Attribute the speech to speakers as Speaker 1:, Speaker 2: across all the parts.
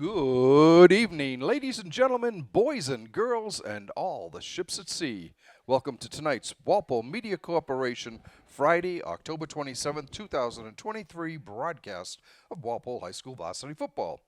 Speaker 1: Good evening, ladies and gentlemen, boys and girls, and all the ships at sea. Welcome to tonight's Walpole Media Corporation Friday, October 27th, 2023 broadcast of Walpole High School Varsity Football.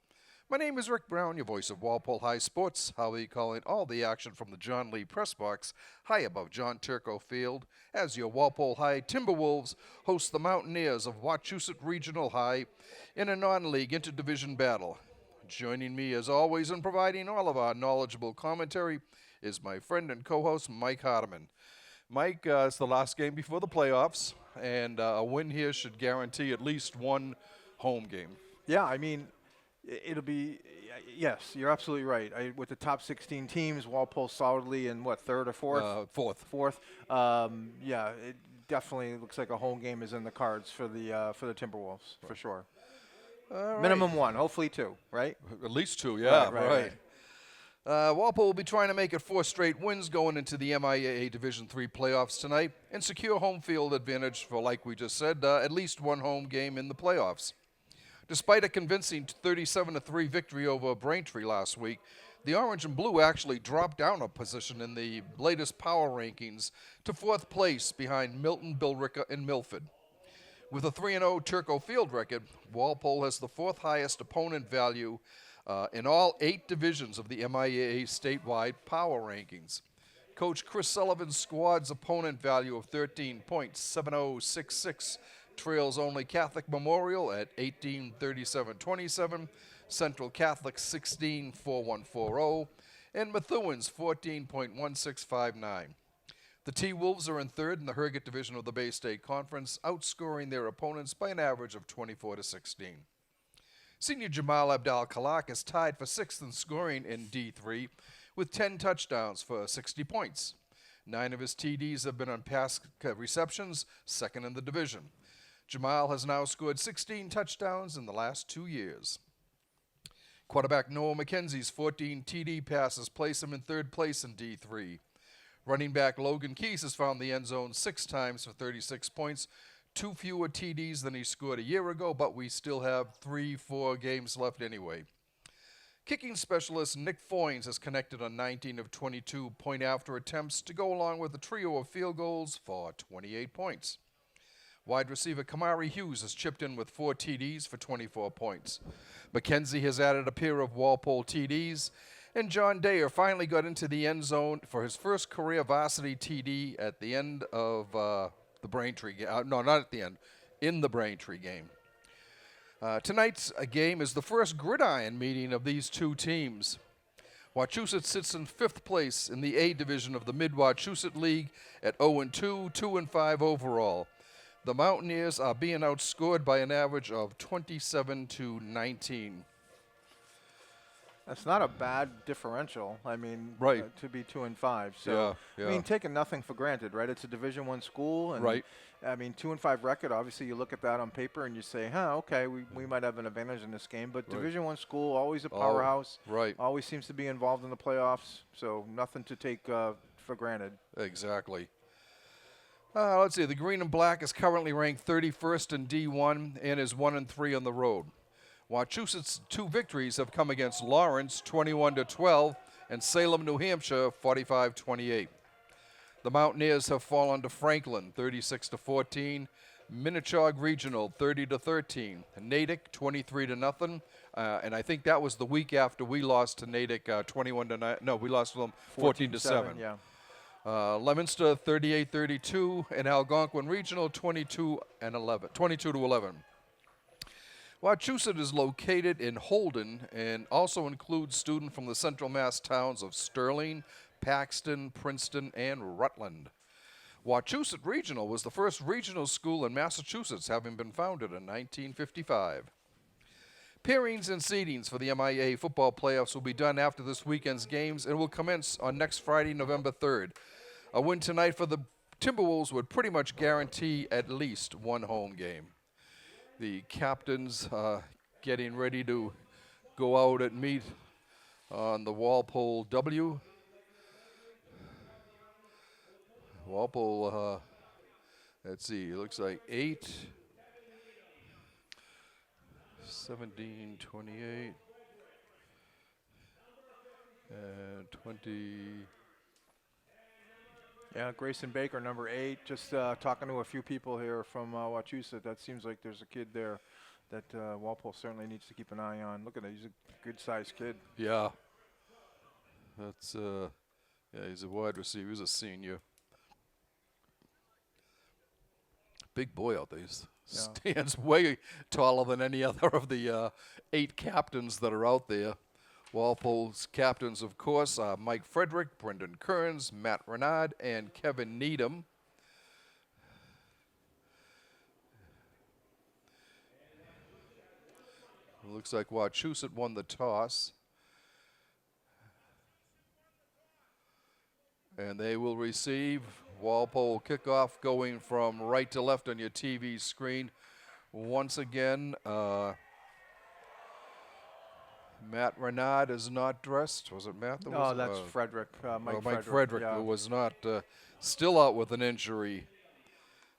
Speaker 1: My name is Rick Brown, your voice of Walpole High Sports. How are you calling all the action from the John Lee Press Box high above John Turco Field as your Walpole High Timberwolves host the Mountaineers of Wachusett Regional High in a non-league interdivision battle. Joining me, as always, and providing all of our knowledgeable commentary is my friend and co-host, Mike Hardiman. Mike, it's the last game before the playoffs, and a win here should guarantee at least one home game.
Speaker 2: Yeah, I mean, it'll be, yes, you're absolutely right. With the top 16 teams, Walpole solidly in what, third or fourth?
Speaker 1: Fourth.
Speaker 2: Yeah, it definitely looks like a home game is in the cards for the Timberwolves, for sure.
Speaker 1: All
Speaker 2: Minimum
Speaker 1: right.
Speaker 2: one, hopefully two, right?
Speaker 1: At least two, yeah,
Speaker 2: Right.
Speaker 1: Walpole will be trying to make it 4 straight wins going into the MIAA Division III playoffs tonight and secure home field advantage for, like we just said, at least one home game in the playoffs. Despite a convincing 37-3 victory over Braintree last week, the Orange and Blue actually dropped down a position in the latest power rankings to 4th place behind Milton, Billerica, and Milford. With a 3-0 Turco Field record, Walpole has the 4th highest opponent value in all 8 divisions of the MIAA statewide power rankings. Coach Chris Sullivan's squad's opponent value of 13.7066 trails only Catholic Memorial at 1837.27, Central Catholic 16.4140, and Methuen's 14.1659. The T-Wolves are in 3rd in the Herget Division of the Bay State Conference, outscoring their opponents by an average of 24-16. Senior Jamal Abdal-Kalak is tied for 6th in scoring in D3 with 10 touchdowns for 60 points. 9 of his TDs have been on pass receptions, 2nd in the division. Jamal has now scored 16 touchdowns in the last 2 years. Quarterback Noah McKenzie's 14 TD passes place him in 3rd place in D3. Running back Logan Keys has found the end zone 6 times for 36 points, 2 fewer TDs than he scored a year ago, but we still have 3-4 games left anyway. Kicking specialist Nick Foynes has connected on 19 of 22 point-after attempts to go along with a trio of field goals for 28 points. Wide receiver Kamari Hughes has chipped in with 4 TDs for 24 points. McKenzie has added a pair of Walpole TDs, and John Dayer finally got into the end zone for his first career varsity TD at the end of the Braintree game. No, not at the end, in the Braintree game. Tonight's game is the first gridiron meeting of these two teams. Wachusett sits in 5th place in the A division of the Mid-Wachusett League at 0-2, 2-5 overall. The Mountaineers are being outscored by an average of 27-19.
Speaker 2: That's not a bad differential. I mean,
Speaker 1: Right.
Speaker 2: To be 2-5. So
Speaker 1: Yeah.
Speaker 2: I mean, taking nothing for granted, right? It's a Division I school, and
Speaker 1: Right.
Speaker 2: I mean, 2-5 record. Obviously, you look at that on paper and you say, okay, we might have an advantage in this game. But
Speaker 1: Right.
Speaker 2: Division I school, always a powerhouse.
Speaker 1: Right.
Speaker 2: Always seems to be involved in the playoffs. So nothing to take for granted.
Speaker 1: Exactly. Let's see. The Green and Black is currently ranked 31st in D1 and is 1-3 on the road. Wachusett's 2 victories have come against Lawrence, 21-12, and Salem, New Hampshire, 45-28. The Mountaineers have fallen to Franklin, 36-14, Minnechaug Regional, 30-13, Natick, 23-0, and I think that was the week after we lost to Natick, 21-9. No, we lost to them 14-7.
Speaker 2: Yeah.
Speaker 1: Leominster, 38-32, and Algonquin Regional, 22-11. Wachusett is located in Holden and also includes students from the Central Mass towns of Sterling, Paxton, Princeton, and Rutland. Wachusett Regional was the first regional school in Massachusetts, having been founded in 1955. Pairings and seedings for the MIA football playoffs will be done after this weekend's games and will commence on next Friday, November 3rd. A win tonight for the Timberwolves would pretty much guarantee at least one home game. The captains getting ready to go out and meet on the Walpole W. Walpole, let's see, it looks like 8, 17, 28. And 20.
Speaker 2: Yeah, Grayson Baker, number 8. Just talking to a few people here from Wachusett. That seems like there's a kid there that Walpole certainly needs to keep an eye on. Look at that, he's a good-sized kid.
Speaker 1: Yeah. That's, yeah, he's a wide receiver. He's a senior. Big boy out there. He stands way taller than any other of the 8 captains that are out there. Walpole's captains, of course, are Mike Frederick, Brendan Kearns, Matt Renard, and Kevin Needham. It looks like Wachusett won the toss. And they will receive. Walpole kickoff going from right to left on your TV screen. Once again, Matt Renard is not dressed. Was it Matt?
Speaker 2: No, that's Frederick.
Speaker 1: Mike Frederick,
Speaker 2: yeah.
Speaker 1: who was not still out with an injury.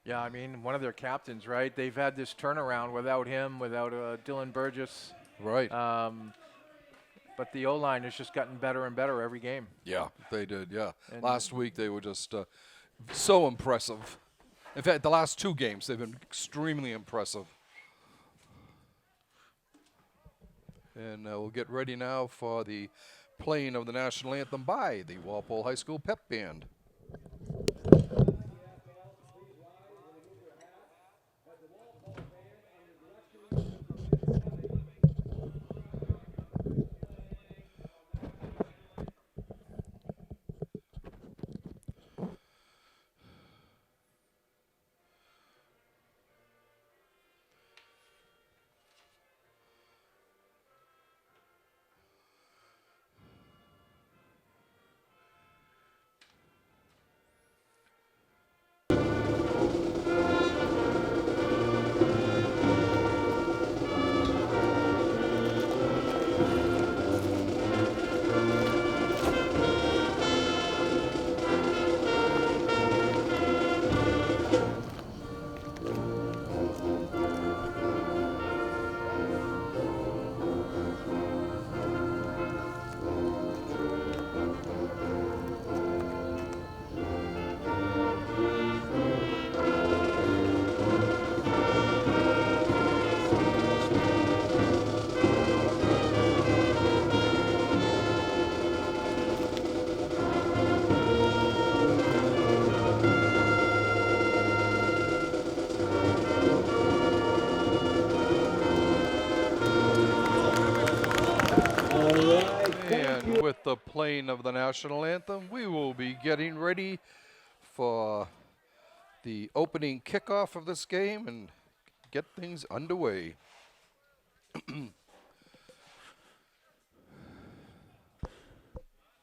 Speaker 2: Yeah, I mean, one of their captains, right? They've had this turnaround without him, without Dylan Burgess.
Speaker 1: Right.
Speaker 2: But the O-line has just gotten better and better every game.
Speaker 1: Yeah, they did, yeah.
Speaker 2: And
Speaker 1: last week they were just so impressive. In fact, the last 2 games they've been extremely impressive. And we'll get ready now for the playing of the national anthem by the Walpole High School Pep Band. And with the playing of the national anthem, we will be getting ready for the opening kickoff of this game and get things underway.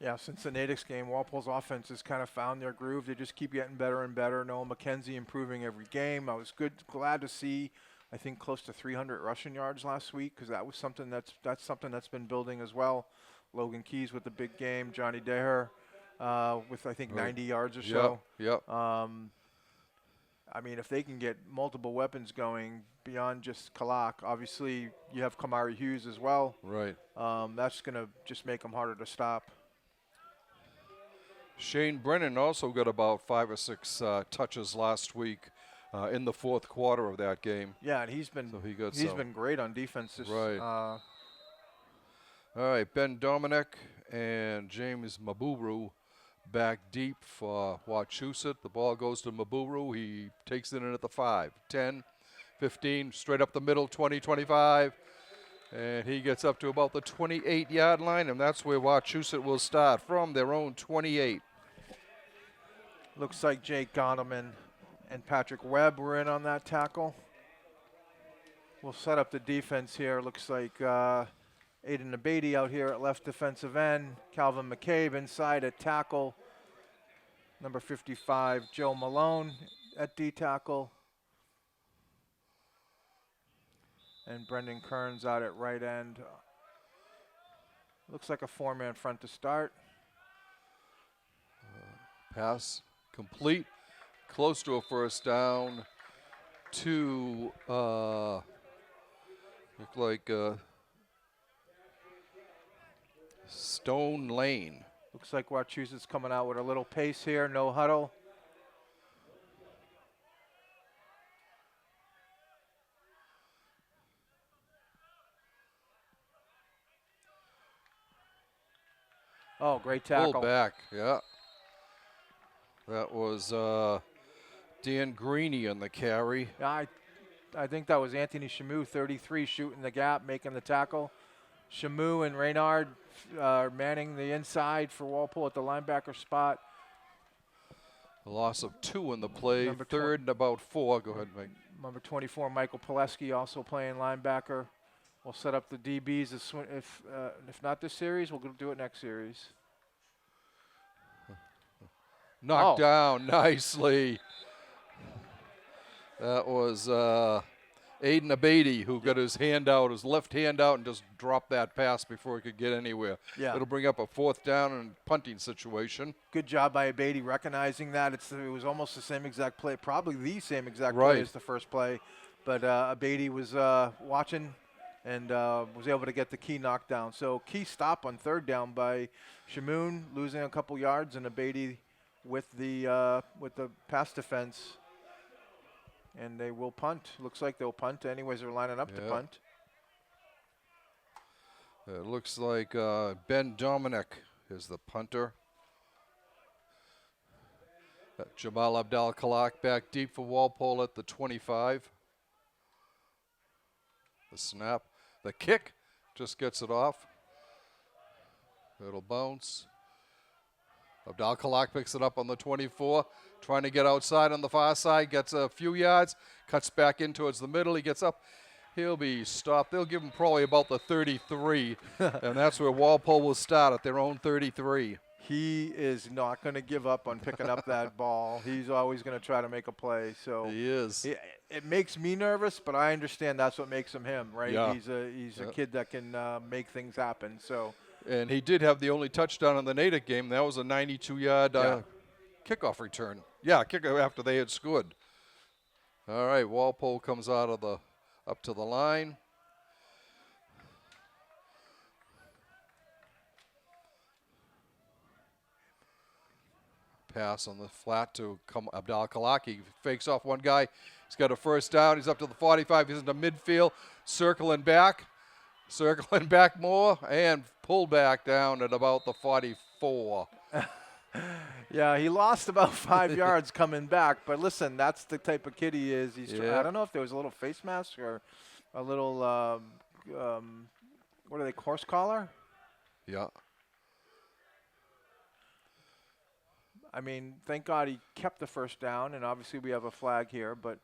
Speaker 2: Yeah, since the Natics game, Walpole's offense has kind of found their groove. They just keep getting better and better. Noah McKenzie improving every game. I was glad to see, I think, close to 300 rushing yards last week, because that was something that's something that's been building as well. Logan Keys with the big game. Johnny Deher with, I think, 90 yards or so.
Speaker 1: Yep.
Speaker 2: I mean, if they can get multiple weapons going beyond just Kalak, obviously you have Kamari Hughes as well.
Speaker 1: Right.
Speaker 2: That's going to just make them harder to stop.
Speaker 1: Shane Brennan also got about 5 or 6 touches last week in the 4th quarter of that game.
Speaker 2: Yeah, and he's been been great on defense.
Speaker 1: Right. All right, Ben Dominic and James Maburu back deep for Wachusett. The ball goes to Maburu. He takes it in at the 5, 10, 15, straight up the middle, 20, 25. And he gets up to about the 28-yard line, and that's where Wachusett will start, from their own 28.
Speaker 2: Looks like Jake Gondelman and Patrick Webb were in on that tackle. We'll set up the defense here. Looks like Aiden Abadi out here at left defensive end. Calvin McCabe inside at tackle. Number 55, Joe Malone at D tackle. And Brendan Kearns out at right end. Looks like a 4-man front to start.
Speaker 1: Pass complete, close to a first down to look like Stone Lane.
Speaker 2: Looks like Wachusett's coming out with a little pace here, no huddle. Oh, great tackle.
Speaker 1: Pull back, yeah. That was Dan Greeny on the carry.
Speaker 2: I think that was Anthony Chamu, 33, shooting the gap, making the tackle. Chamu and Reynard manning the inside for Walpole at the linebacker spot.
Speaker 1: A loss of 2 in the play,
Speaker 2: Number
Speaker 1: third and about 4. Go ahead, Mike.
Speaker 2: Number 24, Michael Pileski, also playing linebacker. We'll set up the DBs if not this series, we'll do it next series.
Speaker 1: Knocked down nicely. That was Aiden Abady who got his hand out, his left hand out, and just dropped that pass before he could get anywhere.
Speaker 2: Yeah.
Speaker 1: It'll bring up a 4th down and punting situation.
Speaker 2: Good job by Abady recognizing that. It was almost the same exact play, probably the same exact play as the first play. But Abady was watching and was able to get the key knockdown. So key stop on 3rd down by Shamoon, losing a couple yards, and Abady with the pass defense. And they will punt. Looks like they'll punt. Anyways, they're lining up to punt.
Speaker 1: It looks like Ben Dominic is the punter. Jamal Abdal-Khalak back deep for Walpole at the 25. The snap. The kick just gets it off. It'll bounce. Abdal-Khalak picks it up on the 24, trying to get outside on the far side, gets a few yards, cuts back in towards the middle. He gets up. He'll be stopped. They'll give him probably about the 33, and that's where Walpole will start at their own 33.
Speaker 2: He is not going to give up on picking up that ball. He's always going to try to make a play. So
Speaker 1: he is.
Speaker 2: It makes me nervous, but I understand that's what makes him him, right?
Speaker 1: Yeah.
Speaker 2: He's a kid that can make things happen. So.
Speaker 1: And he did have the only touchdown in the Natick game. That was a 92-yard kickoff return. Yeah, kickoff after they had scored. All right, Walpole comes out of up to the line. Pass on the flat to Abdal-Khalak. He fakes off one guy. He's got a 1st down. He's up to the 45. He's into midfield, circling back more, and pulled back down at about the 44.
Speaker 2: Yeah, he lost about 5 yards coming back. But listen, that's the type of kid he is. I don't know if there was a little face mask or a little, what are they, horse collar?
Speaker 1: Yeah.
Speaker 2: I mean, thank God he kept the 1st down, and obviously we have a flag here. But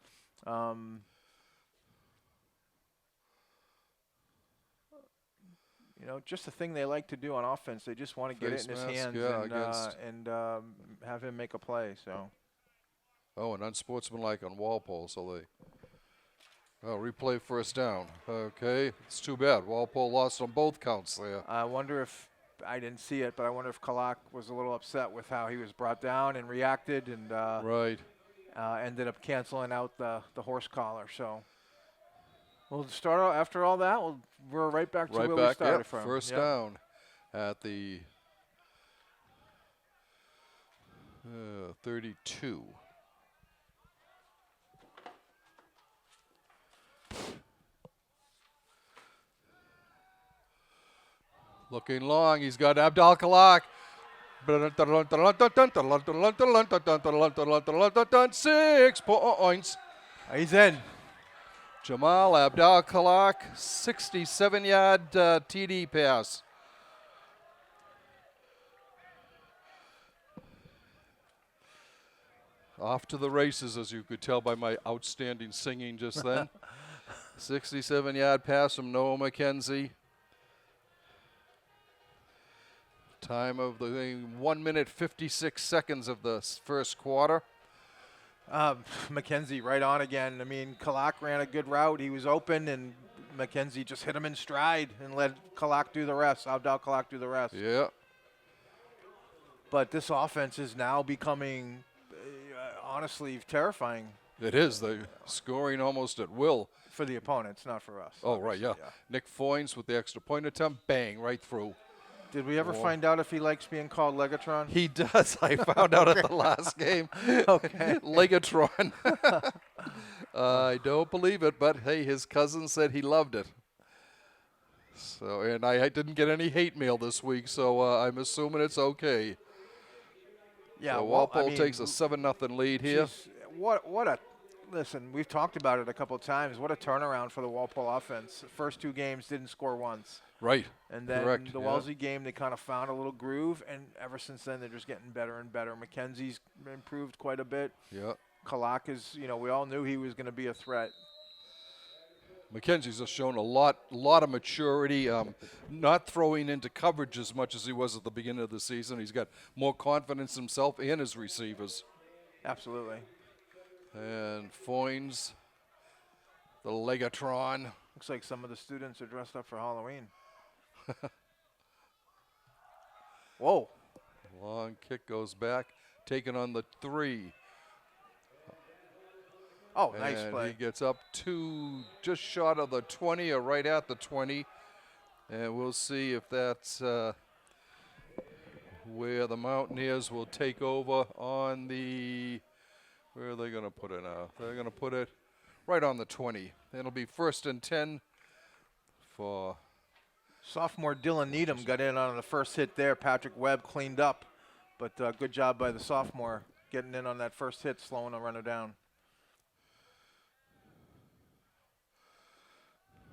Speaker 2: you know, just the thing they like to do on offense. They just want to get it in his hands and have him make a play. So.
Speaker 1: Oh, and unsportsmanlike on Walpole, so they replay 1st down. Okay, it's too bad. Walpole lost on both counts there.
Speaker 2: I wonder if, I didn't see it, but I wonder if Khalak was a little upset with how he was brought down and reacted and ended up canceling out the horse collar. So. We'll start out after all that. We're right back to where we started from.
Speaker 1: 1st down at the 32. Looking long. He's got Abdal-Khalak. 6 points.
Speaker 2: He's in.
Speaker 1: Jamal Abdal-Khalak, 67-yard TD pass. Off to the races, as you could tell by my outstanding singing just then. 67-yard pass from Noah McKenzie. Time of the 1 minute 56 seconds of the 1st quarter.
Speaker 2: McKenzie right on again. I mean, Khalak ran a good route. He was open, and McKenzie just hit him in stride and let Khalak do the rest. Abdal-Khalak do the rest.
Speaker 1: Yeah.
Speaker 2: But this offense is now becoming, honestly, terrifying.
Speaker 1: It is. They're scoring almost at will.
Speaker 2: For the opponents, not for us.
Speaker 1: Oh, right, yeah. Nick Foynes with the extra point attempt. Bang, right through.
Speaker 2: Did we ever
Speaker 1: Or-
Speaker 2: find out if he likes being called Legatron?
Speaker 1: He does. I found out at the last game.
Speaker 2: Okay.
Speaker 1: Legatron. I don't believe it, but hey, his cousin said he loved it. So, and I didn't get any hate mail this week, so I'm assuming it's okay.
Speaker 2: Yeah,
Speaker 1: So
Speaker 2: well,
Speaker 1: Walpole takes a 7-0 lead here.
Speaker 2: geez, what a listen. We've talked about it a couple of times. What a turnaround for the Walpole offense. First 2 games didn't score once,
Speaker 1: Right.
Speaker 2: and then
Speaker 1: Correct,
Speaker 2: the
Speaker 1: yeah.
Speaker 2: Wellesley game they kind of found a little groove, and ever since then they're just getting better and better. McKenzie's improved quite a bit.
Speaker 1: Yeah.
Speaker 2: Kalak is, we all knew he was going to be a threat.
Speaker 1: McKenzie's has shown a lot of maturity, not throwing into coverage as much as he was at the beginning of the season. He's got more confidence in himself and his receivers.
Speaker 2: Absolutely.
Speaker 1: And Foynes, the Legatron.
Speaker 2: Looks like some of the students are dressed up for Halloween. Whoa.
Speaker 1: Long kick goes back, taken on the 3.
Speaker 2: Oh, nice
Speaker 1: And
Speaker 2: play.
Speaker 1: he gets up to just short of the 20 or right at the 20. And we'll see if that's where the Mountaineers will take over on the, where are they going to put it now? They're going to put it right on the 20. It'll be 1st and 10 for,
Speaker 2: Sophomore Dylan Needham got in on the first hit there. Patrick Webb cleaned up, but good job by the sophomore getting in on that first hit, slowing the runner down.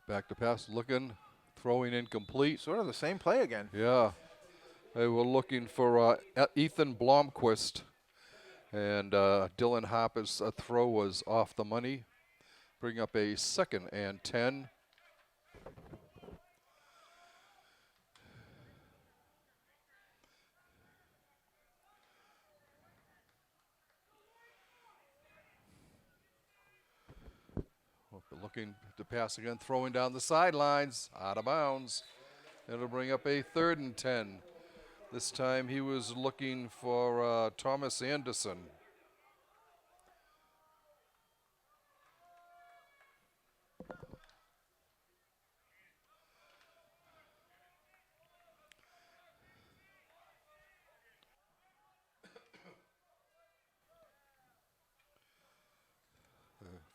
Speaker 1: back to pass, looking, throwing incomplete.
Speaker 2: Sort of the same play again.
Speaker 1: Yeah. They were looking for Ethan Blomquist. And Dylan Harper's throw was off the money. Bring up a 2nd and 10. Looking to pass again, throwing down the sidelines, out of bounds. It'll bring up a 3rd and 10. This time he was looking for Thomas Anderson.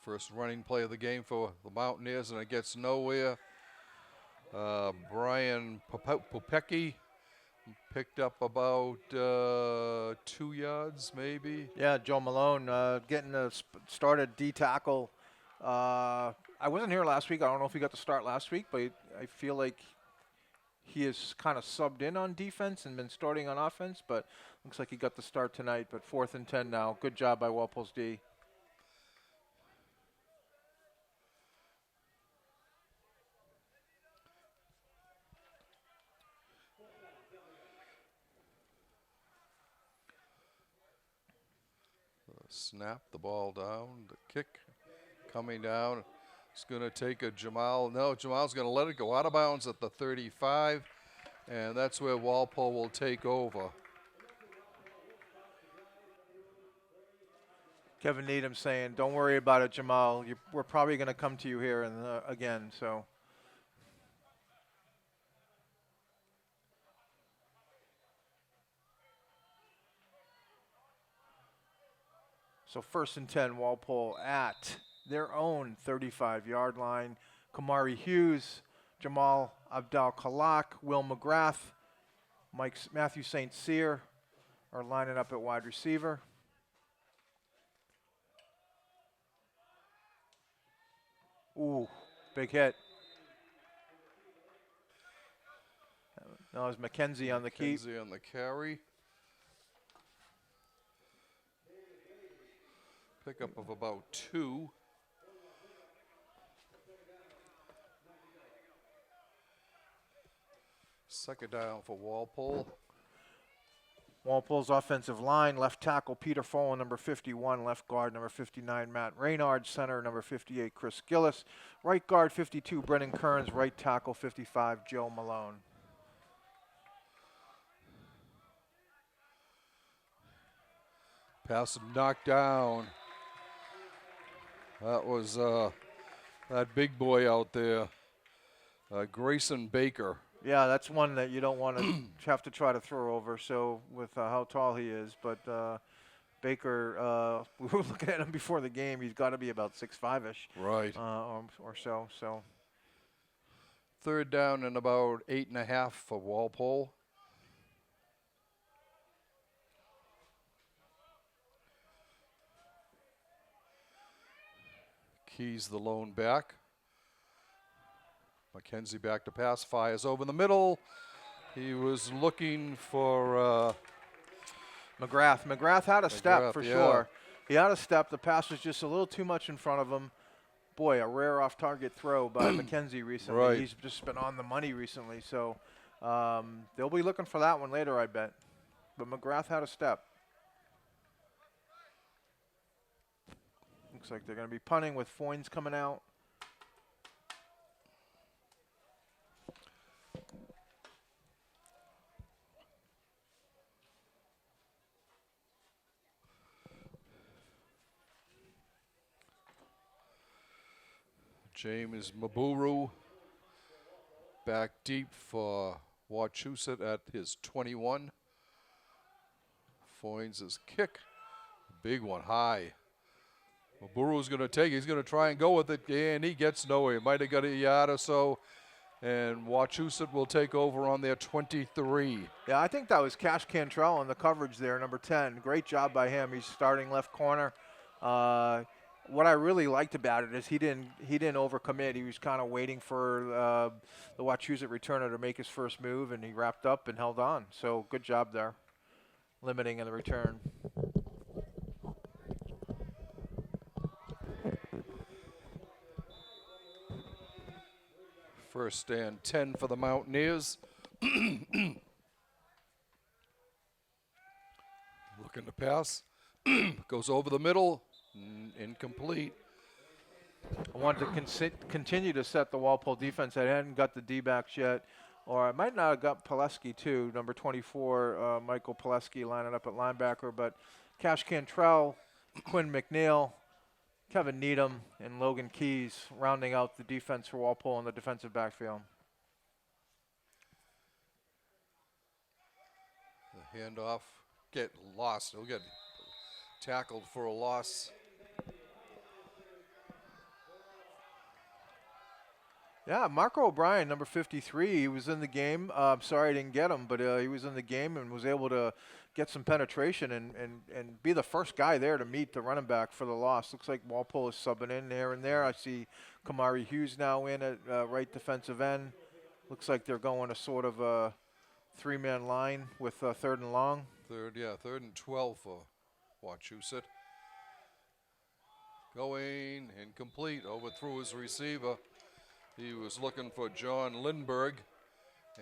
Speaker 1: First running play of the game for the Mountaineers, and it gets nowhere. Brian Popecki picked up about 2 yards, maybe.
Speaker 2: Yeah, Joe Malone getting a started D tackle. I wasn't here last week. I don't know if he got to start last week, but I feel like he has kind of subbed in on defense and been starting on offense, but looks like he got the start tonight. But 4th and 10 now. Good job by Walpole's D.
Speaker 1: Snap the ball down, the kick coming down. It's going to take a Jamal. No, Jamal's going to let it go out of bounds at the 35, and that's where Walpole will take over.
Speaker 2: Kevin Needham saying, "Don't worry about it, Jamal. We're probably going to come to you here and again." So. So 1st and 10, Walpole at their own 35-yard line. Kamari Hughes, Jamal Abdal-Kalak, Will McGrath, Matthew St. Cyr are lining up at wide receiver. Ooh, big hit. That was McKenzie on the keep.
Speaker 1: McKenzie on the carry. Pickup of about 2. Second down for Walpole.
Speaker 2: Walpole's offensive line, left tackle Peter Follen, number 51, left guard number 59, Matt Reynard, center number 58, Chris Gillis, right guard 52, Brennan Kearns, right tackle 55, Joe Malone.
Speaker 1: Pass knocked down. That was that big boy out there, Grayson Baker.
Speaker 2: Yeah, that's one that you don't want to have to try to throw over. So with how tall he is, but Baker, we were looking at him before the game. He's got to be about 6'5"-ish,
Speaker 1: Right.
Speaker 2: or so. So
Speaker 1: 3rd down and about 8.5 for Walpole. Keys the lone back. McKenzie back to pass, fires over the middle. He was looking for
Speaker 2: McGrath. McGrath had a step
Speaker 1: McGrath,
Speaker 2: for
Speaker 1: yeah.
Speaker 2: sure. He had a step. The pass was just a little too much in front of him. Boy, a rare off-target throw by McKenzie recently.
Speaker 1: Right.
Speaker 2: He's just been on the money recently, so they'll be looking for that one later, I bet. But McGrath had a step. Looks like they're going to be punting with Foynes coming out.
Speaker 1: James Maburu back deep for Wachusett at his 21. Foynes' kick, big one, high. Maburu's going to take it. He's going to try and go with it, and he gets nowhere. Might have got a yard or so, and Wachusett will take over on their 23.
Speaker 2: Yeah, I think that was Cash Cantrell on the coverage there, number 10. Great job by him. He's starting left corner. What I really liked about it is he didn't overcommit. He was kind of waiting for the Wachusett returner to make his first move, and he wrapped up and held on. So good job there, limiting in the return.
Speaker 1: First and 10 for the Mountaineers. Looking to pass. Goes over the middle. Incomplete.
Speaker 2: I wanted to continue to set the Walpole defense. I hadn't got the D-backs yet, or I might not have got Pileski too, number 24, Michael Pileski lining up at linebacker, but Cash Cantrell, Quinn McNeil, Kevin Needham, and Logan Keys rounding out the defense for Walpole in the defensive backfield.
Speaker 1: The handoff, get lost. He'll get tackled for a loss.
Speaker 2: Yeah, Marco O'Brien, number 53, he was in the game. Sorry I didn't get him, but he was in the game and was able to get some penetration and be the first guy there to meet the running back for the loss. Looks like Walpole is subbing in here and there. I see Kamari Hughes now in at right defensive end. Looks like they're going a sort of a 3-man line with 3rd and long.
Speaker 1: 3rd and 12 for Wachusett. Going incomplete, overthrew his receiver. He was looking for John Lindbergh,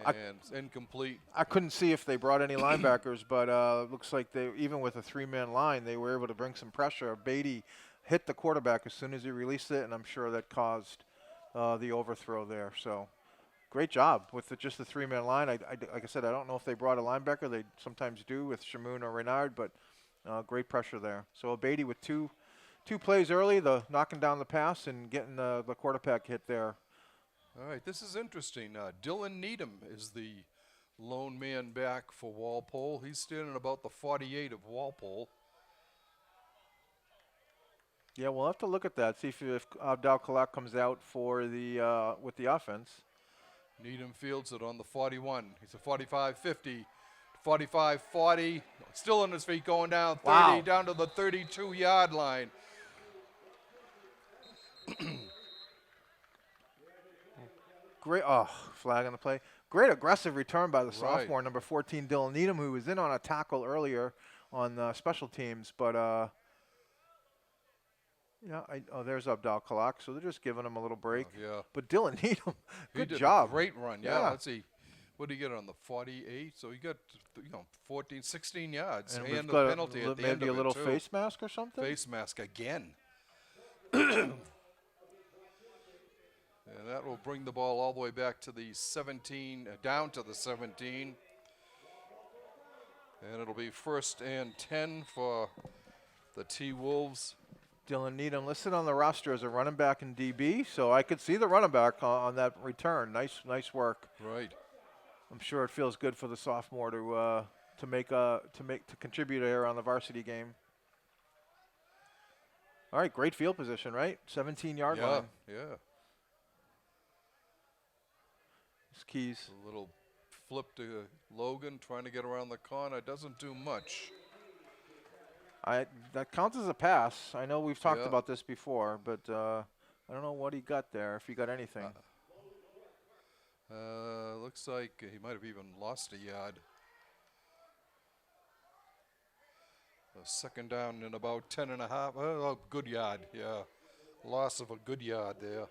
Speaker 1: and incomplete.
Speaker 2: I couldn't see if they brought any linebackers, but looks like they, even with a 3-man line, they were able to bring some pressure. Beatty hit the quarterback as soon as he released it, and I'm sure that caused the overthrow there. So great job with just the 3-man line. Like I said, I don't know if they brought a linebacker. They sometimes do with Shamoun or Renard, but great pressure there. So Beatty with two plays early, the knocking down the pass and getting the quarterback hit there.
Speaker 1: All right, this is interesting. Dylan Needham is the lone man back for Walpole. He's standing about the 48 of Walpole.
Speaker 2: Yeah, we'll have to look at that, see if Abdal Kalak comes out for the with the offense.
Speaker 1: Needham fields it on the 41. He's a 45-50, 45-40, still on his feet, going down 30,
Speaker 2: Wow.
Speaker 1: down to the 32-yard line.
Speaker 2: Great, flag on the play. Great aggressive return by the sophomore, number 14, Dylan Needham, who was in on a tackle earlier on special teams. But, there's Abdal Kalak, so they're just giving him a little break.
Speaker 1: Yeah.
Speaker 2: But Dylan Needham,
Speaker 1: He
Speaker 2: good
Speaker 1: did
Speaker 2: job.
Speaker 1: A great run, yeah.
Speaker 2: Yeah.
Speaker 1: Let's see. What did he get on the 48? So he got, 14, 16 yards.
Speaker 2: And
Speaker 1: And
Speaker 2: we've
Speaker 1: the
Speaker 2: got
Speaker 1: penalty at the end
Speaker 2: maybe
Speaker 1: of
Speaker 2: a little
Speaker 1: it, too.
Speaker 2: face mask or something?
Speaker 1: Face mask again. And that will bring the ball all the way back to the 17, down to the 17. And it'll be 1st and 10 for the T-Wolves.
Speaker 2: Dylan Needham listed on the roster as a running back in DB, so I could see the running back on that return. Nice work.
Speaker 1: Right.
Speaker 2: I'm sure it feels good for the sophomore to contribute here on the varsity game. All right, great field position, right? 17-yard line.
Speaker 1: Yeah.
Speaker 2: It's Keys.
Speaker 1: A little flip to Logan, trying to get around the corner. Doesn't do much.
Speaker 2: That counts as a pass. I know we've talked
Speaker 1: Yeah.
Speaker 2: about this before, but I don't know what he got there, if he got anything.
Speaker 1: Looks like he might have even lost a yard. A second down in about 10 and a half. Oh, good yard, yeah. Loss of a good yard there.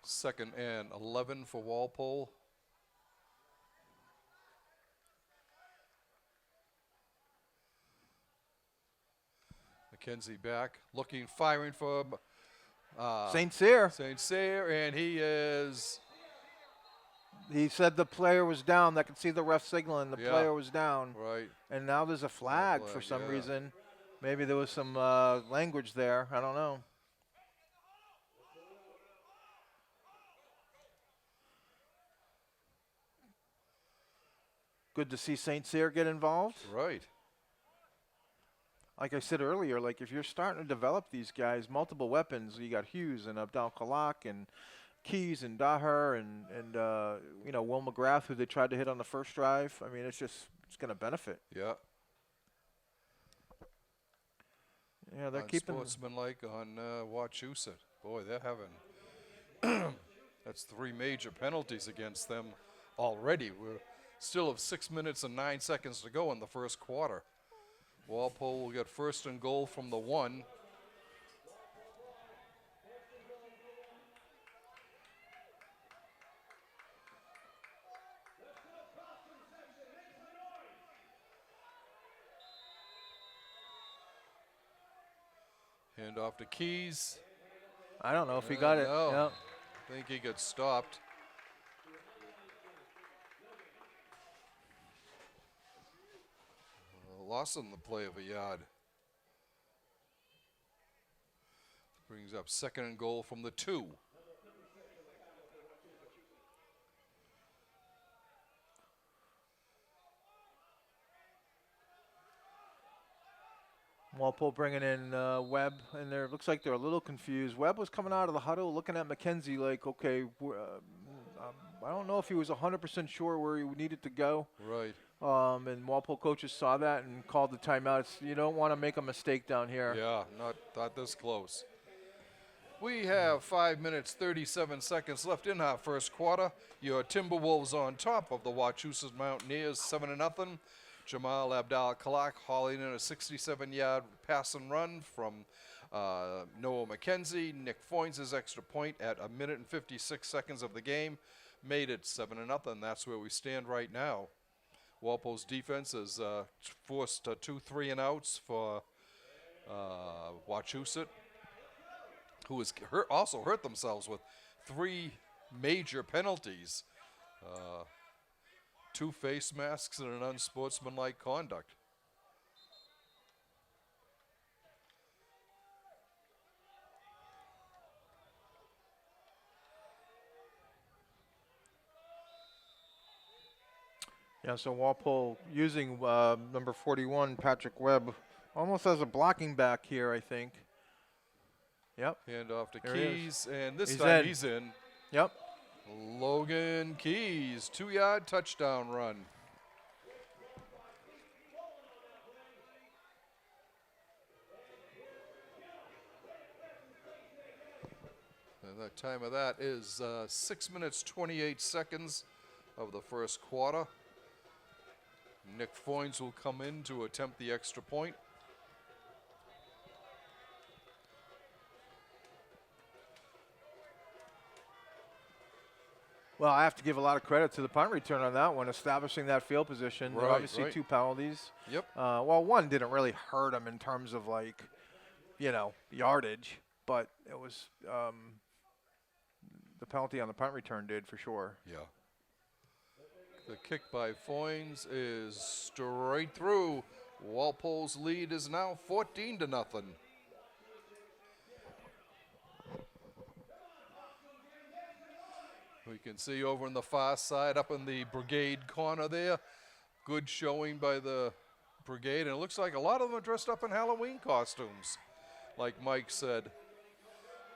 Speaker 1: Second and 11 for Walpole. McKenzie back, looking, firing for
Speaker 2: St. Cyr.
Speaker 1: St. Cyr, and he is.
Speaker 2: He said the player was down. I could see the ref signaling the
Speaker 1: Yeah.
Speaker 2: player was down.
Speaker 1: Right.
Speaker 2: And now there's a flag for some
Speaker 1: yeah.
Speaker 2: reason. Maybe there was some language there. I don't know. Good to see St. Cyr get involved.
Speaker 1: Right.
Speaker 2: Like I said earlier, like if you're starting to develop these guys, multiple weapons, you got Hughes and Abdal Kalak and Keys and Daher and Will McGrath, who they tried to hit on the first drive. I mean, it's going to benefit.
Speaker 1: Yeah.
Speaker 2: Yeah, they're keeping.
Speaker 1: Sportsmanlike on Wachusett. Boy, they're having. That's 3 major penalties against them already. We're still have 6 minutes and 9 seconds to go in the first quarter. Walpole will get first and goal from the 1. Hand off to Keys.
Speaker 2: I don't know if he got it.
Speaker 1: No.
Speaker 2: Yep.
Speaker 1: I think he gets stopped. Loss on the play of a yard. Brings up second and goal from the 2.
Speaker 2: Walpole bringing in Webb, and there looks like they're a little confused. Webb was coming out of the huddle looking at McKenzie like, okay, I don't know if he was 100% sure where he needed to go.
Speaker 1: Right.
Speaker 2: And Walpole coaches saw that and called the timeout. You don't want to make a mistake down here.
Speaker 1: Yeah, not this close. We have 5 minutes, 37 seconds left in our first quarter. Your Timberwolves on top of the Wachusett Mountaineers, 7-0. Jamal Abdal Kalak hauling in a 67-yard pass and run from Noah McKenzie. Nick Foynes' extra point at 1 minute and 56 seconds of the game made it 7-0. That's where we stand right now. Walpole's defense has forced 2 3-and-outs for Wachusett, who has also hurt themselves with 3 major penalties. 2 face masks and an unsportsmanlike conduct.
Speaker 2: Yeah, so Walpole using number 41, Patrick Webb, almost as a blocking back here, I think. Yep.
Speaker 1: Hand off to
Speaker 2: There he
Speaker 1: Keys, and this
Speaker 2: He's
Speaker 1: time
Speaker 2: in.
Speaker 1: he's in.
Speaker 2: Yep.
Speaker 1: Logan Keys, 2-yard touchdown run. And the time of that is 6 minutes, 28 seconds of the first quarter. Nick Foynes will come in to attempt the extra point.
Speaker 2: Well, I have to give a lot of credit to the punt return on that one, establishing that field position. There are
Speaker 1: Right,
Speaker 2: obviously
Speaker 1: right.
Speaker 2: 2 penalties.
Speaker 1: Yep.
Speaker 2: Well, one didn't really hurt him in terms of like, yardage, but it was the penalty on the punt return did for sure.
Speaker 1: Yeah. The kick by Foynes is straight through. Walpole's lead is now 14-0. We can see over on the far side, up in the brigade corner there, good showing by the brigade. And it looks like a lot of them are dressed up in Halloween costumes, like Mike said.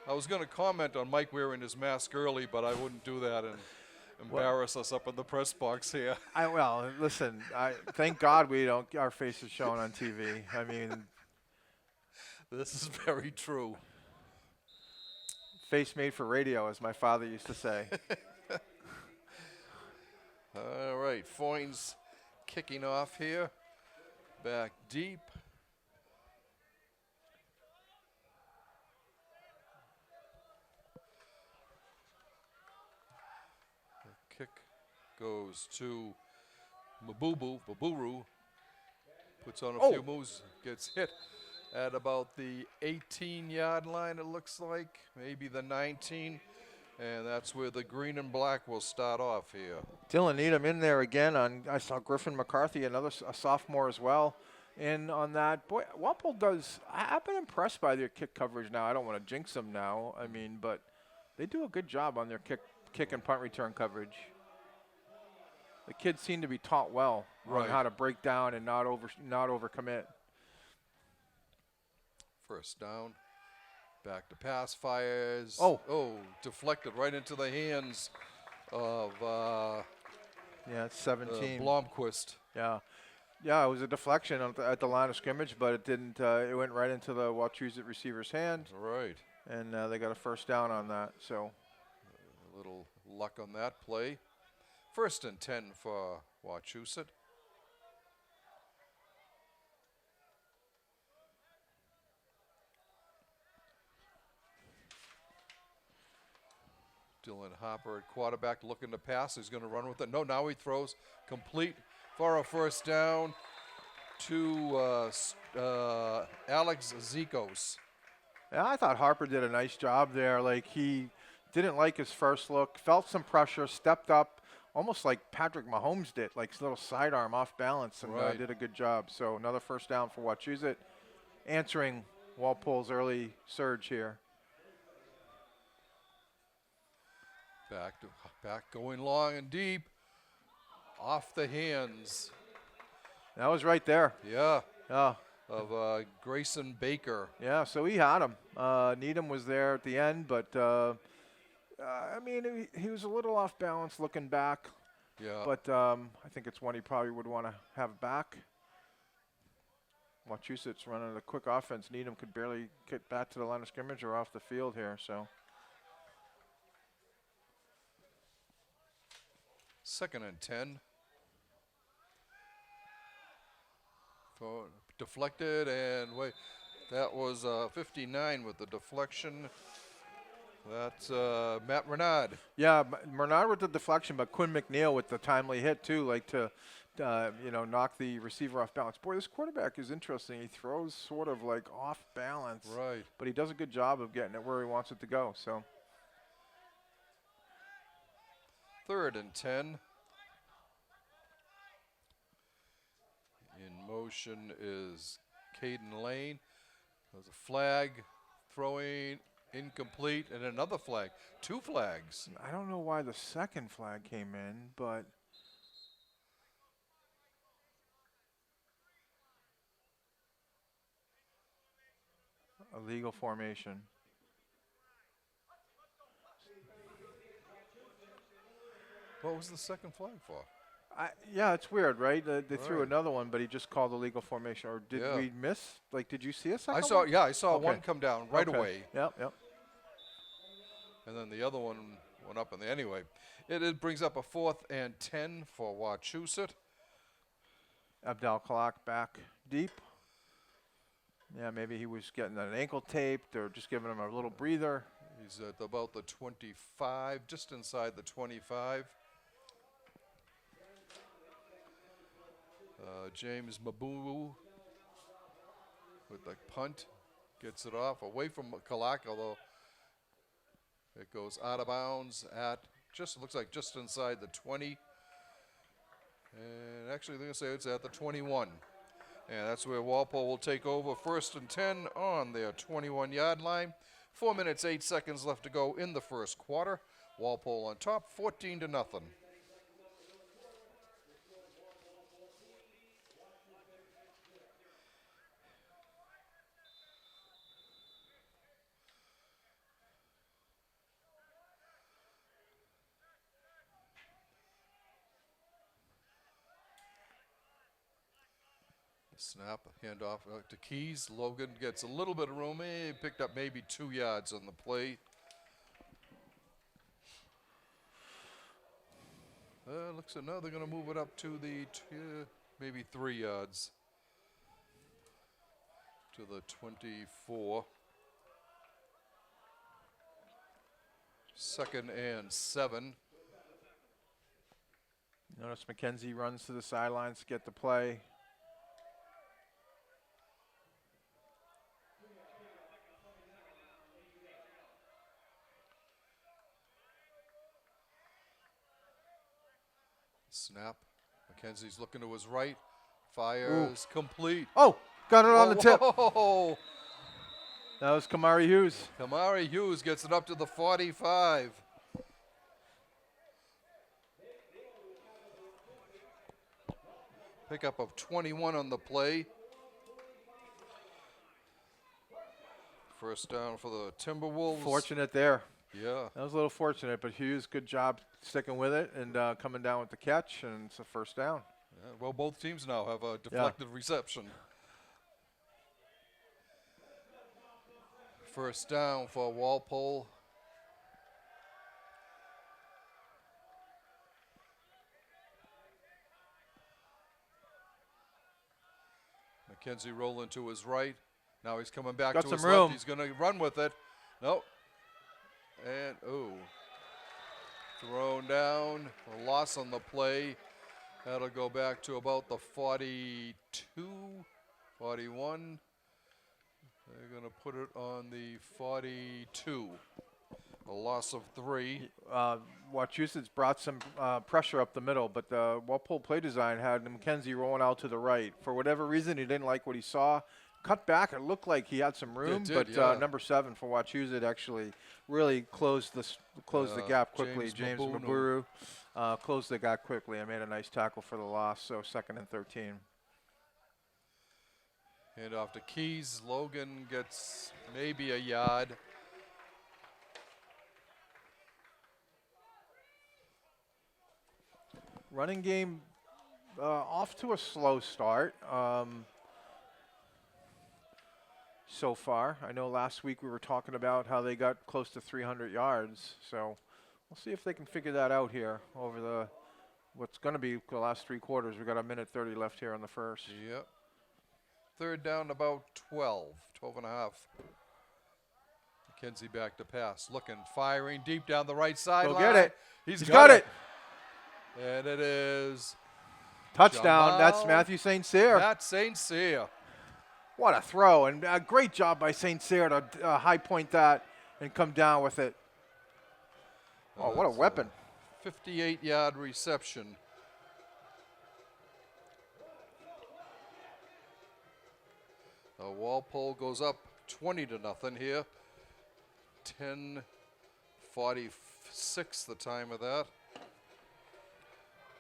Speaker 1: I was going to comment on Mike wearing his mask early, but I wouldn't do that and embarrass us up in the press box here.
Speaker 2: Well, listen, thank God we don't, our faces shown on TV. I mean,
Speaker 1: This is very true.
Speaker 2: face made for radio, as my father used to say.
Speaker 1: All right, Foynes kicking off here. Back deep. The kick goes to Baburu. Puts on a few moves, gets hit at about the 18-yard line, it looks like, maybe the 19. And that's where the green and black will start off here.
Speaker 2: Dylan Needham in there again. I saw Griffin McCarthy, a sophomore as well, in on that. Boy, Walpole does. I've been impressed by their kick coverage now. I don't want to jinx them now. I mean, but they do a good job on their kick and punt return coverage. The kids seem to be taught well on how to break down and not overcommit.
Speaker 1: First down. Back to pass, fires.
Speaker 2: Oh,
Speaker 1: deflected right into the hands of
Speaker 2: it's 17.
Speaker 1: Blomquist.
Speaker 2: Yeah, it was a deflection at the line of scrimmage, but it didn't. It went right into the Wachusett receiver's hand.
Speaker 1: Right.
Speaker 2: And they got a first down on that. So
Speaker 1: a little luck on that play. 1st and 10 for Wachusett. Dylan Hopper at quarterback looking to pass. He's going to run with it. No, now he throws complete for a first down to Alex Zikos.
Speaker 2: Yeah, I thought Harper did a nice job there. Like, he didn't like his first look, felt some pressure, stepped up, almost like Patrick Mahomes did, like a little sidearm off balance, and did a good job. So another first down for Wachusett, answering Walpole's early surge here.
Speaker 1: Back going long and deep. Off the hands.
Speaker 2: That was right there.
Speaker 1: Yeah.
Speaker 2: Yeah.
Speaker 1: Of Grayson Baker.
Speaker 2: Yeah, so he had him. Needham was there at the end, but I mean, he was a little off balance looking back.
Speaker 1: Yeah.
Speaker 2: But I think it's one he probably would want to have back. Wachusett's running a quick offense. Needham could barely get back to the line of scrimmage or off the field here, so.
Speaker 1: 2nd and 10. Deflected and wait. That was 59 with the deflection. That's Matt Renard.
Speaker 2: Yeah, Renard with the deflection, but Quinn McNeil with the timely hit too, like to knock the receiver off balance. Boy, this quarterback is interesting. He throws sort of like off balance,
Speaker 1: right?
Speaker 2: But he does a good job of getting it where he wants it to go. So
Speaker 1: 3rd and 10. In motion is Caden Lane. There's a flag, throwing incomplete, and another flag. 2 flags.
Speaker 2: I don't know why the second flag came in, but illegal formation.
Speaker 1: What was the second flag for?
Speaker 2: Yeah, it's weird, right? They threw another one, but he just called illegal formation. Or did we miss? Like, did you see a second one?
Speaker 1: I saw one come down right away.
Speaker 2: Yep.
Speaker 1: And then the other one went up in the anyway. It brings up a 4th and 10 for Wachusett.
Speaker 2: Abdel Kalak back deep. Yeah, maybe he was getting an ankle taped or just giving him a little breather.
Speaker 1: He's at about the 25, just inside the 25. James Mabubu with the punt, gets it off away from Kalak, although it goes out of bounds at looks like just inside the 20. And actually they're going to say it's at the 21. And that's where Walpole will take over 1st and 10 on their 21-yard line. 4 minutes, 8 seconds left to go in the first quarter. Walpole on top, 14-0. Snap, handoff to Keys. Logan gets a little bit of room. He picked up maybe 2 yards on the play. Looks like now they're going to move it up to the maybe 3 yards to the 24. 2nd and 7.
Speaker 2: Notice McKenzie runs to the sidelines to get the play.
Speaker 1: Snap. McKenzie's looking to his right. Fires complete.
Speaker 2: Oh, got it on the tip.
Speaker 1: Whoa.
Speaker 2: That was Kamari Hughes.
Speaker 1: Kamari Hughes gets it up to the 45. Pickup of 21 on the play. First down for the Timberwolves.
Speaker 2: Fortunate there.
Speaker 1: Yeah.
Speaker 2: That was a little fortunate, but Hughes, good job sticking with it and coming down with the catch, and it's a first down.
Speaker 1: Yeah, well, both teams now have a deflected reception. First down for Walpole. McKenzie rolling to his right. Now he's coming back
Speaker 2: Got
Speaker 1: to
Speaker 2: some
Speaker 1: his
Speaker 2: room.
Speaker 1: left. He's going to run with it. Nope. And, thrown down. A loss on the play. That'll go back to about the 42, 41. They're going to put it on the 42. A loss of 3.
Speaker 2: Wachusett's brought some pressure up the middle, but the Walpole play design had McKenzie rolling out to the right. For whatever reason, he didn't like what he saw. Cut back, it looked like he had some room, but number 7 for Wachusett actually really closed the gap quickly. James Maburu closed the gap quickly and made a nice tackle for the loss, so 2nd and 13.
Speaker 1: Hand off to Keys. Logan gets maybe a yard.
Speaker 2: Running game off to a slow start so far. I know last week we were talking about how they got close to 300 yards, so we'll see if they can figure that out here over what's going to be the last 3 quarters. We've got a minute 30 left here on the first.
Speaker 1: Yep. Third down about 12 and a half. McKenzie back to pass. Looking, firing deep down the right sideline.
Speaker 2: Go get it.
Speaker 1: He's
Speaker 2: got it.
Speaker 1: And it is
Speaker 2: touchdown.
Speaker 1: Jamal.
Speaker 2: That's Matthew St. Cyr.
Speaker 1: That's St. Cyr.
Speaker 2: What a throw, and a great job by St. Cyr to high point that and come down with it. Oh, what a weapon.
Speaker 1: 58-yard reception. Walpole goes up 20-0 here. 10:46 the time of that.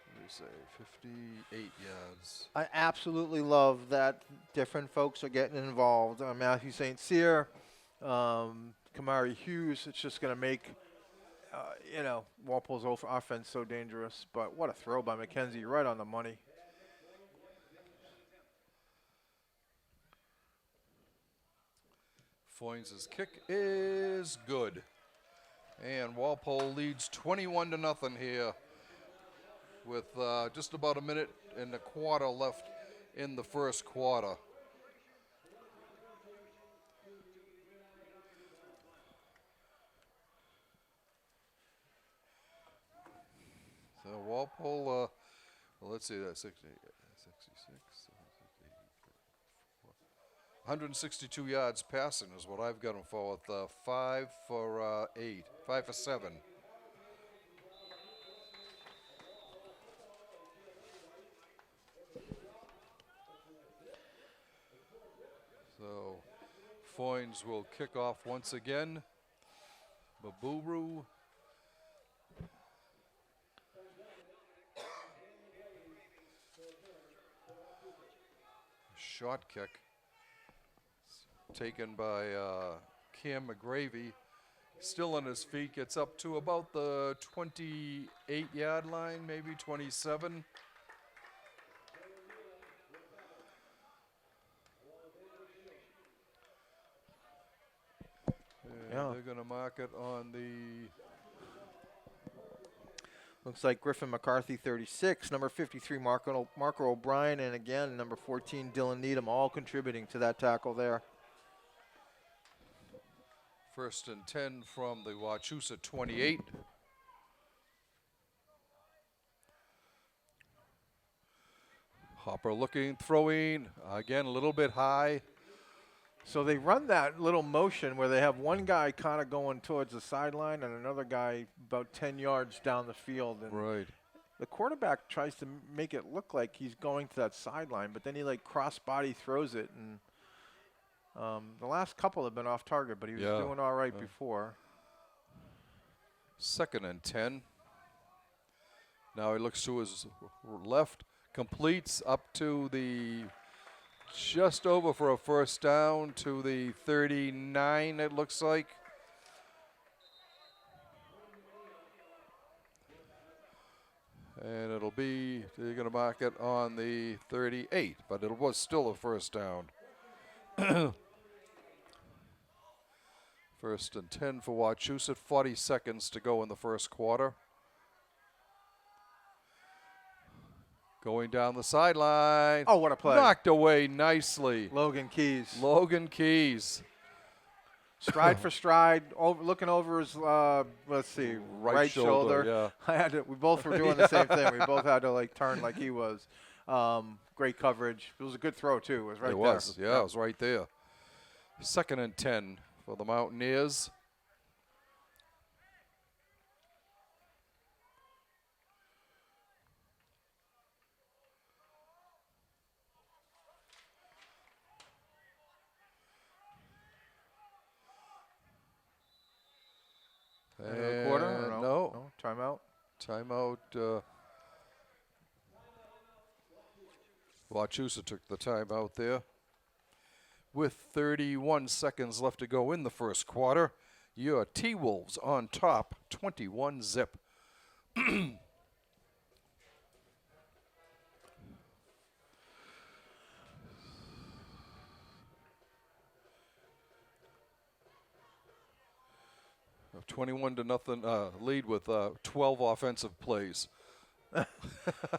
Speaker 1: What do you say? 58 yards.
Speaker 2: I absolutely love that different folks are getting involved. Matthew St. Cyr, Kamari Hughes. It's just going to make, Walpole's offense so dangerous. But what a throw by McKenzie, right on the money.
Speaker 1: Foynes' kick is good. And Walpole leads 21-0 here with just about a minute and a quarter left in the first quarter. So Walpole, let's see, that's 66. 162 yards passing is what I've got him for with 5 for 8, 5 for 7. So Foynes will kick off once again. Baburu. Shot kick taken by Cam McGravy. Still on his feet, gets up to about the 28-yard line, maybe 27. And they're going to mark it on the...
Speaker 2: Looks like Griffin McCarthy, 36, number 53, Marco O'Brien, and again, number 14, Dylan Needham, all contributing to that tackle there.
Speaker 1: 1st and 10 from the Wachusett 28. Hopper looking, throwing, again a little bit high.
Speaker 2: So they run that little motion where they have one guy kind of going towards the sideline and another guy about 10 yards down the field. And
Speaker 1: right.
Speaker 2: The quarterback tries to make it look like he's going to that sideline, but then he like cross-body throws it. And the last couple have been off target, but he was doing all right before.
Speaker 1: 2nd and 10. Now he looks to his left, completes up to the just over for a 1st down to the 39, it looks like. And it'll be, they're going to mark it on the 38, but it was still a 1st down. 1st and 10 for Wachusett, 40 seconds to go in the 1st quarter. Going down the sideline.
Speaker 2: Oh, what a play.
Speaker 1: Knocked away nicely.
Speaker 2: Logan Keys.
Speaker 1: Logan Keys.
Speaker 2: Stride for stride, looking over his, let's see, right shoulder.
Speaker 1: Yeah.
Speaker 2: I had to, we both were doing the same thing. We both had to like turn like he was. Great coverage. It was a good throw too. It was right there.
Speaker 1: It was, yeah, it was right there. 2nd and 10 for the Mountaineers.
Speaker 2: And quarter? Or no. Timeout.
Speaker 1: Timeout. Wachusett took the timeout there. With 31 seconds left to go in the 1st quarter, your T-Wolves on top, 21-zip. 21-0 lead with 12 offensive plays.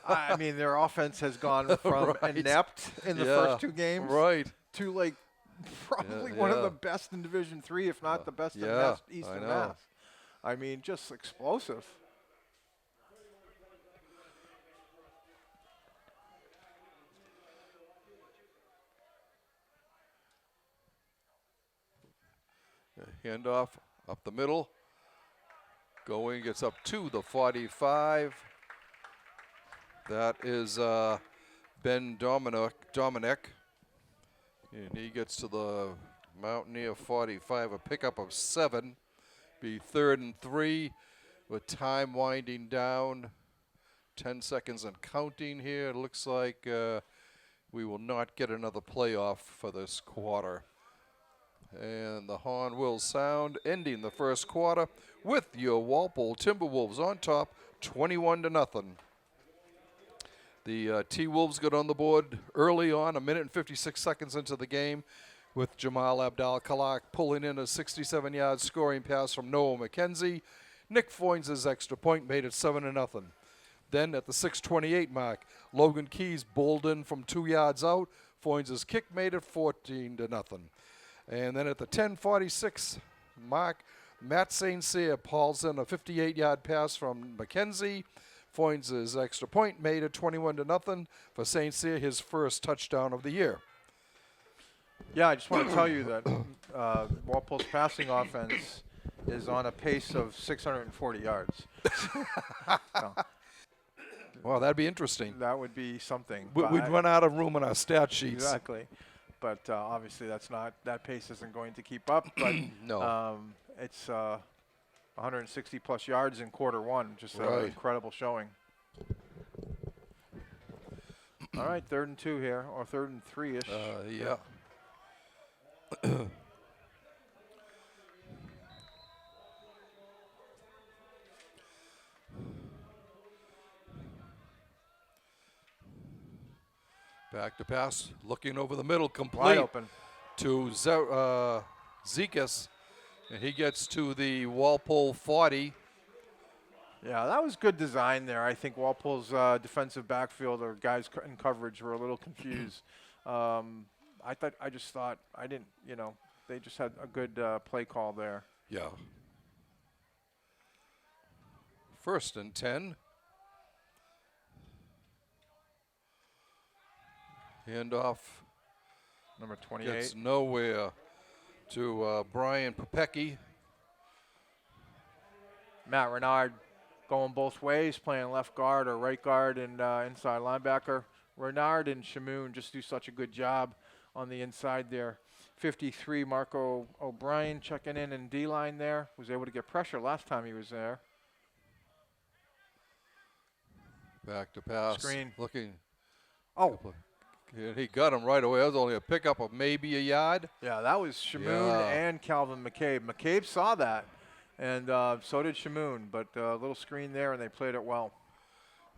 Speaker 2: I mean, their offense has gone from inept in the first 2 games to like probably one of the best in Division III, if not the best in Eastern Mass. I mean, just explosive.
Speaker 1: Handoff up the middle. Going, gets up to the 45. That is Ben Dominic. And he gets to the Mountaineer 45, a pickup of 7. Be 3rd and 3 with time winding down. 10 seconds and counting here. It looks like we will not get another playoff for this quarter. And the horn will sound, ending the 1st quarter with your Walpole Timberwolves on top, 21-0. The T-Wolves got on the board early on, 1 minute and 56 seconds into the game, with Jamal Abdal-Kalak pulling in a 67-yard scoring pass from Noah McKenzie. Nick Foynes' extra point made it 7-0. Then at the 6:28 mark, Logan Keys bowled in from 2 yards out. Foynes' kick made it 14-0. And then at the 10:46 mark, Matt St. Cyr pulls in a 58-yard pass from McKenzie. Foynes' extra point made it 21-0 for St. Cyr, his first touchdown of the year.
Speaker 2: Yeah, I just want to tell you that Walpole's passing offense is on a pace of 640 yards. So,
Speaker 1: well, that'd be interesting.
Speaker 2: that would be something.
Speaker 1: We'd run out of room in our stat sheets.
Speaker 2: Exactly. but obviously that pace isn't going to keep up. But
Speaker 1: No.
Speaker 2: it's 160 plus yards in quarter one, just an
Speaker 1: Right.
Speaker 2: incredible showing. All right, 3rd and 2 here, or 3rd and 3-ish.
Speaker 1: Yeah. Back to pass, looking over the middle,
Speaker 2: Wide
Speaker 1: complete
Speaker 2: open.
Speaker 1: to Zekas, and he gets to the Walpole 40.
Speaker 2: Yeah, that was good design there. I think Walpole's defensive backfield or guys in coverage were a little confused. I just thought they just had a good play call there.
Speaker 1: Yeah. 1st and 10. Handoff
Speaker 2: Number 28.
Speaker 1: gets nowhere to Brian Popecki.
Speaker 2: Matt Renard going both ways, playing left guard or right guard and inside linebacker. Renard and Shamoon just do such a good job on the inside there. 53, Marco O'Brien checking in D-line there. Was able to get pressure last time he was there.
Speaker 1: Back to pass.
Speaker 2: Screen.
Speaker 1: Looking.
Speaker 2: Oh,
Speaker 1: And he got him right away. That was only a pickup of maybe a yard.
Speaker 2: yeah, that was Shamoon
Speaker 1: Yeah.
Speaker 2: and Calvin McCabe. McCabe saw that, and so did Shamoon, but a little screen there, and they played it well.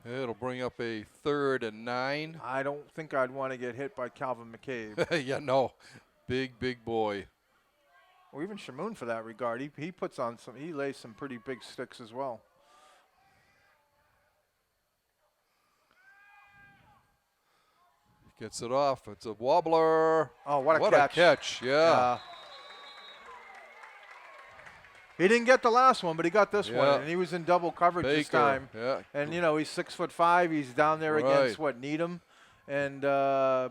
Speaker 1: It'll bring up a 3rd and 9.
Speaker 2: I don't think I'd want to get hit by Calvin McCabe.
Speaker 1: Yeah, no. Big boy.
Speaker 2: Or even Shamoon for that regard. He puts on he lays some pretty big sticks as well.
Speaker 1: Gets it off. It's a wobbler.
Speaker 2: Oh, what a
Speaker 1: What
Speaker 2: catch.
Speaker 1: a catch, yeah.
Speaker 2: He didn't get the last one, but he got this
Speaker 1: Yeah.
Speaker 2: one, and he was in double coverage this
Speaker 1: Baker,
Speaker 2: time.
Speaker 1: yeah.
Speaker 2: And, he's 6'5". He's down there against, Needham and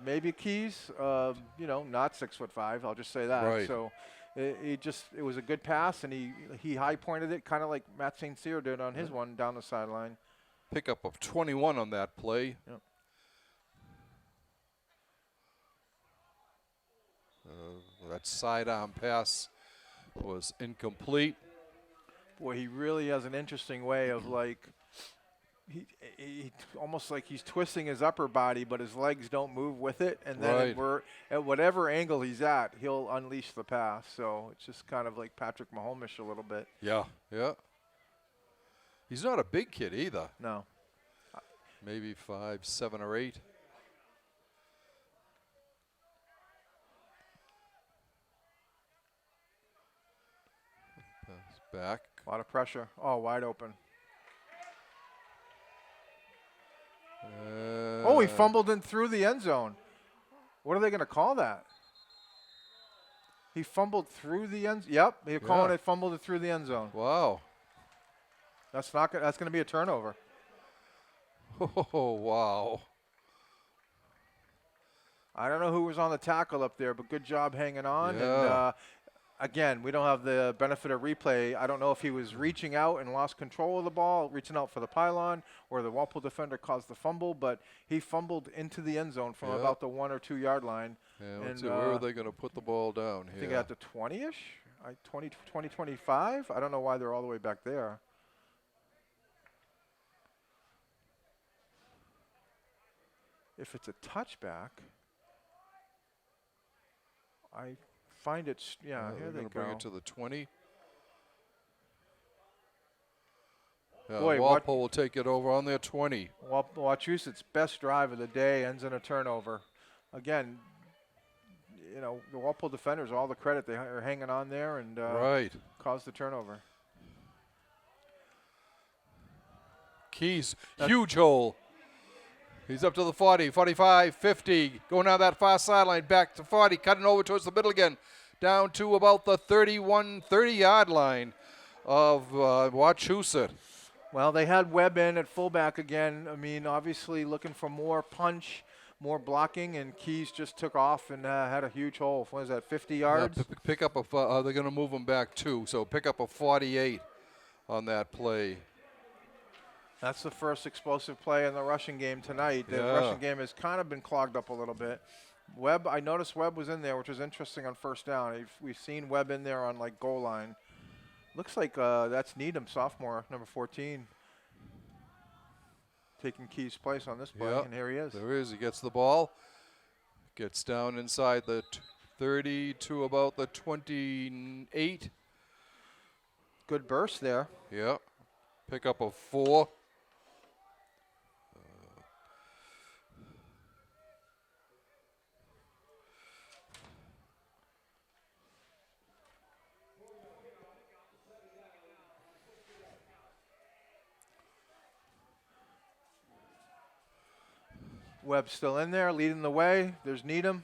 Speaker 2: maybe Keys. Not 6'5". I'll just say that.
Speaker 1: Right.
Speaker 2: So it was a good pass, and he high-pointed it, kind of like Matt St. Cyr did on his one down the sideline.
Speaker 1: Pickup of 21 on that play.
Speaker 2: Yep.
Speaker 1: That sidearm pass was incomplete.
Speaker 2: Boy, he really has an interesting way of he almost like he's twisting his upper body, but his legs don't move with it. And then at whatever angle he's at, he'll unleash the pass. So it's just kind of like Patrick Mahomes-ish a little bit.
Speaker 1: Yeah. He's not a big kid either.
Speaker 2: No.
Speaker 1: Maybe 5, 7, or 8. Pass back.
Speaker 2: A lot of pressure. Oh, wide open. He fumbled in through the end zone. What are they going to call that? He fumbled through the end. Yep, they're calling it fumbled it through the end zone.
Speaker 1: Wow.
Speaker 2: That's going to be a turnover.
Speaker 1: Oh, wow.
Speaker 2: I don't know who was on the tackle up there, but good job hanging on.
Speaker 1: Yeah.
Speaker 2: And again, we don't have the benefit of replay. I don't know if he was reaching out and lost control of the ball, reaching out for the pylon, or the Walpole defender caused the fumble, but he fumbled into the end zone from about the 1 or 2 yard line.
Speaker 1: Yeah, let's see, where are they going to put the ball down here?
Speaker 2: I think at the 20-ish, 20, 25. I don't know why they're all the way back there. If it's a touchback, I find it, here they go.
Speaker 1: Bring it to the 20.
Speaker 2: Boy,
Speaker 1: Walpole will take it over on their 20.
Speaker 2: Wachusett's best drive of the day ends in a turnover. Again, the Walpole defenders, all the credit, they are hanging on there and caused the turnover.
Speaker 1: Keys, huge hole. He's up to the 40, 45, 50. Going down that far sideline, back to 40, cutting over towards the middle again. Down to about the 30-yard line of Wachusett.
Speaker 2: Well, they had Webb in at fullback again. I mean, obviously looking for more punch, more blocking, and Keys just took off and had a huge hole. What is that, 50 yards?
Speaker 1: Pick up of, they're going to move him back too, so pick up a 48 on that play.
Speaker 2: That's the first explosive play in the rushing game tonight. The rushing game has kind of been clogged up a little bit. Webb, I noticed Webb was in there, which was interesting on first down. We've seen Webb in there on like goal line. Looks like that's Needham, sophomore, number 14, taking Key's place on this play,
Speaker 1: Yep,
Speaker 2: and here he is.
Speaker 1: there is. He gets the ball, gets down inside the 30 to about the 28.
Speaker 2: Good burst there.
Speaker 1: Yep, pick up a 4.
Speaker 2: Webb still in there, leading the way. There's Needham.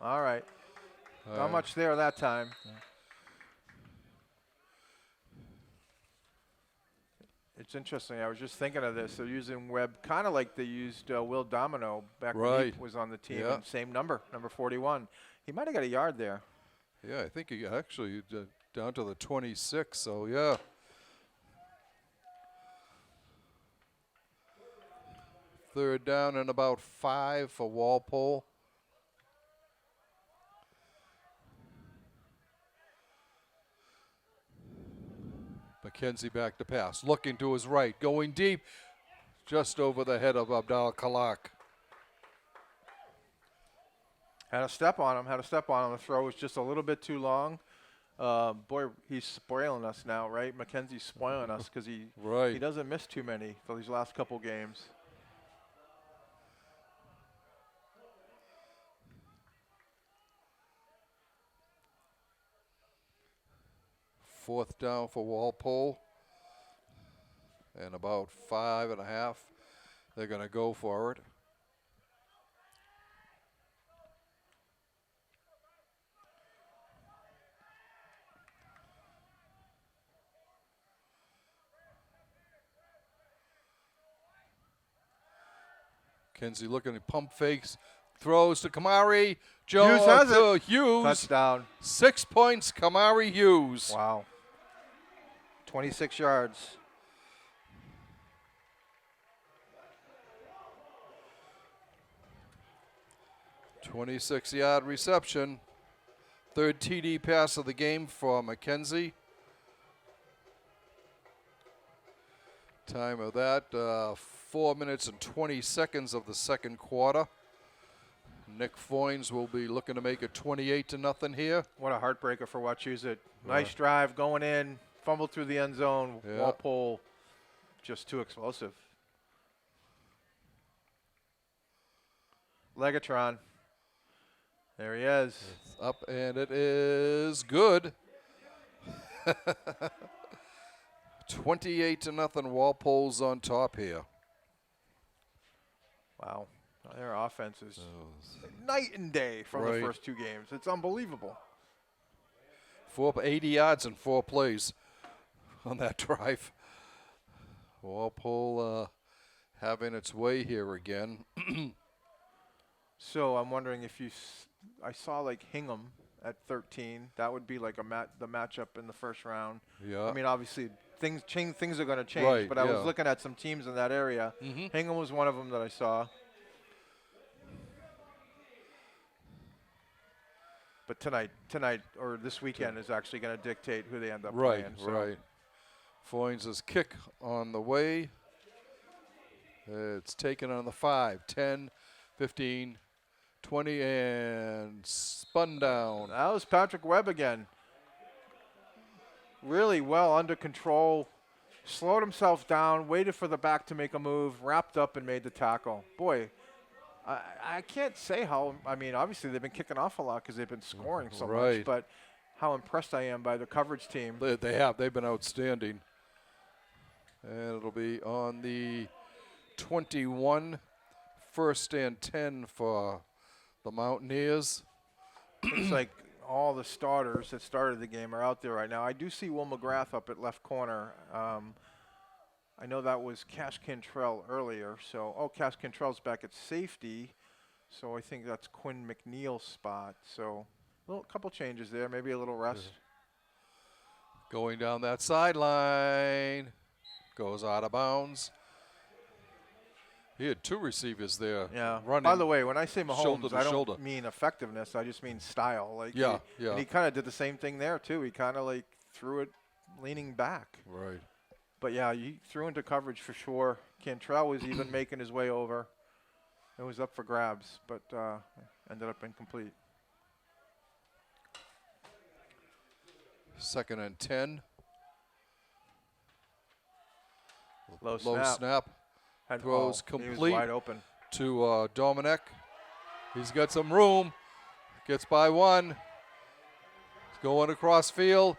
Speaker 2: All right. Not much there that time. It's interesting. I was just thinking of this. They're using Webb kind of like they used Will Domino back when he was on the team.
Speaker 1: Yeah.
Speaker 2: And same number 41. He might have got a yard there.
Speaker 1: Yeah, I think he actually down to the 26, so yeah. Third down and about 5 for Walpole. McKenzie back to pass, looking to his right, going deep, just over the head of Abdal Kalak.
Speaker 2: Had a step on him. The throw was just a little bit too long. Boy, he's spoiling us now, right? McKenzie's spoiling us because he doesn't miss too many for these last couple games.
Speaker 1: Fourth down for Walpole. And about 5.5. They're going to go for it. Kenzie looking at pump fakes, throws to Kamari.
Speaker 2: Hughes has it.
Speaker 1: Hughes.
Speaker 2: Touchdown.
Speaker 1: 6 points, Kamari Hughes.
Speaker 2: Wow. 26 yards.
Speaker 1: .26-yard reception. Third TD pass of the game for McKenzie. Time of that, 4 minutes and 20 seconds of the second quarter. Nick Foynes will be looking to make it 28-0 here.
Speaker 2: What a heartbreaker for Wachusett. Nice drive going in, fumbled through the end zone.
Speaker 1: Yeah.
Speaker 2: Walpole just too explosive. Legatron. There he is.
Speaker 1: It's up, and it is good. 28-0. Walpole's on top here.
Speaker 2: Wow. Their offense is night and day from the first two games. It's unbelievable.
Speaker 1: 80 yards and 4 plays on that drive. Walpole having its way here again.
Speaker 2: So I'm wondering if I saw like Hingham at 13. That would be like the matchup in the first round.
Speaker 1: Yeah.
Speaker 2: I mean, obviously things are going to change, but I was looking at some teams in that area. Hingham was one of them that I saw. But tonight or this weekend is actually going to dictate who they end up playing.
Speaker 1: Right. Foynes' kick on the way. It's taken on the 5, 10, 15, 20, and spun down.
Speaker 2: That was Patrick Webb again. Really well under control. Slowed himself down, waited for the back to make a move, wrapped up and made the tackle. Boy, I can't say how, I mean, obviously they've been kicking off a lot because they've been scoring so much, but how impressed I am by the coverage team.
Speaker 1: They have. They've been outstanding. And it'll be on the 21, 1st and 10 for the Mountaineers.
Speaker 2: Looks like all the starters that started the game are out there right now. I do see Will McGrath up at left corner. I know that was Cash Cantrell earlier. So, Cash Cantrell's back at safety. So I think that's Quinn McNeil's spot. So a couple changes there, maybe a little rest.
Speaker 1: Going down that sideline. Goes out of bounds. He had 2 receivers there.
Speaker 2: Yeah.
Speaker 1: Running.
Speaker 2: By the way, when I say
Speaker 1: shoulder
Speaker 2: Mahomes,
Speaker 1: to
Speaker 2: I don't
Speaker 1: shoulder.
Speaker 2: mean effectiveness. I just mean style. Like
Speaker 1: Yeah,
Speaker 2: he,
Speaker 1: yeah.
Speaker 2: And he kind of did the same thing there too. He kind of like threw it leaning back.
Speaker 1: Right.
Speaker 2: But yeah, he threw into coverage for sure. Cantrell was even making his way over. It was up for grabs, but ended up incomplete.
Speaker 1: 2nd and 10.
Speaker 2: Low
Speaker 1: snap. Throws
Speaker 2: He was
Speaker 1: complete
Speaker 2: wide open.
Speaker 1: to Dominic. He's got some room. Gets by 1. He's going across field.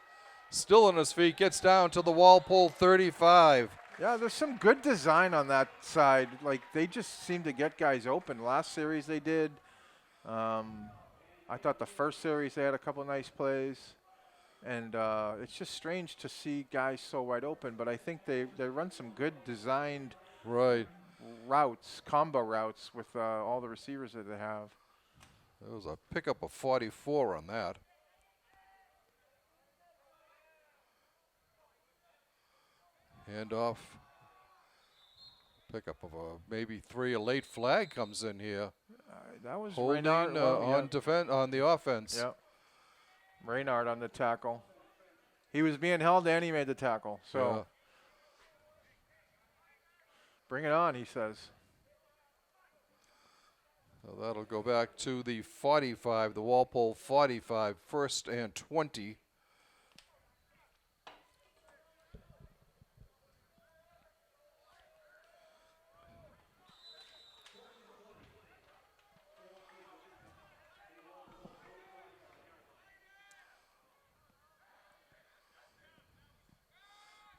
Speaker 1: Still on his feet. Gets down to the Walpole 35.
Speaker 2: Yeah, there's some good design on that side. Like, they just seem to get guys open. Last series they did. I thought the first series they had a couple of nice plays. And it's just strange to see guys so wide open. But I think they run some good designed routes, combo routes with all the receivers that they have.
Speaker 1: There was a pickup of 44 on that. Handoff. Pickup of maybe 3. A late flag comes in here.
Speaker 2: That was
Speaker 1: Holding
Speaker 2: Reynard,
Speaker 1: on the offense.
Speaker 2: Yep. Reynard on the tackle. He was being held and he made the tackle. So bring it on, he says.
Speaker 1: So that'll go back to the 45, the Walpole 45, 1st and 20.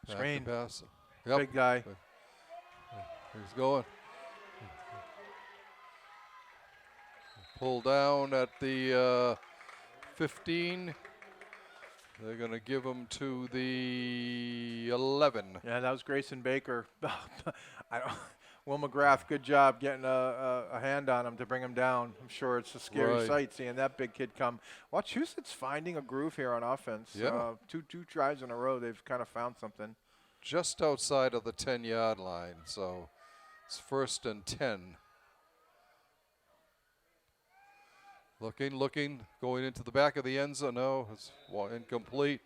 Speaker 2: Screen.
Speaker 1: Pass. Yep.
Speaker 2: Big guy.
Speaker 1: He's going. Pull down at the 15. They're going to give him to the 11.
Speaker 2: Yeah, that was Grayson Baker. Will McGrath, good job getting a hand on him to bring him down. I'm sure it's a scary sight seeing that big kid come. Wachusett's finding a groove here on offense.
Speaker 1: Yeah.
Speaker 2: Two drives in a row, they've kind of found something.
Speaker 1: Just outside of the 10-yard line, so it's 1st and 10. Looking, going into the back of the end zone. No, it's incomplete.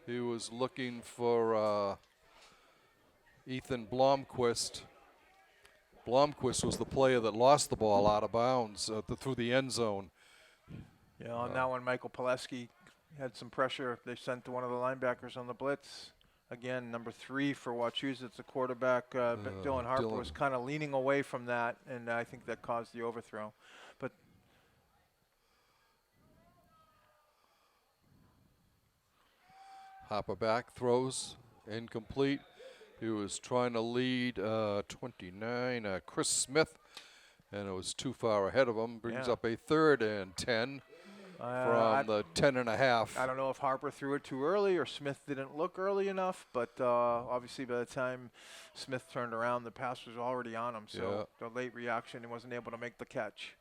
Speaker 1: He was looking for Ethan Blomquist. Blomquist was the player that lost the ball out of bounds through the end zone.
Speaker 2: Yeah, on that one, Michael Pileski had some pressure. They sent to one of the linebackers on the blitz. Again, number 3 for Wachusett, the quarterback, Dylan Harper, was kind of leaning away from that, and I think that caused the overthrow. But
Speaker 1: Hopper back, throws, incomplete. He was trying to lead 29, Chris Smith, and it was too far ahead of him. Brings up a 3rd and 10 from the 10.5.
Speaker 2: I don't know if Harper threw it too early or Smith didn't look early enough, but obviously by the time Smith turned around, the pass was already on him. So the late reaction, he wasn't able to make the catch.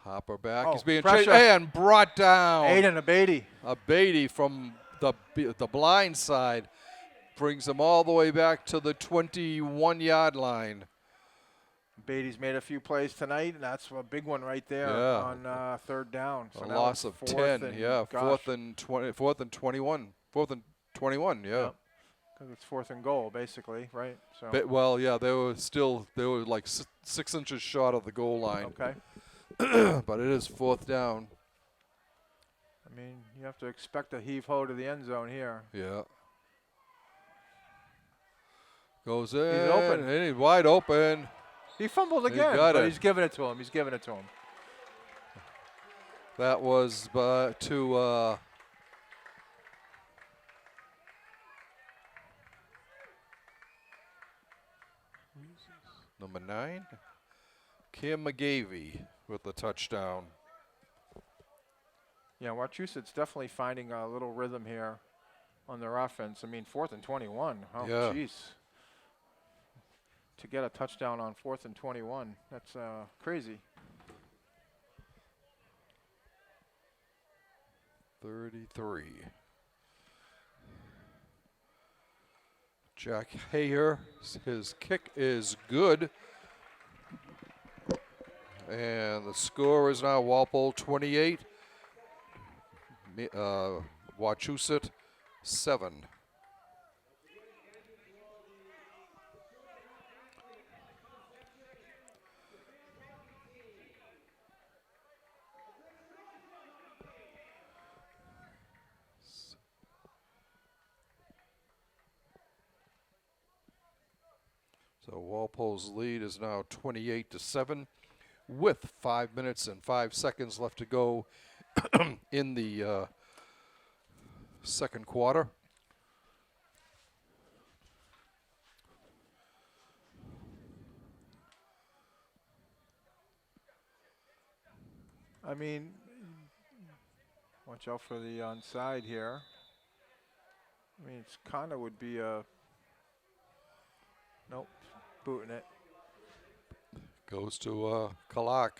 Speaker 1: Hopper back.
Speaker 2: Oh,
Speaker 1: He's being
Speaker 2: pressure.
Speaker 1: chased and brought down.
Speaker 2: Aiden Abady.
Speaker 1: Abady from the blind side brings him all the way back to the 21-yard line.
Speaker 2: Abady's made a few plays tonight, and that's a big one right there on 3rd down. So
Speaker 1: a loss of 10.
Speaker 2: Yeah,
Speaker 1: 4th and 20. 4th and 21. 4th and 21. Yeah.
Speaker 2: Because it's 4th and goal, basically, right? So.
Speaker 1: Well, yeah, they were like 6 inches short of the goal line.
Speaker 2: Okay.
Speaker 1: But it is 4th down.
Speaker 2: I mean, you have to expect a heave-ho to the end zone here.
Speaker 1: Yeah. Goes in.
Speaker 2: He's open.
Speaker 1: And he's wide open.
Speaker 2: He fumbled again, but he's giving it to him. He's giving it to him.
Speaker 1: That was to number 9, Cam McGavey with the touchdown.
Speaker 2: Yeah, Wachusett's definitely finding a little rhythm here on their offense. I mean, 4th and 21. Oh, jeez. To get a touchdown on 4th and 21, that's crazy.
Speaker 1: 33. Jack Hayer, his kick is good. And the score is now Walpole 28, Wachusett 7. So Walpole's lead is now 28-7 with 5 minutes and 5 seconds left to go in the second quarter.
Speaker 2: I mean, watch out for the onside here. I mean, it's kind of would be a nope, booting it.
Speaker 1: Goes to Kalak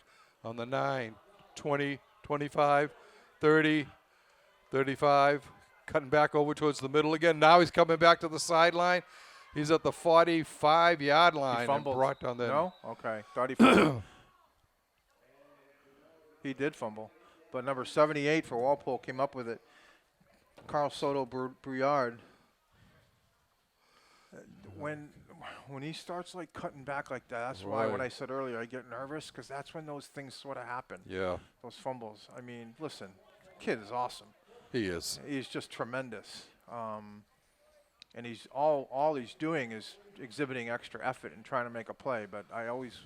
Speaker 1: on the 9, 20, 25, 30, 35. Cutting back over towards the middle again. Now he's coming back to the sideline. He's at the 45-yard line.
Speaker 2: He fumbled.
Speaker 1: And brought down the
Speaker 2: No? Okay. Thought he fumbled. He did fumble. But number 78 for Walpole came up with it. Carl Soto Brouillard. When he starts like cutting back like that, that's why when I said earlier I get nervous, because that's when those things sort of happen.
Speaker 1: Yeah.
Speaker 2: Those fumbles. I mean, listen, the kid is awesome.
Speaker 1: He is.
Speaker 2: He's just tremendous. And he's all he's doing is exhibiting extra effort and trying to make a play. But I always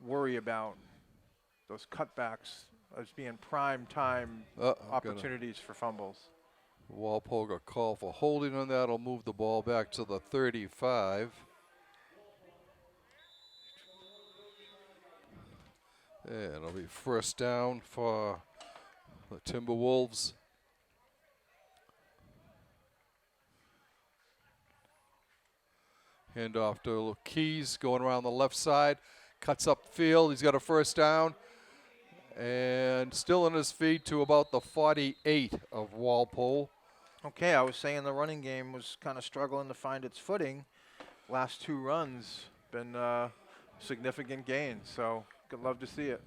Speaker 2: worry about those cutbacks as being prime time opportunities for fumbles.
Speaker 1: Walpole got called for holding on that. Will move the ball back to the 35. And it'll be first down for the Timberwolves. Hand off to Keys, going around the left side. Cuts up field. He's got a first down. And still on his feet to about the 48 of Walpole.
Speaker 2: Okay, I was saying the running game was kind of struggling to find its footing. Last two runs been significant gains, so could love to see it.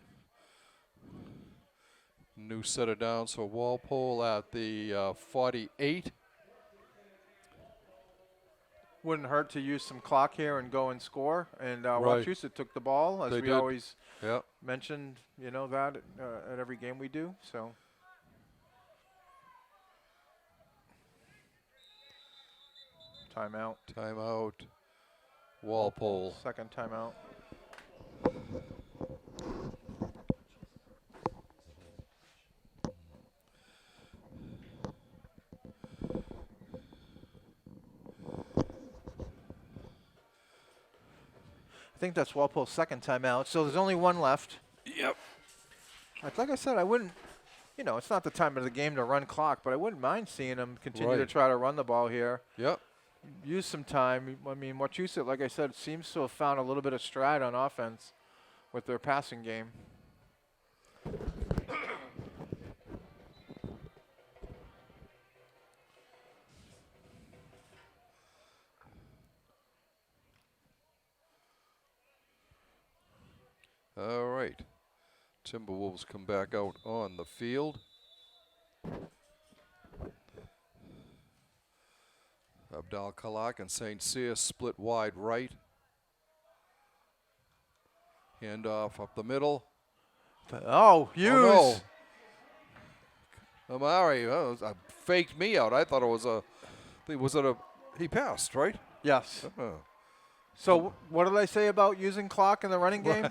Speaker 1: New set of downs for Walpole at the 48.
Speaker 2: Wouldn't hurt to use some clock here and go and score. And Wachusett took the ball, as we always mentioned, you know, that at every game we do. So. Timeout.
Speaker 1: Timeout. Walpole.
Speaker 2: Second timeout. I think that's Walpole's second timeout. So there's only one left.
Speaker 1: Yep.
Speaker 2: Like I said, I wouldn't, you know, it's not the time of the game to run clock, but I wouldn't mind seeing them continue to try to run the ball here.
Speaker 1: Yep.
Speaker 2: Use some time. I mean, Wachusett, like I said, seems to have found a little bit of stride on offense with their passing game.
Speaker 1: All right. Timberwolves come back out on the field. Abdal Kalak and St. Cyr split wide right. Handoff up the middle.
Speaker 2: Oh, Hughes.
Speaker 1: Oh, no. Amari faked me out. I thought it was he passed, right?
Speaker 2: Yes. So what did I say about using clock in the running game?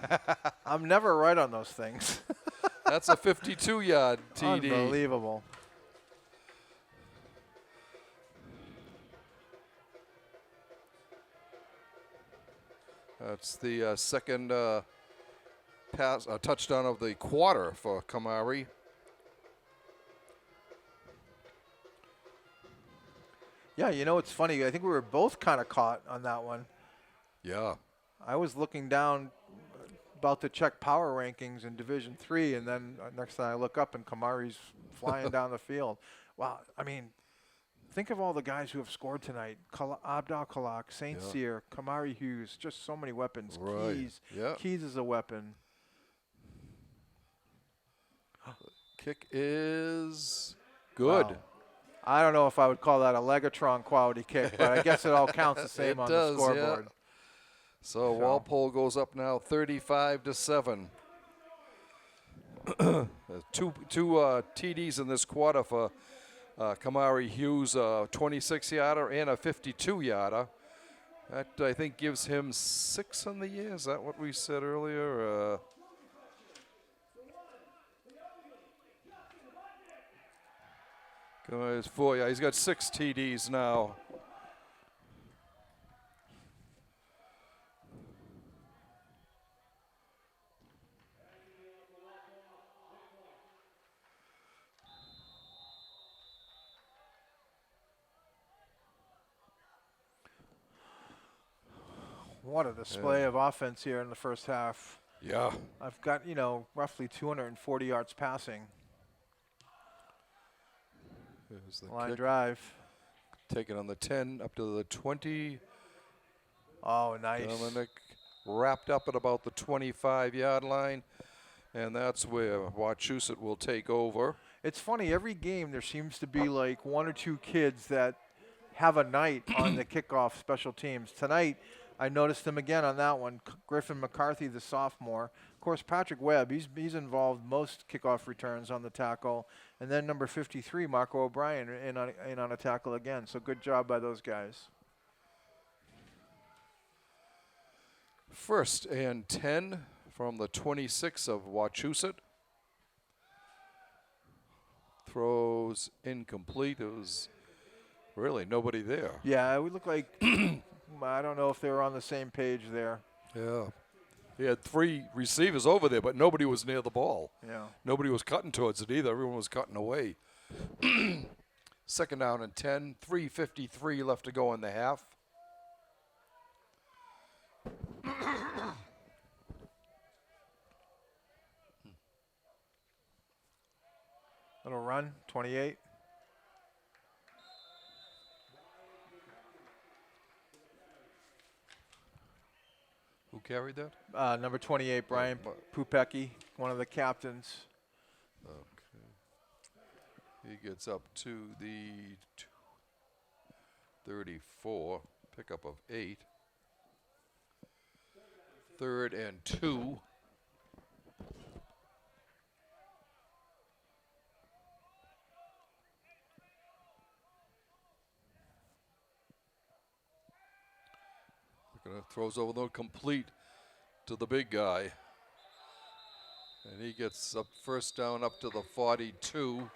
Speaker 2: I'm never right on those things.
Speaker 1: That's a 52-yard TD.
Speaker 2: Unbelievable.
Speaker 1: That's the second touchdown of the quarter for Kamari.
Speaker 2: Yeah, you know, it's funny. I think we were both kind of caught on that one.
Speaker 1: Yeah.
Speaker 2: I was looking down, about to check power rankings in Division III, and then next time I look up and Kamari's flying down the field. Wow, I mean, think of all the guys who have scored tonight. Abdal Kalak, St.
Speaker 1: Yeah.
Speaker 2: Cyr, Kamari Hughes, just so many weapons.
Speaker 1: Right.
Speaker 2: Keys.
Speaker 1: Yeah.
Speaker 2: Keys is a weapon.
Speaker 1: Kick is good.
Speaker 2: Wow. I don't know if I would call that a Legatron quality kick, but I guess it all counts the same
Speaker 1: It
Speaker 2: on
Speaker 1: does,
Speaker 2: the scoreboard.
Speaker 1: yeah. So Walpole goes up now 35-7. two TDs in this quarter for Kamari Hughes, a 26-yarder and a 52-yarder. That, I think, gives him 6 on the year. Is that what we said earlier? Kamari's 4. Yeah, he's got 6 TDs now.
Speaker 2: What a display of offense here in the first half.
Speaker 1: Yeah.
Speaker 2: I've got, roughly 240 yards passing.
Speaker 1: There's the
Speaker 2: Line
Speaker 1: kick.
Speaker 2: drive.
Speaker 1: Taken on the 10 up to the 20.
Speaker 2: Oh, nice.
Speaker 1: Dominic wrapped up at about the 25-yard line, and that's where Wachusett will take over.
Speaker 2: It's funny, every game there seems to be like 1 or 2 kids that have a night on the kickoff special teams. Tonight, I noticed him again on that one. Griffin McCarthy, the sophomore. Of course, Patrick Webb, he's involved most kickoff returns on the tackle. And then number 53, Marco O'Brien, in on a tackle again. So good job by those guys.
Speaker 1: 1st and 10 from the 26 of Wachusett. Throws incomplete. It was really nobody there.
Speaker 2: Yeah, we look like, I don't know if they were on the same page there.
Speaker 1: Yeah. He had 3 receivers over there, but nobody was near the ball.
Speaker 2: Yeah.
Speaker 1: Nobody was cutting towards it either. Everyone was cutting away. 2nd down and 10. 3:53 left to go in the half.
Speaker 2: Little run, 28.
Speaker 1: Who carried that?
Speaker 2: Number 28, Brian Pupecki, one of the captains.
Speaker 1: Okay. He gets up to the 34. Pickup of 8. 3rd and 2. Throws over the complete to the big guy. And he gets up 1st down up to the 42.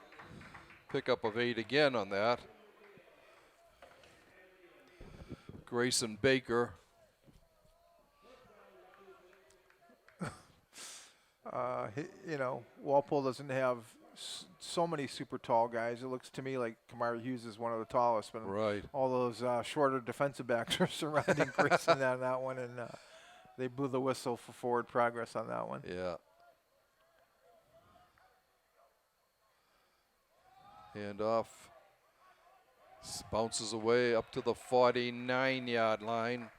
Speaker 1: Pickup of 8 again on that. Grayson Baker.
Speaker 2: Walpole doesn't have so many super tall guys. It looks to me like Kamari Hughes is one of the tallest, but
Speaker 1: Right.
Speaker 2: all those shorter defensive backs are surrounding Grayson on that one, and they blew the whistle for forward progress on that one.
Speaker 1: Yeah. Hand off. Bounces away up to the 49-yard line.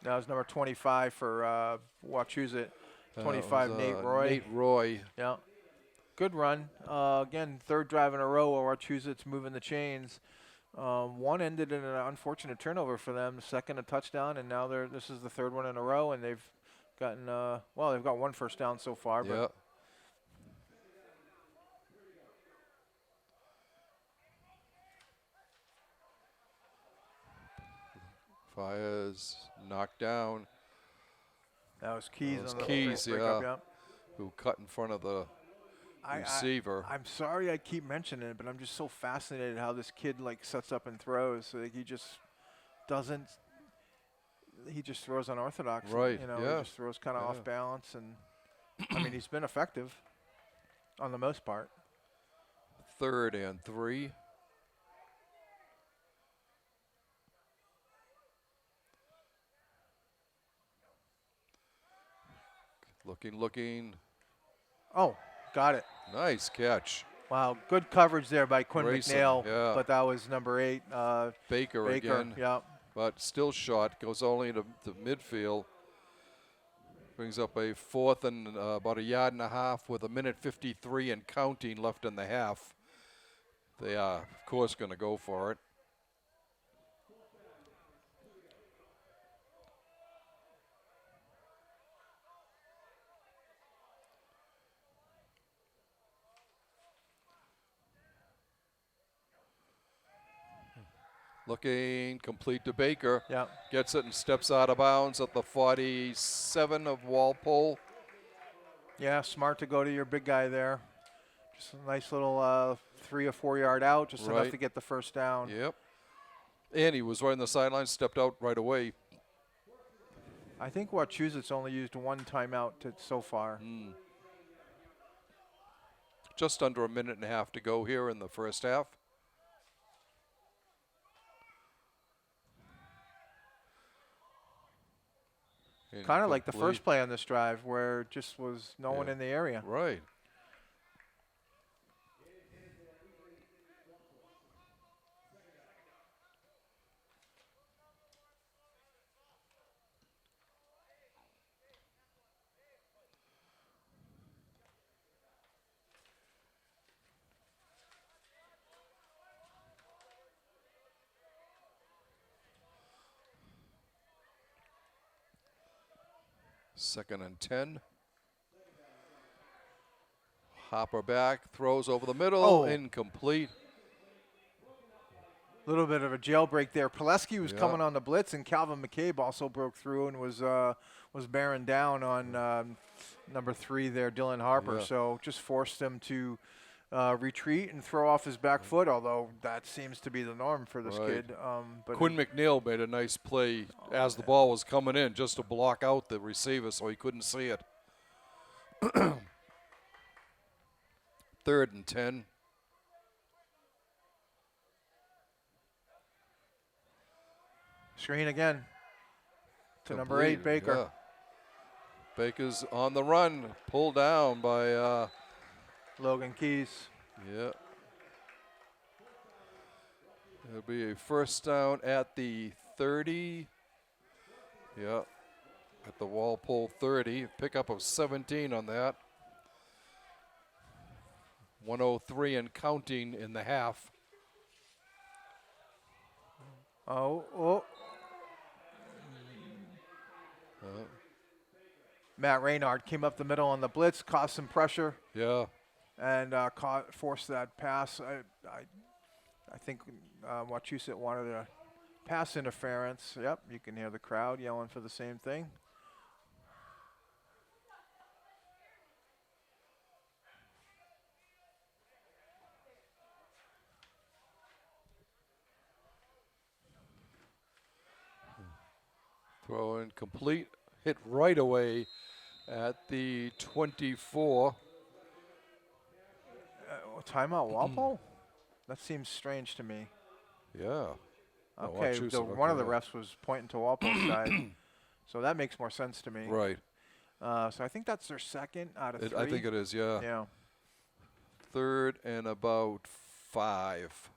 Speaker 2: That was number 25 for Wachusett. 25,
Speaker 1: It was,
Speaker 2: Nate Roy.
Speaker 1: Nate Roy.
Speaker 2: Yeah. Good run. Again, 3rd drive in a row where Wachusett's moving the chains. One ended in an unfortunate turnover for them. 2nd, a touchdown, and now this is the 3rd one in a row, and they've gotten, they've got 1 first down so far.
Speaker 1: Yeah.
Speaker 2: But
Speaker 1: Fires knocked down.
Speaker 2: that was Keys.
Speaker 1: That was
Speaker 2: on the
Speaker 1: Keys,
Speaker 2: breakup,
Speaker 1: yeah. Who cut in front of the receiver.
Speaker 2: I'm sorry I keep mentioning it, but I'm just so fascinated how this kid sets up and throws. So he just doesn't. He just throws unorthodox.
Speaker 1: Right,
Speaker 2: He
Speaker 1: yeah.
Speaker 2: just throws kind of
Speaker 1: Yeah.
Speaker 2: off balance, and I mean he's been effective, on the most part.
Speaker 1: 3rd and 3. Looking.
Speaker 2: Oh, got it.
Speaker 1: Nice catch.
Speaker 2: Wow, good coverage there by Quinn
Speaker 1: Grayson,
Speaker 2: McNeil,
Speaker 1: yeah.
Speaker 2: but that was number 8,
Speaker 1: Baker again,
Speaker 2: Yeah.
Speaker 1: but still short. Goes only to midfield. Brings up a 4th and about a yard and a half with 1:53 and counting left in the half. They are, of course, going to go for it. Looking complete to Baker.
Speaker 2: Yeah.
Speaker 1: Gets it and steps out of bounds at the 47 of Walpole.
Speaker 2: Yeah, smart to go to your big guy there. Just a nice little 3 or 4 yard out, just enough
Speaker 1: Right.
Speaker 2: to get the first down.
Speaker 1: Yep. And he was right on the sideline, stepped out right away.
Speaker 2: I think Wachusett's only used 1 timeout so far.
Speaker 1: Just under a minute and a half to go here in the first half.
Speaker 2: Kind of like the
Speaker 1: Incomplete.
Speaker 2: first play on this drive where just was no one
Speaker 1: Yeah.
Speaker 2: in the area.
Speaker 1: Right. Second and 10. Hopper back, throws over the middle,
Speaker 2: Oh.
Speaker 1: incomplete.
Speaker 2: A little bit of a jailbreak there. Pileski was
Speaker 1: Yeah.
Speaker 2: coming on the blitz, and Calvin McCabe also broke through and was bearing down on number 3 there, Dylan Harper.
Speaker 1: Yeah.
Speaker 2: So just forced him to retreat and throw off his back foot, although that seems to be the norm for this
Speaker 1: Right.
Speaker 2: kid. But
Speaker 1: Quinn McNeil made a nice play as the ball was coming in just to block out the receiver so he couldn't see it. 3rd and 10.
Speaker 2: screen again to number 8,
Speaker 1: Complete,
Speaker 2: Baker.
Speaker 1: yeah. Baker's on the run, pulled down by,
Speaker 2: Logan Keys.
Speaker 1: yeah. It'll be a first down at the 30. Yeah, at the Walpole 30. Pickup of 17 on that. 1:03 and counting in the half.
Speaker 2: Oh.
Speaker 1: Uh,
Speaker 2: Matt Reynard came up the middle on the blitz, caused some pressure,
Speaker 1: yeah,
Speaker 2: and forced that pass. I think Wachusett wanted a pass interference. Yep, you can hear the crowd yelling for the same thing.
Speaker 1: throw in complete. Hit right away at the 24.
Speaker 2: Timeout, Walpole? That seems strange to me.
Speaker 1: Yeah. Oh,
Speaker 2: Okay,
Speaker 1: Wachusett,
Speaker 2: one of the
Speaker 1: okay.
Speaker 2: refs was pointing to Walpole's side, so that makes more sense to me.
Speaker 1: Right.
Speaker 2: So I think that's their second out of 3.
Speaker 1: I think it is, yeah.
Speaker 2: Yeah.
Speaker 1: 3rd and about 5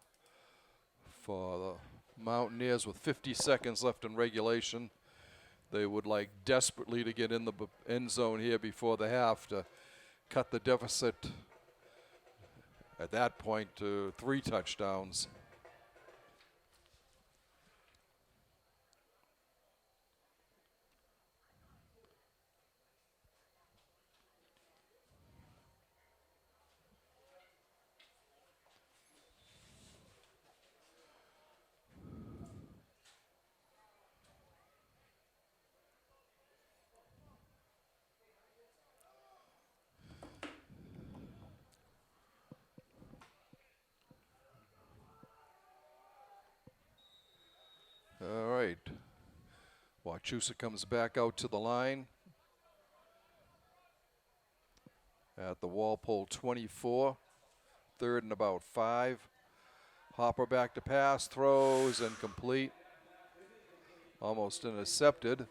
Speaker 1: for the Mountaineers with 50 seconds left in regulation. They would like desperately to get in the end zone here before the half to cut the deficit at that point to 3 touchdowns. All right. Wachusett comes back out to the line at the Walpole 24. 3rd and about 5. Hopper back to pass, throws, incomplete. Almost intercepted.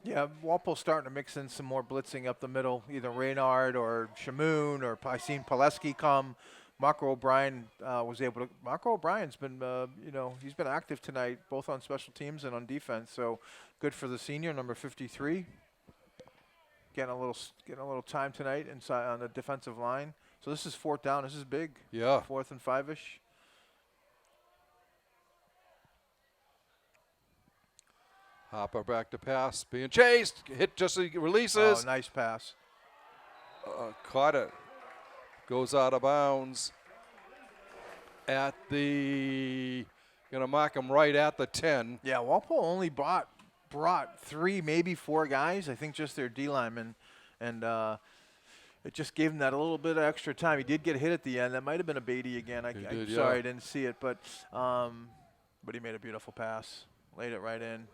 Speaker 2: Yeah, Walpole's starting to mix in some more blitzing up the middle, either Reynard or Shamoon, or I seen Pileski come. Marco O'Brien was able to. Marco O'Brien's been, he's been active tonight, both on special teams and on defense. So good for the senior, number 53. Getting a little time tonight inside on the defensive line. So this is 4th down. This is big.
Speaker 1: Yeah.
Speaker 2: 4th and 5-ish.
Speaker 1: Hopper back to pass, being chased, hit just as he releases.
Speaker 2: Oh, nice pass.
Speaker 1: Caught it. Goes out of bounds at the, going to mark him right at the 10.
Speaker 2: Yeah, Walpole only brought 3, maybe 4 guys. I think just their D linemen, and it just gave him that a little bit of extra time. He did get hit at the end. That might have been a Beatty again. Sorry, I didn't see it, but he made a beautiful pass, laid it right in.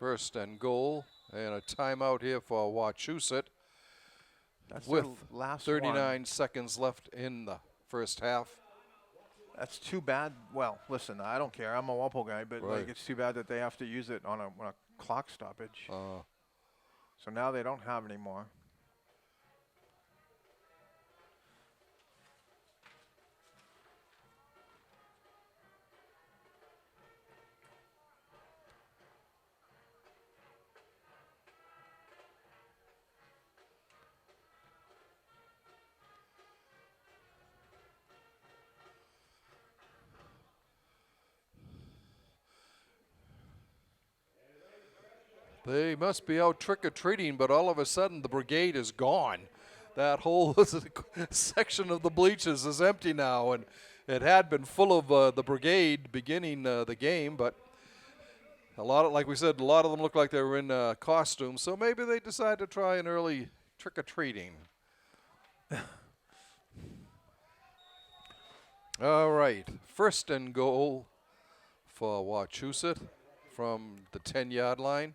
Speaker 1: 1st and goal, and a timeout here for Wachusett.
Speaker 2: That's
Speaker 1: with
Speaker 2: their last
Speaker 1: 39 seconds left in the first half.
Speaker 2: That's too bad. Well, listen, I don't care. I'm a Walpole guy, but
Speaker 1: Right.
Speaker 2: it's too bad that they have to use it on a clock stoppage. So now they don't have any more.
Speaker 1: They must be out trick-or-treating, but all of a sudden the brigade is gone. That whole section of the bleachers is empty now, and it had been full of the brigade beginning the game, but like we said, a lot of them look like they were in costumes, so maybe they decided to try an early trick-or-treating. All right, 1st and goal for Wachusett from the 10-yard line.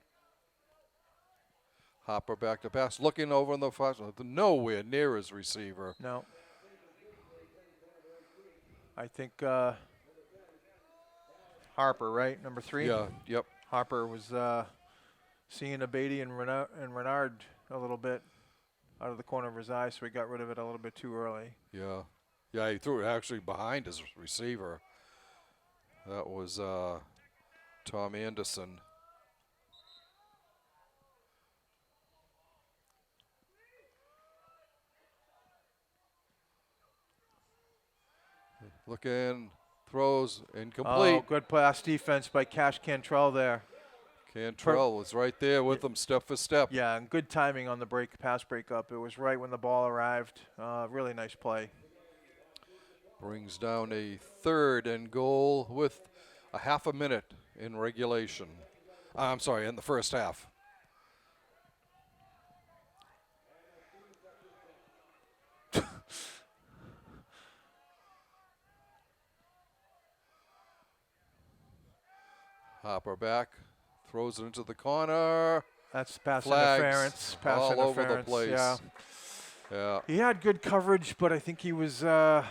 Speaker 1: Hopper back to pass, looking over in the far side, nowhere near his receiver.
Speaker 2: No. I think Harper, right? Number 3?
Speaker 1: Yeah, yep.
Speaker 2: Harper was seeing a Beatty and Renard a little bit out of the corner of his eye, so he got rid of it a little bit too early.
Speaker 1: Yeah. Yeah, he threw it actually behind his receiver. That was Tom Anderson. Looking, throws, incomplete.
Speaker 2: Oh, good pass defense by Cash Cantrell there.
Speaker 1: Cantrell was right there with him, step for step.
Speaker 2: Yeah, and good timing on the pass breakup. It was right when the ball arrived. Really nice play.
Speaker 1: Brings down a 3rd and goal with a half a minute in regulation. I'm sorry, in the first half. Hopper back, throws it into the corner.
Speaker 2: That's pass
Speaker 1: Flags
Speaker 2: interference. Pass
Speaker 1: all
Speaker 2: interference.
Speaker 1: over the place.
Speaker 2: Yeah.
Speaker 1: Yeah.
Speaker 2: He had good coverage, but I think he was. I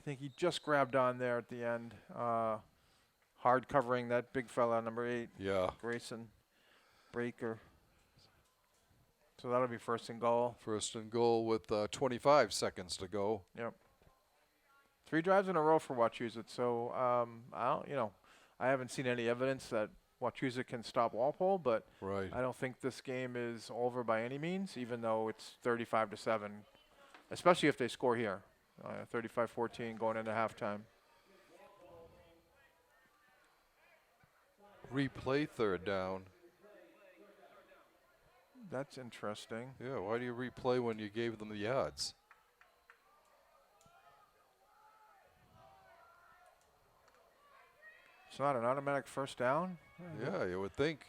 Speaker 2: think he just grabbed on there at the end. Hard covering that big fella, number 8.
Speaker 1: Yeah.
Speaker 2: Grayson Breaker. So that'll be 1st and goal.
Speaker 1: 1st and goal with 25 seconds to go.
Speaker 2: Yep. 3 drives in a row for Wachusett. So I haven't seen any evidence that Wachusett can stop Walpole, but
Speaker 1: Right.
Speaker 2: I don't think this game is over by any means, even though it's 35-7, especially if they score here. 35-14 going into halftime.
Speaker 1: Replay 3rd down.
Speaker 2: That's interesting.
Speaker 1: Yeah, why do you replay when you gave them the yards?
Speaker 2: It's not an automatic 1st down?
Speaker 1: Yeah, you would think.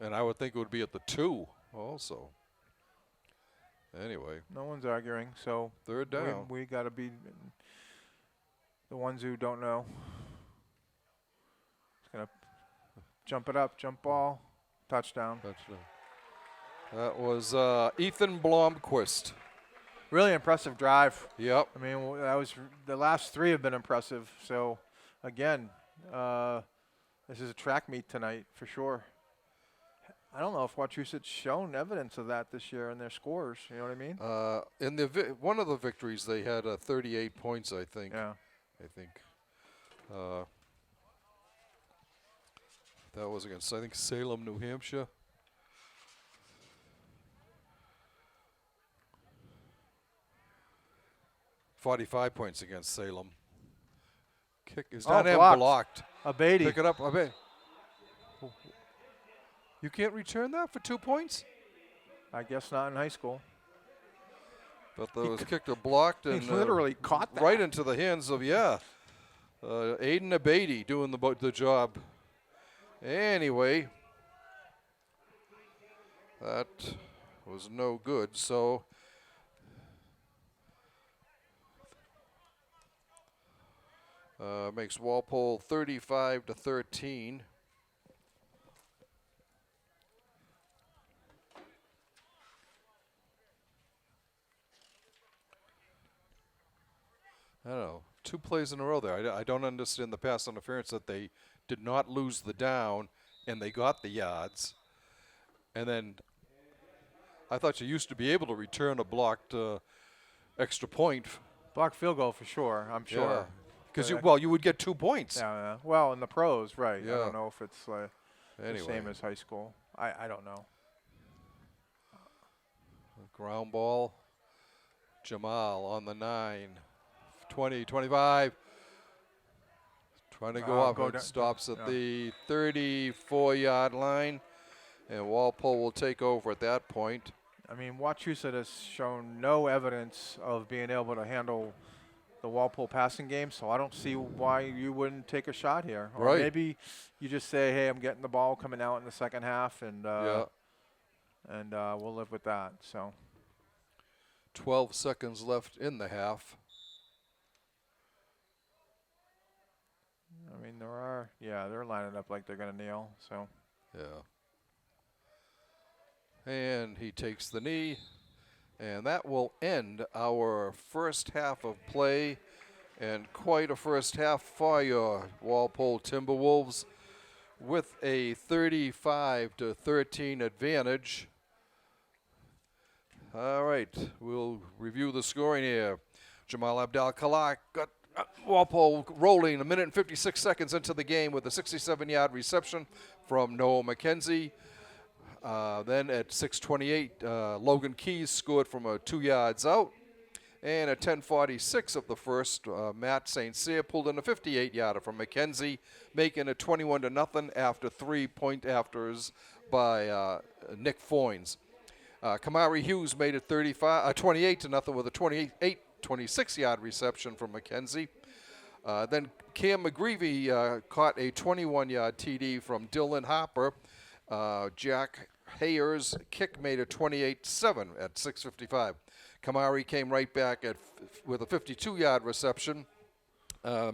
Speaker 1: And I would think it would be at the 2 also. Anyway,
Speaker 2: No one's arguing, so
Speaker 1: 3rd down.
Speaker 2: we got to be the ones who don't know. It's going to jump it up, jump ball, touchdown.
Speaker 1: Touchdown. That was Ethan Blomquist.
Speaker 2: Really impressive drive.
Speaker 1: Yep.
Speaker 2: I mean, the last 3 have been impressive. So, again, this is a track meet tonight for sure. I don't know if Wachusett's shown evidence of that this year in their scores. You know what I mean?
Speaker 1: In one of the victories, they had 38 points, I think.
Speaker 2: Yeah.
Speaker 1: I think. That was against, I think, Salem, New Hampshire. .45 points against Salem. Kick is down and blocked.
Speaker 2: Abady.
Speaker 1: Pick it up. Abady. You can't return that for 2 points?
Speaker 2: I guess not in high school.
Speaker 1: But that was kicked or blocked. And
Speaker 2: he literally caught that.
Speaker 1: Right into the hands of, Aiden Abady doing the job. Anyway, that was no good. So makes Walpole 35-13. I don't know. 2 plays in a row there. I don't understand the pass interference that they did not lose the down and they got the yards. And then I thought you used to be able to return a blocked extra point.
Speaker 2: Blocked field goal for sure, I'm sure.
Speaker 1: Because you would get 2 points.
Speaker 2: Yeah. Well, in the pros, right.
Speaker 1: Yeah.
Speaker 2: I don't know if it's
Speaker 1: anyway.
Speaker 2: the same as high school. I don't know.
Speaker 1: Ground ball. Jamal on the 9. 20, 25. Trying to go up. It stops at the 34-yard line. And Walpole will take over at that point.
Speaker 2: I mean, Wachusett has shown no evidence of being able to handle the Walpole passing game, so I don't see why you wouldn't take a shot here. Or
Speaker 1: right.
Speaker 2: Maybe you just say, hey, I'm getting the ball coming out in the second half, and we'll live with that. So
Speaker 1: 12 seconds left in the half.
Speaker 2: I mean, they're lining up like they're going to kneel. So
Speaker 1: yeah. And he takes the knee. And that will end our first half of play. And quite a first half for your Walpole Timberwolves with a 35-13 advantage. All right, we'll review the scoring here. Jamal Abdal-Khalak got Walpole rolling 1 minute and 56 seconds into the game with a 67-yard reception from Noah McKenzie. Then at 6:28, Logan Keys scored from 2 yards out. And at 10:46 of the first, Matt St. Cyr pulled in a 58-yarder from McKenzie, making it 21-0 after 3-point afters by Nick Foynes. Kamari Hughes made it 28-0 with a 26-yard reception from McKenzie. Then Cam McGreevy caught a 21-yard TD from Dylan Harper. Jack Hayers' kick made it 28-7 at 6:55. Kamari came right back with a 52-yard reception,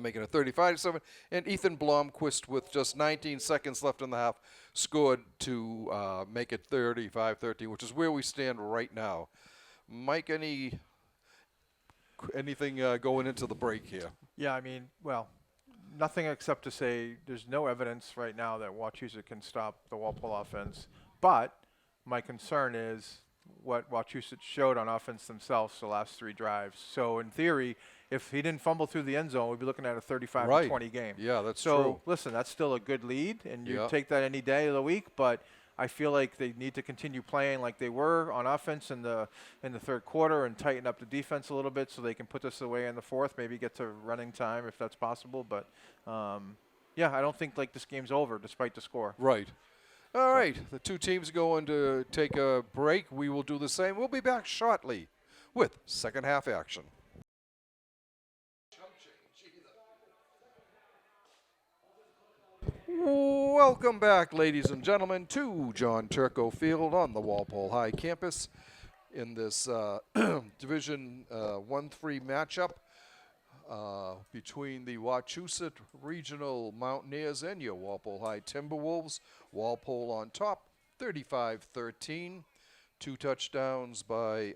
Speaker 1: making it 35-7. And Ethan Blomquist, with just 19 seconds left in the half, scored to make it 35-13, which is where we stand right now. Mike, anything going into the break here?
Speaker 2: Yeah, I mean, well, nothing except to say there's no evidence right now that Wachusett can stop the Walpole offense. But my concern is what Wachusett showed on offense themselves the last 3 drives. So in theory, if he didn't fumble through the end zone, we'd be looking at a 35-20 game.
Speaker 1: Yeah, that's
Speaker 2: true.
Speaker 1: So
Speaker 2: listen, that's still a good lead, and you take that any day of the week. But I feel like they need to continue playing like they were on offense in the third quarter and tighten up the defense a little bit so they can put this away in the fourth, maybe get to running time if that's possible. But, I don't think this game's over despite the score.
Speaker 1: Right. All right. The 2 teams going to take a break. We will do the same. We'll be back shortly with second half action. Welcome back, ladies and gentlemen, to John Turco Field on the Walpole High campus in this Division 1-3 matchup between the Wachusett Regional Mountaineers and your Walpole High Timberwolves. Walpole on top, 35-13. 2 touchdowns by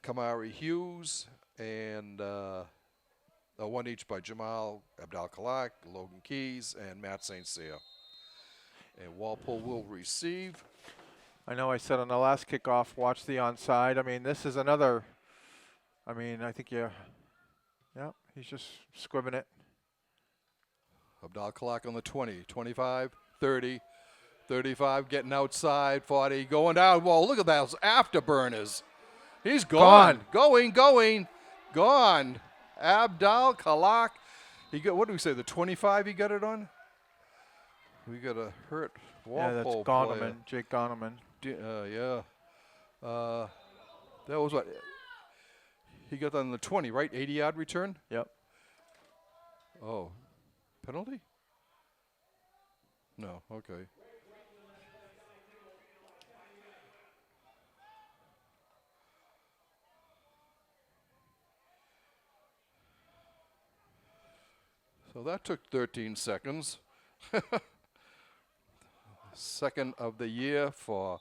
Speaker 1: Kamari Hughes and 1 each by Jamal Abdal-Khalak, Logan Keys, and Matt St. Cyr. And Walpole will receive.
Speaker 2: I know I said on the last kickoff, watch the onside. I mean, this is another. I mean, I think yeah, he's just squibbing it.
Speaker 1: Abdal Kalak on the 20, 25, 30, 35, getting outside, 40, going down. Well, look at those afterburners. He's gone. Gone. Abdal Kalak. He got, what do we say, the 25 he got it on? We got a hurt Walpole
Speaker 2: Yeah, that's
Speaker 1: player.
Speaker 2: Goneman, Jake Goneman.
Speaker 1: Yeah. That was what? He got on the 20, right? 80-yard return?
Speaker 2: Yep.
Speaker 1: Oh. Penalty? No, okay. So that took 13 seconds. Second of the year for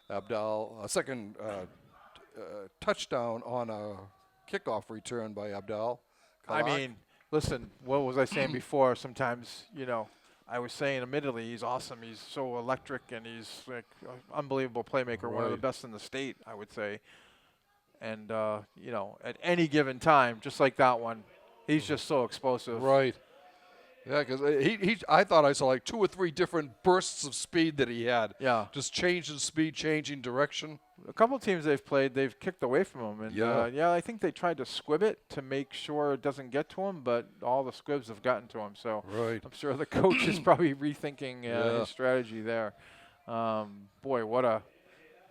Speaker 1: Abdal. Second touchdown on a kickoff return by Abdal.
Speaker 2: I
Speaker 1: Kalak.
Speaker 2: mean, listen, what was I saying before? Sometimes, I was saying, admittedly, he's awesome. He's so electric, and he's like an unbelievable playmaker, one of the
Speaker 1: Right.
Speaker 2: best in the state, I would say. And, at any given time, just like that one, he's just so explosive.
Speaker 1: Right. Yeah, because I thought I saw like 2 or 3 different bursts of speed that he had.
Speaker 2: Yeah.
Speaker 1: Just changing speed, changing direction.
Speaker 2: A couple teams they've played, they've kicked away from him. And,
Speaker 1: Yeah.
Speaker 2: I think they tried to squib it to make sure it doesn't get to him, but all the squibs have gotten to him. So
Speaker 1: Right.
Speaker 2: I'm sure the coach is probably rethinking
Speaker 1: Yeah.
Speaker 2: his strategy there. Boy, what a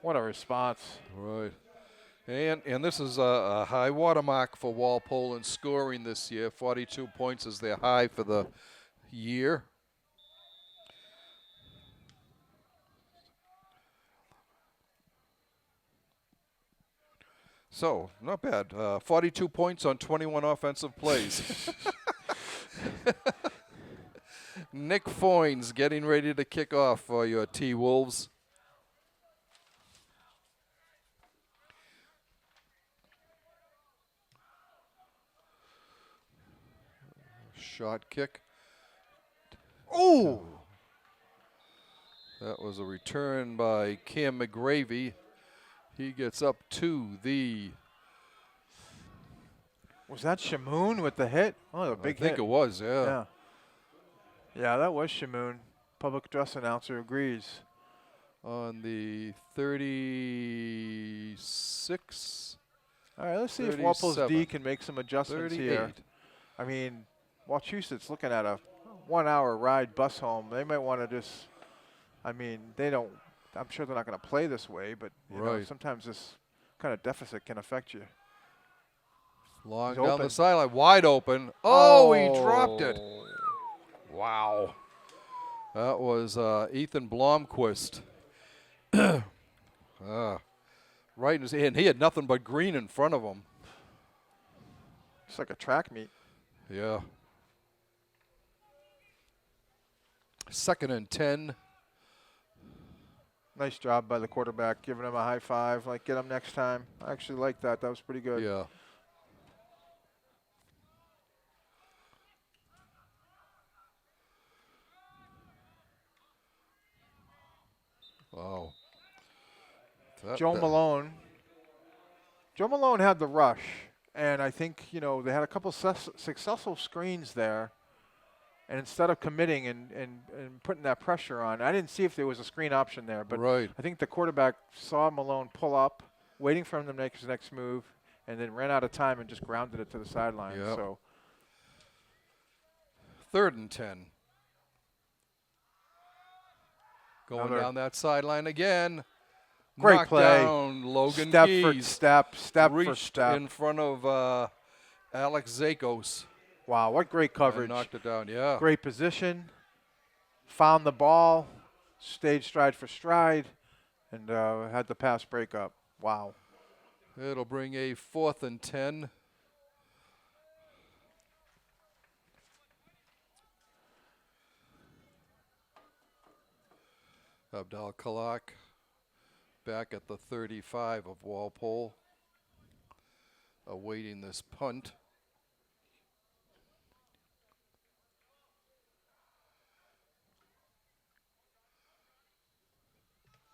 Speaker 2: response.
Speaker 1: Right. And this is a high watermark for Walpole in scoring this year. 42 points is their high for the year. So, not bad. 42 points on 21 offensive plays. Nick Foynes getting ready to kick off for your T-Wolves. Shot kick.
Speaker 2: Oh!
Speaker 1: That was a return by Cam McGravy. He gets up to the...
Speaker 2: Was that Shamoon with the hit? Oh, the big
Speaker 1: I think
Speaker 2: hit.
Speaker 1: it was, yeah.
Speaker 2: Yeah, that was Shamoon. Public address announcer agrees.
Speaker 1: On the 36,
Speaker 2: All right, let's see if Walpole's D
Speaker 1: 37,
Speaker 2: can make some adjustments
Speaker 1: 38.
Speaker 2: here. I mean, Wachusett's looking at a 1-hour ride bus home. They might want to just, they don't, I'm sure they're not going to play this way, but you know,
Speaker 1: Right.
Speaker 2: sometimes this kind of deficit can affect you.
Speaker 1: Long
Speaker 2: He's
Speaker 1: down
Speaker 2: open.
Speaker 1: the sideline, wide open. Oh, he dropped it. Wow. That was Ethan Blomquist. Right in his hand. He had nothing but green in front of him.
Speaker 2: It's like a track meet.
Speaker 1: Yeah. 2nd and 10.
Speaker 2: Nice job by the quarterback, giving him a high five, like get him next time. I actually like that. That was pretty good.
Speaker 1: Yeah. Wow.
Speaker 2: Joe Malone. Joe Malone had the rush, and I think, they had a couple successful screens there. And instead of committing and putting that pressure on, I didn't see if there was a screen option there, but
Speaker 1: Right.
Speaker 2: I think the quarterback saw Malone pull up, waiting for him to make his next move, and then ran out of time and just grounded it to the sideline.
Speaker 1: Yep.
Speaker 2: So
Speaker 1: 3rd and 10. Going
Speaker 2: Another
Speaker 1: down that sideline again.
Speaker 2: great
Speaker 1: Knocked
Speaker 2: play.
Speaker 1: down Logan
Speaker 2: step
Speaker 1: Keys.
Speaker 2: for step, step for
Speaker 1: Reached
Speaker 2: step.
Speaker 1: in front of Alex Zakos.
Speaker 2: Wow, what great coverage.
Speaker 1: And knocked it down, yeah.
Speaker 2: Great position. Found the ball, stayed stride for stride, and had the pass break up. Wow.
Speaker 1: It'll bring a 4th and 10. Abdal Kalak back at the 35 of Walpole, awaiting this punt.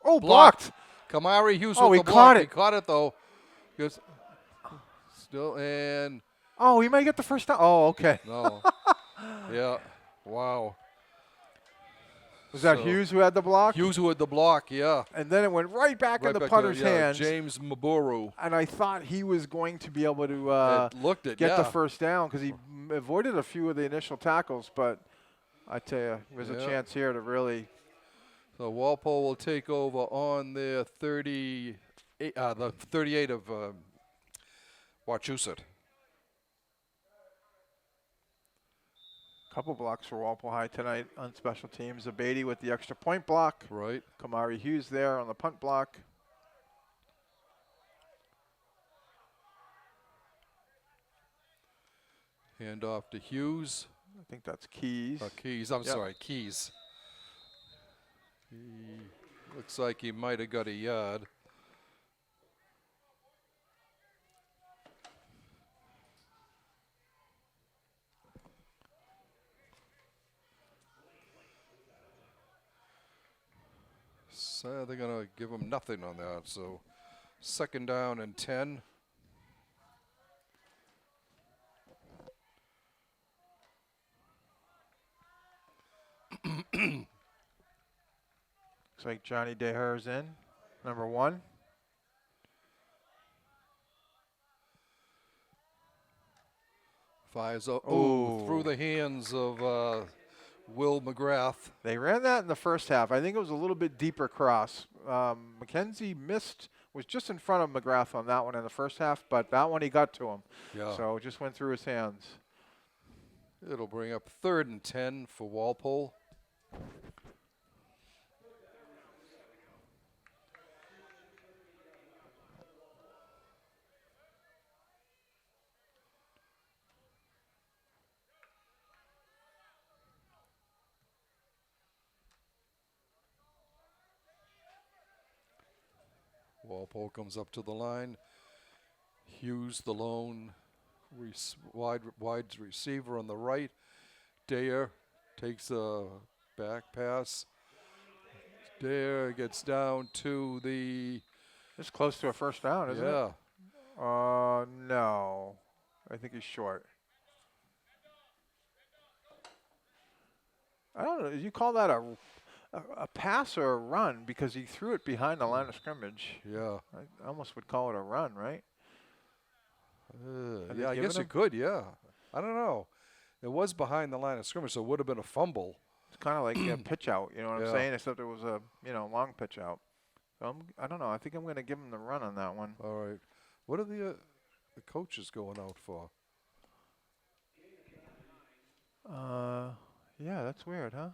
Speaker 2: Oh, blocked.
Speaker 1: Kamari Hughes
Speaker 2: Oh,
Speaker 1: with
Speaker 2: he
Speaker 1: the
Speaker 2: caught
Speaker 1: block.
Speaker 2: it.
Speaker 1: He caught it, though. Just still, and
Speaker 2: Oh, he might get the first down. Oh, okay.
Speaker 1: no. Yeah. Wow.
Speaker 2: Was that
Speaker 1: So,
Speaker 2: Hughes who had the block?
Speaker 1: Hughes with the block, yeah.
Speaker 2: And then it went right back in the
Speaker 1: back
Speaker 2: punter's
Speaker 1: to, yeah,
Speaker 2: hands.
Speaker 1: James Maburu.
Speaker 2: And I thought he was going to be able to
Speaker 1: Get
Speaker 2: the first down because he avoided a few of the initial tackles. But I tell you, there's a chance here to really.
Speaker 1: So Walpole will take over on their 38, the 38 of Wachusett.
Speaker 2: Couple blocks for Walpole High tonight on special teams. Abatey with the extra point block.
Speaker 1: Right.
Speaker 2: Kamari Hughes there on the punt block.
Speaker 1: Hand off to Hughes.
Speaker 2: I think that's Keys.
Speaker 1: Keys. I'm sorry, Keys. He looks like he might have got a yard. So they're going to give him nothing on that. So 2nd down and 10.
Speaker 2: Looks like Johnny Deher's in, number 1.
Speaker 1: Fires
Speaker 2: Oh.
Speaker 1: through the hands of Will McGrath.
Speaker 2: They ran that in the first half. I think it was a little bit deeper cross. McKenzie was just in front of McGrath on that one in the first half, but that one he got to him.
Speaker 1: Yeah.
Speaker 2: So it just went through his hands.
Speaker 1: It'll bring up 3rd and 10 for Walpole. Walpole comes up to the line. Hughes, the lone wide receiver on the right. Dare takes a back pass. Dare gets down to the.
Speaker 2: It's close to a first down, isn't it?
Speaker 1: Yeah.
Speaker 2: No. I think he's short. I don't know. Did you call that a pass or a run? Because he threw it behind the line of scrimmage.
Speaker 1: Yeah.
Speaker 2: I almost would call it a run, right?
Speaker 1: Yeah, I guess you could, yeah. I don't know. It was behind the line of scrimmage, so it would have been a fumble.
Speaker 2: It's kind of like a pitch out, you know what I'm
Speaker 1: Yeah.
Speaker 2: saying? Except it was a, long pitch out. So I don't know. I think I'm going to give him the run on that one.
Speaker 1: All right. What are the coaches going out for?
Speaker 2: Yeah, that's weird, huh?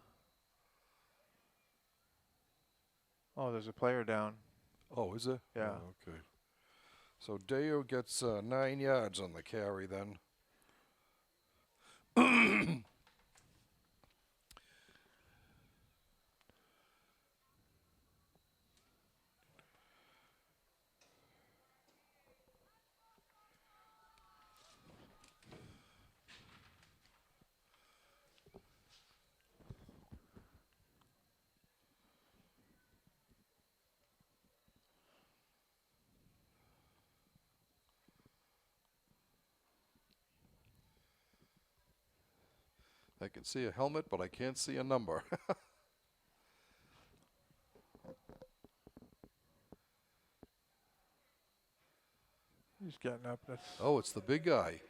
Speaker 2: Oh, there's a player down.
Speaker 1: Oh, is it?
Speaker 2: Yeah.
Speaker 1: Oh, okay. So Deo gets 9 yards on the carry then. I can see a helmet, but I can't see a number.
Speaker 2: He's getting up. That's.
Speaker 1: Oh, it's the big guy.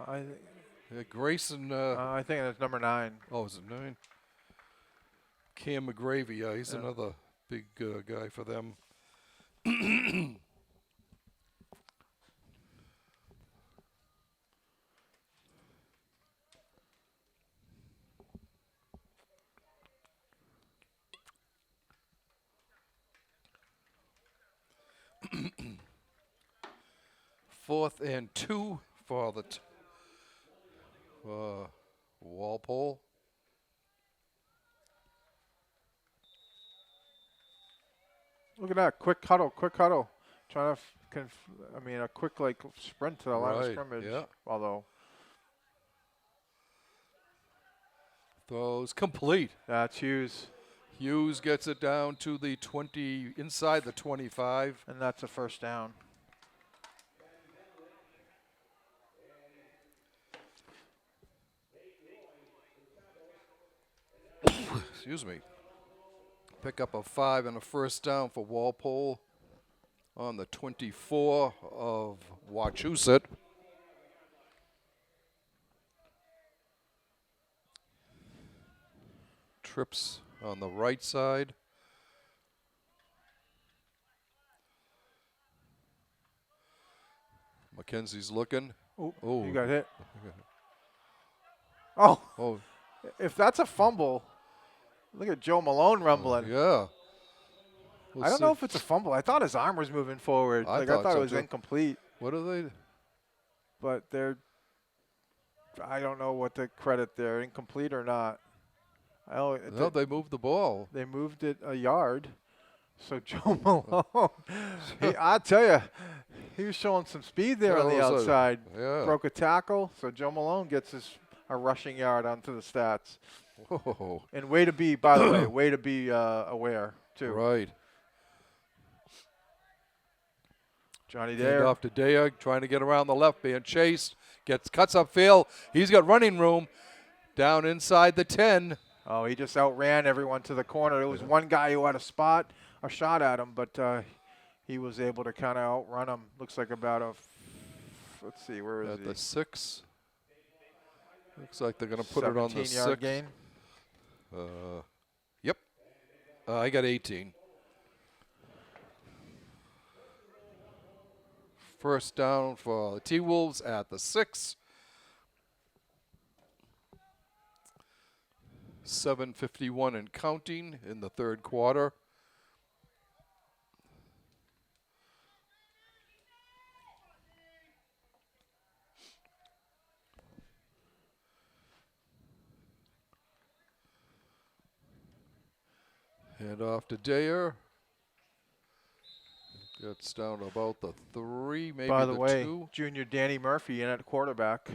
Speaker 1: Yeah, Grayson.
Speaker 2: I think that's number 9.
Speaker 1: Oh, is it 9? Cam McGravy. Yeah, he's another big guy for them. 4th and 2 for the Walpole.
Speaker 2: Look at that. Quick huddle. Trying to, a quick sprint to the line of
Speaker 1: Right,
Speaker 2: scrimmage.
Speaker 1: yeah.
Speaker 2: Although.
Speaker 1: Throws complete.
Speaker 2: That's Hughes.
Speaker 1: Hughes gets it down to the 20, inside the 25.
Speaker 2: And that's a first down.
Speaker 1: Excuse me. Pick up a 5 and a first down for Walpole on the 24 of Wachusett. Trips on the right side. McKenzie's looking.
Speaker 2: Oh, he got hit. Oh,
Speaker 1: Oh,
Speaker 2: if that's a fumble, look at Joe Malone rumbling.
Speaker 1: yeah.
Speaker 2: I don't know if it's a fumble. I thought his arm was moving forward.
Speaker 1: I
Speaker 2: I
Speaker 1: thought
Speaker 2: thought
Speaker 1: so
Speaker 2: it was
Speaker 1: too.
Speaker 2: incomplete.
Speaker 1: What are they?
Speaker 2: But I don't know what to credit there, incomplete or not.
Speaker 1: No, they moved the ball.
Speaker 2: They moved it a yard. So Joe Malone, I'll tell you, he was showing some speed there on the outside.
Speaker 1: Yeah.
Speaker 2: Broke a tackle, so Joe Malone gets a rushing yard onto the stats.
Speaker 1: Whoa.
Speaker 2: And way to be, by the way, way to be aware, too.
Speaker 1: Right.
Speaker 2: Johnny
Speaker 1: Hand
Speaker 2: Dare.
Speaker 1: off to Daya, trying to get around the left, being chased. Cuts upfield. He's got running room down inside the 10.
Speaker 2: Oh, he just outran everyone to the corner. There was one guy who had a shot at him, but he was able to kind of outrun him. Looks like about let's see, where is
Speaker 1: At
Speaker 2: he?
Speaker 1: the 6. Looks like they're going to put it on the
Speaker 2: 17-yard
Speaker 1: 6.
Speaker 2: gain.
Speaker 1: Yep. I got 18. First down for the T-Wolves at the 6. 7:51 and counting in the third quarter. Hand off to Dare. Gets down to about the 3, maybe
Speaker 2: By the way,
Speaker 1: 2.
Speaker 2: junior Danny Murphy in at quarterback.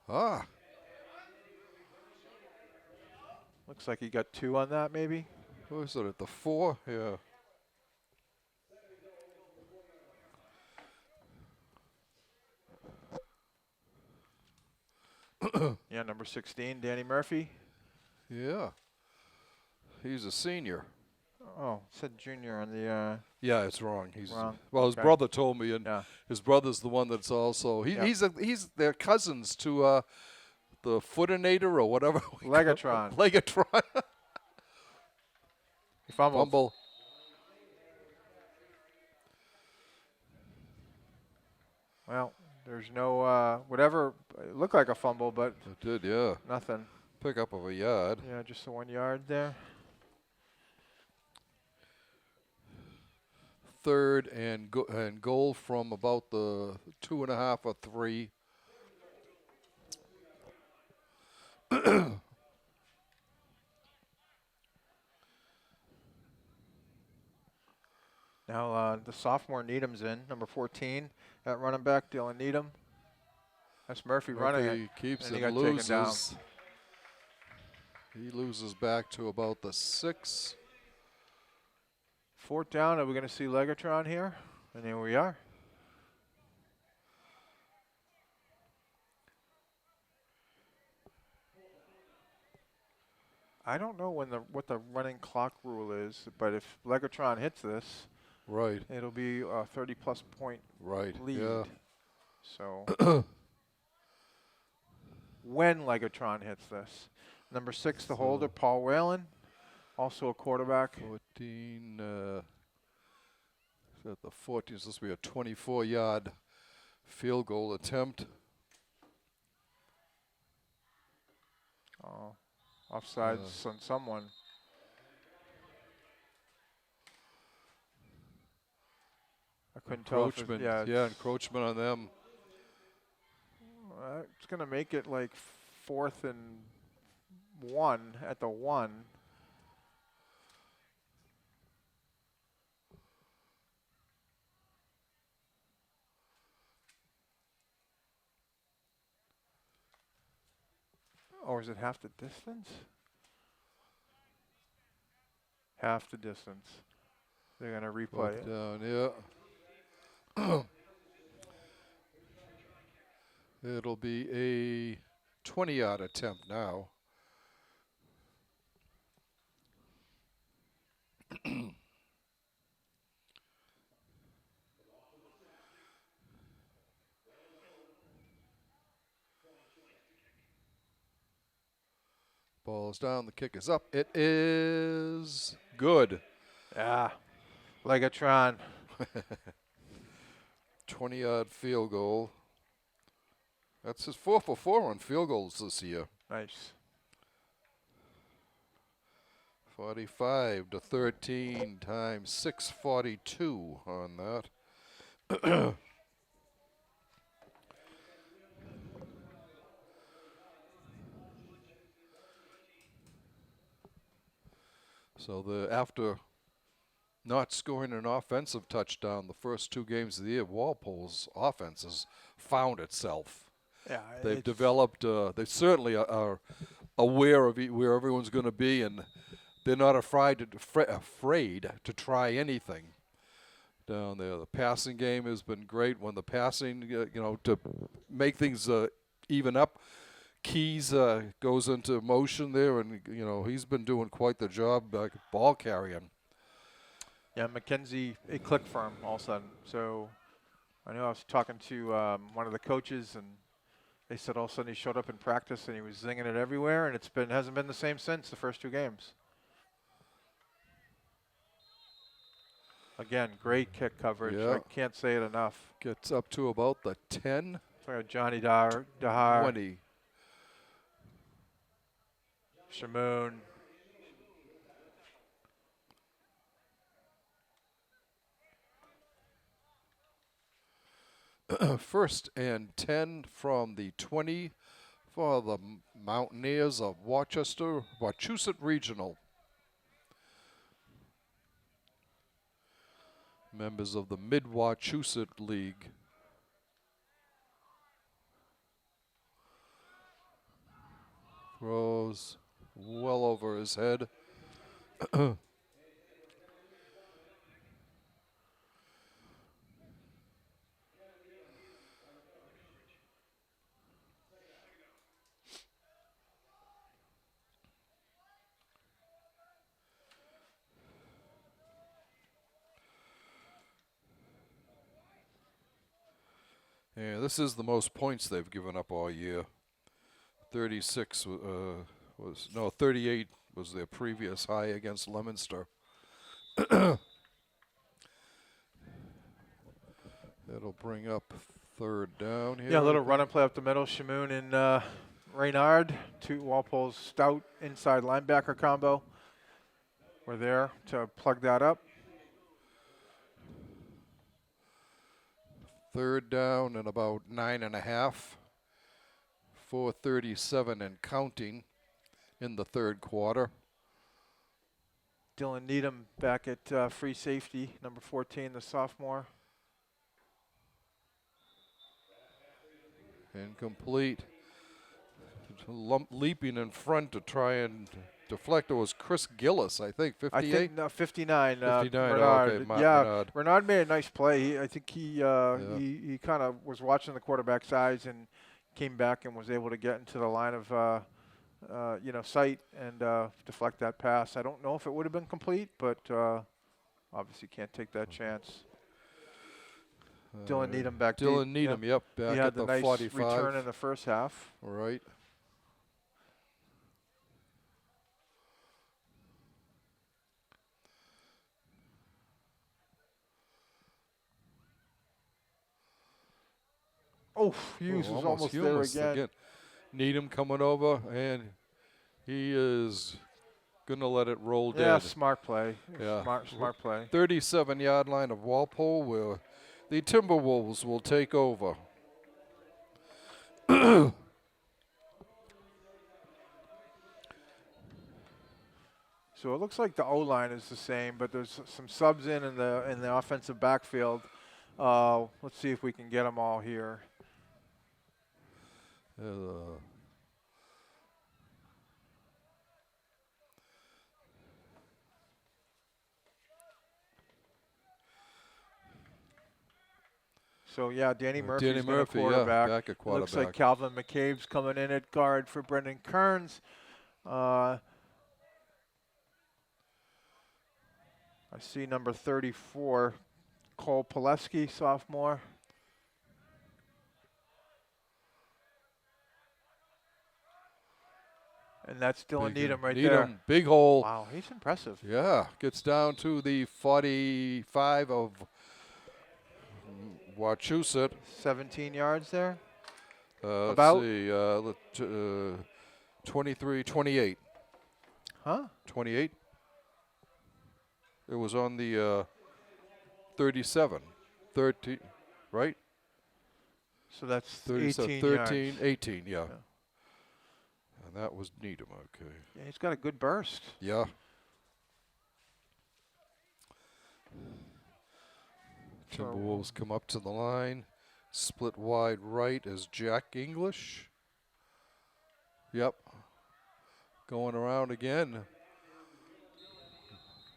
Speaker 1: Ah,
Speaker 2: Looks like he got 2 on that, maybe.
Speaker 1: who is it at the 4? Yeah.
Speaker 2: Yeah, number 16, Danny Murphy.
Speaker 1: Yeah. He's a senior.
Speaker 2: Oh, it said junior on the.
Speaker 1: Yeah, it's wrong. He's
Speaker 2: Wrong.
Speaker 1: Well, his
Speaker 2: Okay.
Speaker 1: brother told me, and
Speaker 2: Yeah.
Speaker 1: his brother's the one that's also
Speaker 2: Yeah.
Speaker 1: he's their cousins to the Footinator or whatever.
Speaker 2: Legatron.
Speaker 1: Legatron.
Speaker 2: He fumbled.
Speaker 1: Fumble.
Speaker 2: Well, there's no whatever. It looked like a fumble, but
Speaker 1: It did, yeah.
Speaker 2: nothing.
Speaker 1: Pick up of a yard.
Speaker 2: Yeah, just the 1 yard there.
Speaker 1: Third and goal from about the 2.5 or 3.
Speaker 2: Now the sophomore Needham's in, number 14. At running back, Dylan Needham. That's Murphy running it.
Speaker 1: He keeps
Speaker 2: and he
Speaker 1: and
Speaker 2: got taken down.
Speaker 1: loses. He loses back to about the 6.
Speaker 2: 4th down. Are we going to see Legatron here? And here we are. I don't know what the running clock rule is, but if Legatron hits this,
Speaker 1: Right,
Speaker 2: it'll be a 30-plus point
Speaker 1: right.
Speaker 2: lead.
Speaker 1: Yeah.
Speaker 2: So when Legatron hits this. Number 6, the holder, Paul Whalen, also a quarterback.
Speaker 1: 14. At the 14, it's supposed to be a 24-yard field goal attempt.
Speaker 2: Oh, offsides on someone. I couldn't tell. If
Speaker 1: Encroachment.
Speaker 2: it's,
Speaker 1: Yeah, encroachment on them.
Speaker 2: It's going to make it like 4th and 1 at the 1. Or is it half the distance? half the distance. They're going to replay
Speaker 1: Walk
Speaker 2: it.
Speaker 1: down, yeah. It'll be a 20-yard attempt now. Ball's down, the kick is up. It is good.
Speaker 2: Yeah, Legatron.
Speaker 1: 20-yard field goal. That's his 4 for 4 on field goals this year.
Speaker 2: Nice.
Speaker 1: 45 to 13 times 642 on that. So after not scoring an offensive touchdown the first 2 games of the year, Walpole's offense has found itself.
Speaker 2: Yeah,
Speaker 1: They've developed. They certainly are aware of where everyone's going to be, and they're not afraid to try anything down there. The passing game has been great. When the passing, to make things even up, Keys goes into motion there, and he's been doing quite the job ball carrying.
Speaker 2: Yeah, McKenzie, it clicked for him all of a sudden. So I know I was talking to one of the coaches, and they said all of a sudden he showed up in practice and he was zinging it everywhere, and hasn't been the same since the first 2 games. Again, great kick coverage.
Speaker 1: Yeah.
Speaker 2: I can't say it enough.
Speaker 1: Gets up to about the 10,
Speaker 2: So Johnny Dahar,
Speaker 1: 20.
Speaker 2: Shamoon.
Speaker 1: First and 10 from the 20 for the Mountaineers of Wachusett Regional. Members of the Mid-Wachusett League. Throws well over his head. Yeah, this is the most points they've given up all year. 38 was their previous high against Leominster. That'll bring up 3rd down here.
Speaker 2: Yeah, a little run and play up the middle. Shamoon and Reynard, 2 Walpole's stout inside linebacker combo. We're there to plug that up.
Speaker 1: 3rd down and about 9.5. 4:37 and counting in the 3rd quarter.
Speaker 2: Dylan Needham back at free safety, number 14, the sophomore.
Speaker 1: Incomplete. Leaping in front to try and deflect. It was Chris Gillis, I think, 58?
Speaker 2: I think no, 59.
Speaker 1: 59,
Speaker 2: Bernard.
Speaker 1: okay,
Speaker 2: Yeah,
Speaker 1: Bernard.
Speaker 2: Bernard made a nice play. I think he kind of was watching the quarterback's eyes and came back and was able to get into the line of sight and deflect that pass. I don't know if it would have been complete, but obviously can't take that chance. Dylan Needham back deep.
Speaker 1: Dylan Needham, yep, back
Speaker 2: He had
Speaker 1: at the
Speaker 2: nice
Speaker 1: 45.
Speaker 2: return in the first half.
Speaker 1: Right.
Speaker 2: Oh, Hughes was almost there again.
Speaker 1: Needham coming over, and he is going to let it roll dead.
Speaker 2: Yeah, smart play.
Speaker 1: Yeah.
Speaker 2: Smart play.
Speaker 1: 37-yard line of Walpole, where the Timberwolves will take over.
Speaker 2: So it looks like the O-line is the same, but there's some subs in the offensive backfield. Let's see if we can get them all here. So, yeah, Danny Murphy's
Speaker 1: Danny
Speaker 2: been a
Speaker 1: Murphy,
Speaker 2: quarterback.
Speaker 1: yeah, back at
Speaker 2: It looks like
Speaker 1: quarterback.
Speaker 2: Calvin McCabe's coming in at guard for Brendan Kearns. I see number 34, Cole Pileski, sophomore. And that's Dylan Needham right there.
Speaker 1: Needham, big hole.
Speaker 2: Wow, he's impressive.
Speaker 1: Yeah, gets down to the 45 of Wachusett.
Speaker 2: 17 yards there.
Speaker 1: Let's see, 23, 28.
Speaker 2: Huh?
Speaker 1: 28. It was on the 37, 13, right?
Speaker 2: So that's
Speaker 1: 37,
Speaker 2: 18
Speaker 1: 13,
Speaker 2: yards.
Speaker 1: 18, yeah. And that was Needham, okay.
Speaker 2: Yeah, he's got a good burst.
Speaker 1: Yeah. Timberwolves come up to the line. Split wide right as Jack English. Yep. Going around again.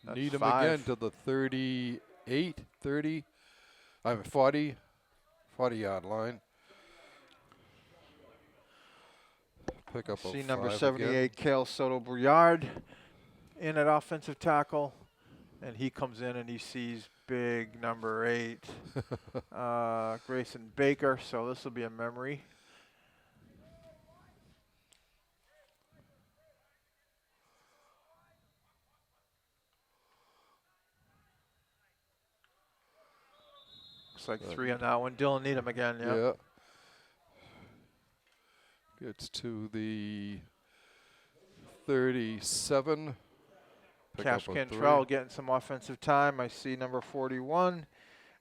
Speaker 2: That's
Speaker 1: Needham
Speaker 2: 5.
Speaker 1: again to the 38, 30, 40 yard line. Pick up
Speaker 2: See
Speaker 1: a
Speaker 2: number
Speaker 1: 5
Speaker 2: 78,
Speaker 1: again.
Speaker 2: Cale Soto-Brouillard, in at offensive tackle. And he comes in and he sees big number 8, Grayson Baker. So this will be a memory. Looks like 3 on that one. Dylan Needham again, yeah.
Speaker 1: Yeah. Gets to the 37. Pick
Speaker 2: Cash
Speaker 1: up a 3.
Speaker 2: Cantrell getting some offensive time. I see number 41,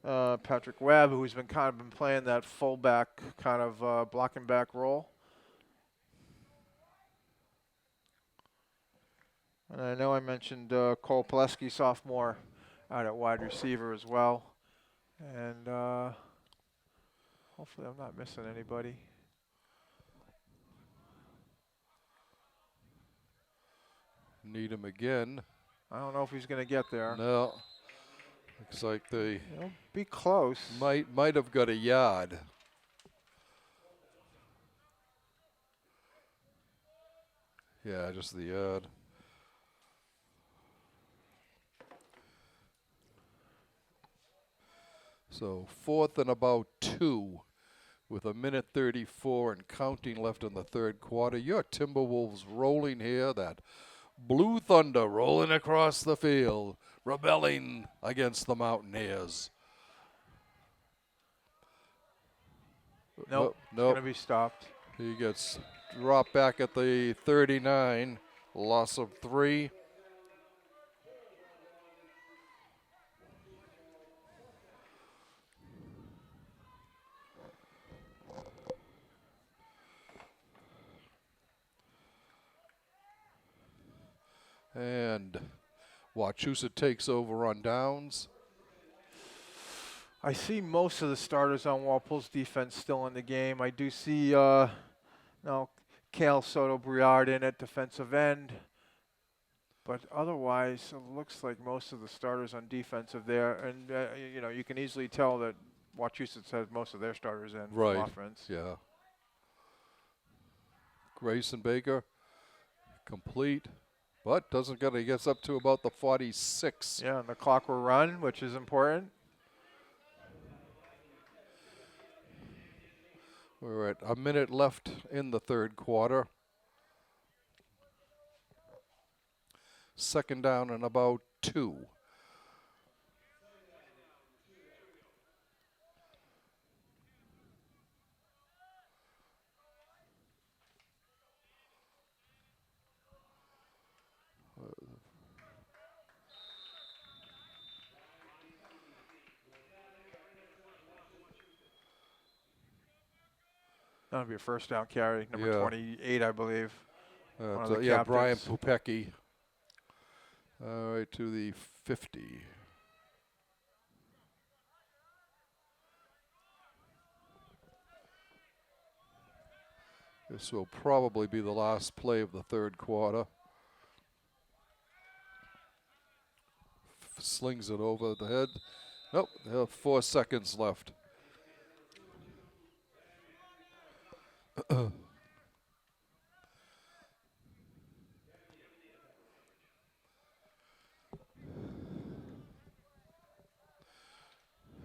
Speaker 2: Patrick Webb, who's been playing that fullback kind of blocking back role. And I know I mentioned Cole Pileski, sophomore, out at wide receiver as well. And hopefully I'm not missing anybody.
Speaker 1: Needham again.
Speaker 2: I don't know if he's going to get there.
Speaker 1: No. Looks like they
Speaker 2: He'll be close.
Speaker 1: might have got a yard. Yeah, just the yard. So 4th and about 2 with 1:34 and counting left in the third quarter. Your Timberwolves rolling here. That Blue Thunder rolling across the field, rebelling against the Mountaineers.
Speaker 2: Nope.
Speaker 1: Nope.
Speaker 2: Going to be stopped.
Speaker 1: He gets dropped back at the 39, loss of 3. And Wachusett takes over on downs.
Speaker 2: I see most of the starters on Walpole's defense still in the game. I do see Cale Soto-Brouillard in at defensive end. But otherwise, it looks like most of the starters on defense are there. And, you can easily tell that Wachusett has most of their starters in
Speaker 1: Right.
Speaker 2: offense.
Speaker 1: Yeah. Grayson Baker, complete. But doesn't get it. He gets up to about the 46.
Speaker 2: Yeah, and the clock will run, which is important.
Speaker 1: We're at a minute left in the third quarter. 2nd down and about 2.
Speaker 2: That'll be a first down carry, number
Speaker 1: Yeah.
Speaker 2: 28, I believe. One of the
Speaker 1: Yeah, Brian
Speaker 2: captains.
Speaker 1: Pupecki. All right, to the 50. This will probably be the last play of the third quarter. Slings it over the head. Nope, they have 4 seconds left.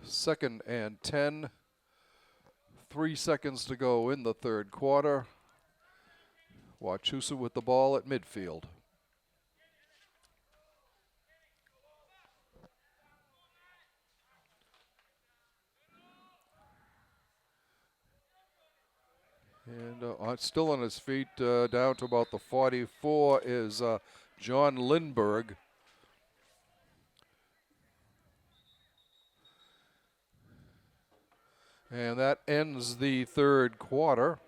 Speaker 1: Second and 10. 3 seconds to go in the third quarter. Wachusett with the ball at midfield. And still on his feet, down to about the 44, is John Lindberg. And that ends the third quarter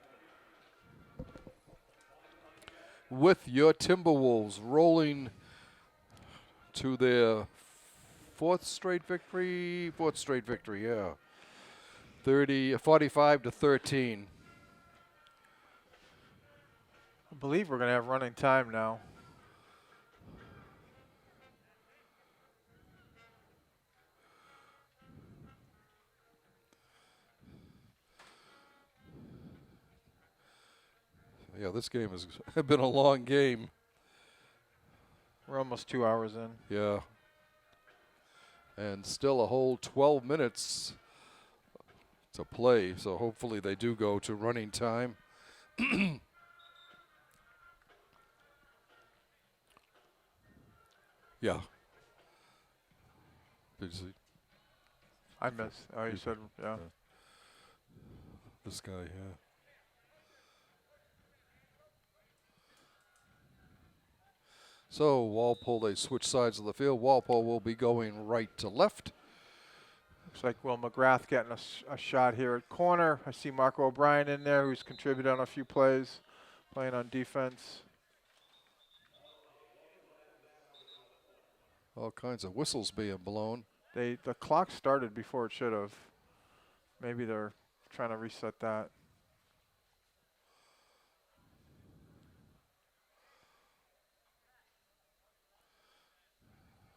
Speaker 1: with your Timberwolves rolling to their fourth straight victory, yeah. 45-13.
Speaker 2: I believe we're going to have running time now.
Speaker 1: Yeah, this game has been a long game.
Speaker 2: We're almost 2 hours in.
Speaker 1: Yeah. And still a whole 12 minutes to play, so hopefully they do go to running time. Yeah. Did you see
Speaker 2: I missed. Oh, you said, yeah.
Speaker 1: this guy? Yeah. So Walpole, they switch sides of the field. Walpole will be going right to left.
Speaker 2: Looks like Will McGrath getting a shot here at corner. I see Marco O'Brien in there, who's contributed on a few plays, playing on defense.
Speaker 1: All kinds of whistles being blown.
Speaker 2: The clock started before it should have. Maybe they're trying to reset that.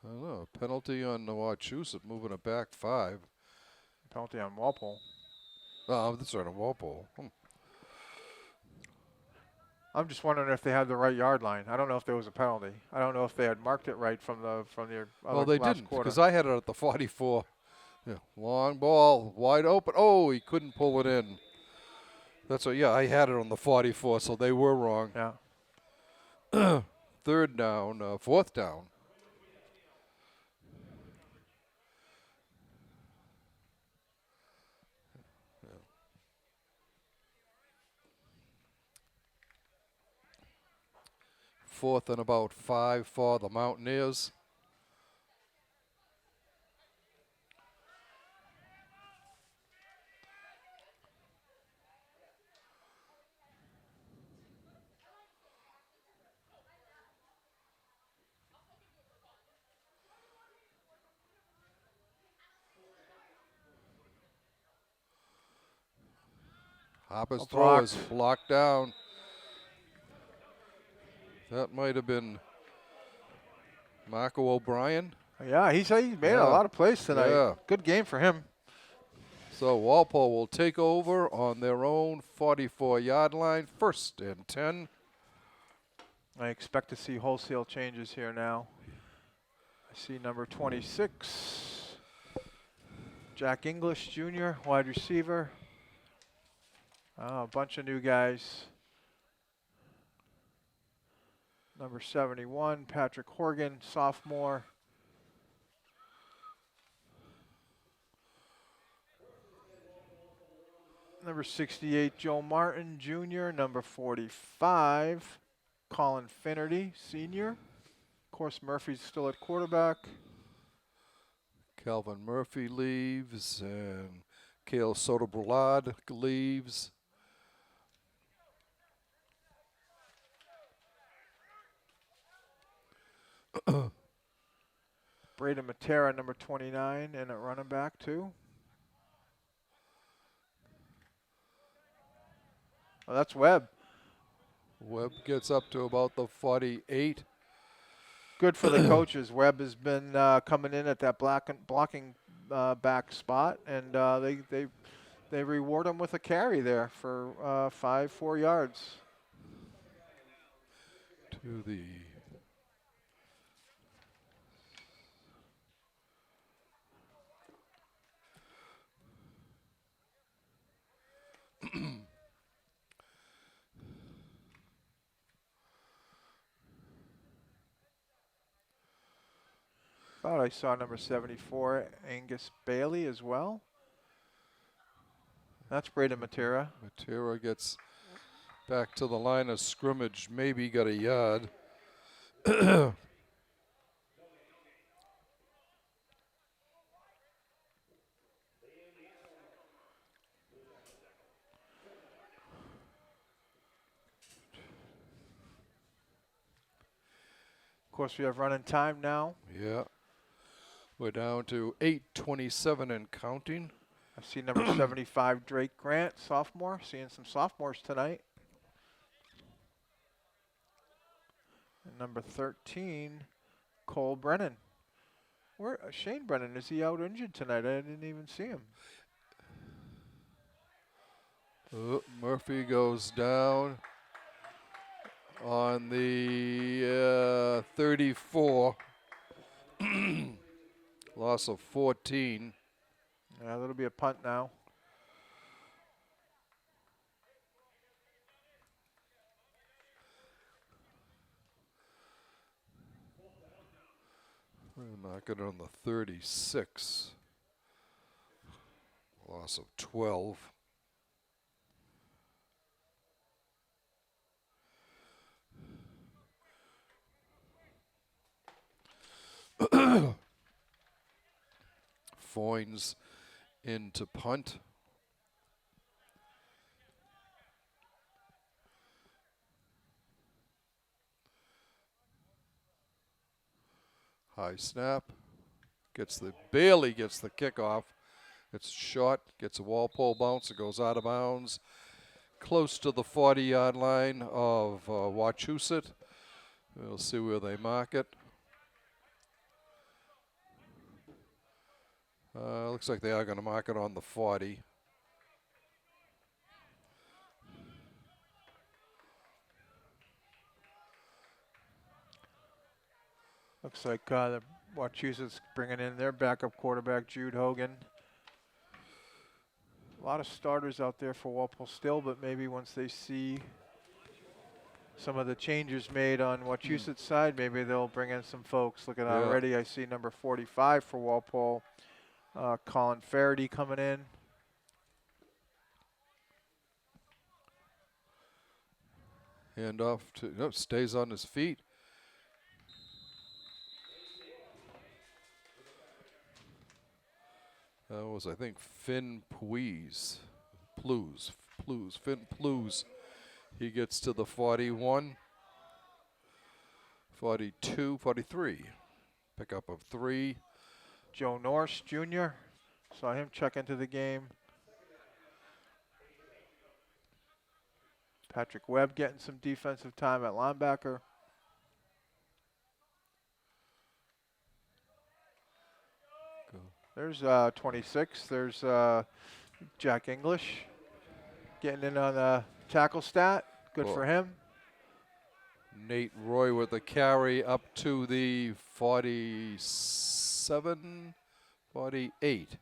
Speaker 1: I don't know. Penalty on the Wachusett, moving it back 5.
Speaker 2: Penalty on Walpole.
Speaker 1: Oh, that's right, on Walpole.
Speaker 2: I'm just wondering if they had the right yard line. I don't know if there was a penalty. I don't know if they had marked it right from the
Speaker 1: Well, they
Speaker 2: last
Speaker 1: didn't,
Speaker 2: quarter.
Speaker 1: because I had it at the 44. Yeah, long ball, wide open. Oh, he couldn't pull it in. That's what. Yeah, I had it on the 44, so they were wrong.
Speaker 2: Yeah.
Speaker 1: Third down, fourth down. Fourth and about 5 for the Mountaineers. Hopper's throw is blocked down. That might have been Marco O'Brien.
Speaker 2: Yeah, he made a lot of plays tonight.
Speaker 1: Yeah.
Speaker 2: Good game for him.
Speaker 1: So Walpole will take over on their own 44-yard line, 1st and 10.
Speaker 2: I expect to see wholesale changes here now. I see number 26, Jack English Jr., wide receiver. A bunch of new guys. Number 71, Patrick Horgan, sophomore. Number 68, Joe Martin, Jr. Number 45, Colin Finnerty, senior. Of course, Murphy's still at quarterback.
Speaker 1: Calvin Murphy leaves, and Cale Sotobrulad leaves.
Speaker 2: Braden Matera, number 29, and at running back, too. Oh, that's Webb.
Speaker 1: Webb gets up to about the 48.
Speaker 2: Good for the coaches. Webb has been coming in at that blocking back spot, and they they reward him with a carry there for 4 yards.
Speaker 1: To the
Speaker 2: Thought I saw number 74, Angus Bailey, as well. That's Braden Matera.
Speaker 1: Matera gets back to the line of scrimmage, maybe got a yard.
Speaker 2: Of course, we have running time now.
Speaker 1: Yeah. We're down to 8:27 and counting.
Speaker 2: I see number 75, Drake Grant, sophomore. Seeing some sophomores tonight. And number 13, Cole Brennan. Where Shane Brennan, is he out injured tonight? I didn't even see him.
Speaker 1: Murphy goes down on the 34. Loss of 14.
Speaker 2: Yeah, that'll be a punt now.
Speaker 1: We're knocking on the 36. Loss of 12. Foynes into punt. High snap. Bailey gets the kickoff. It's short, gets a Walpole bounce. It goes out of bounds. Close to the 40-yard line of Wachusett. We'll see where they mark it. Looks like they are going to mark it on the 40.
Speaker 2: Looks like the Wachusett's bringing in their backup quarterback, Jude Hogan. A lot of starters out there for Walpole still, but maybe once they see some of the changes made on Wachusett's side, maybe they'll bring in some folks. Look at already, I see number 45 for Walpole, Colin Faraday coming in.
Speaker 1: Hand off to, stays on his feet. That was, I think, Finn Finn Plews. He gets to the 41, 42, 43. Pickup of 3.
Speaker 2: Joe Norse Jr. Saw him check into the game. Patrick Webb getting some defensive time at linebacker. There's 26. There's Jack English getting in on the tackle stat. Good for him.
Speaker 1: Nate Roy with the carry up to the 47, 48.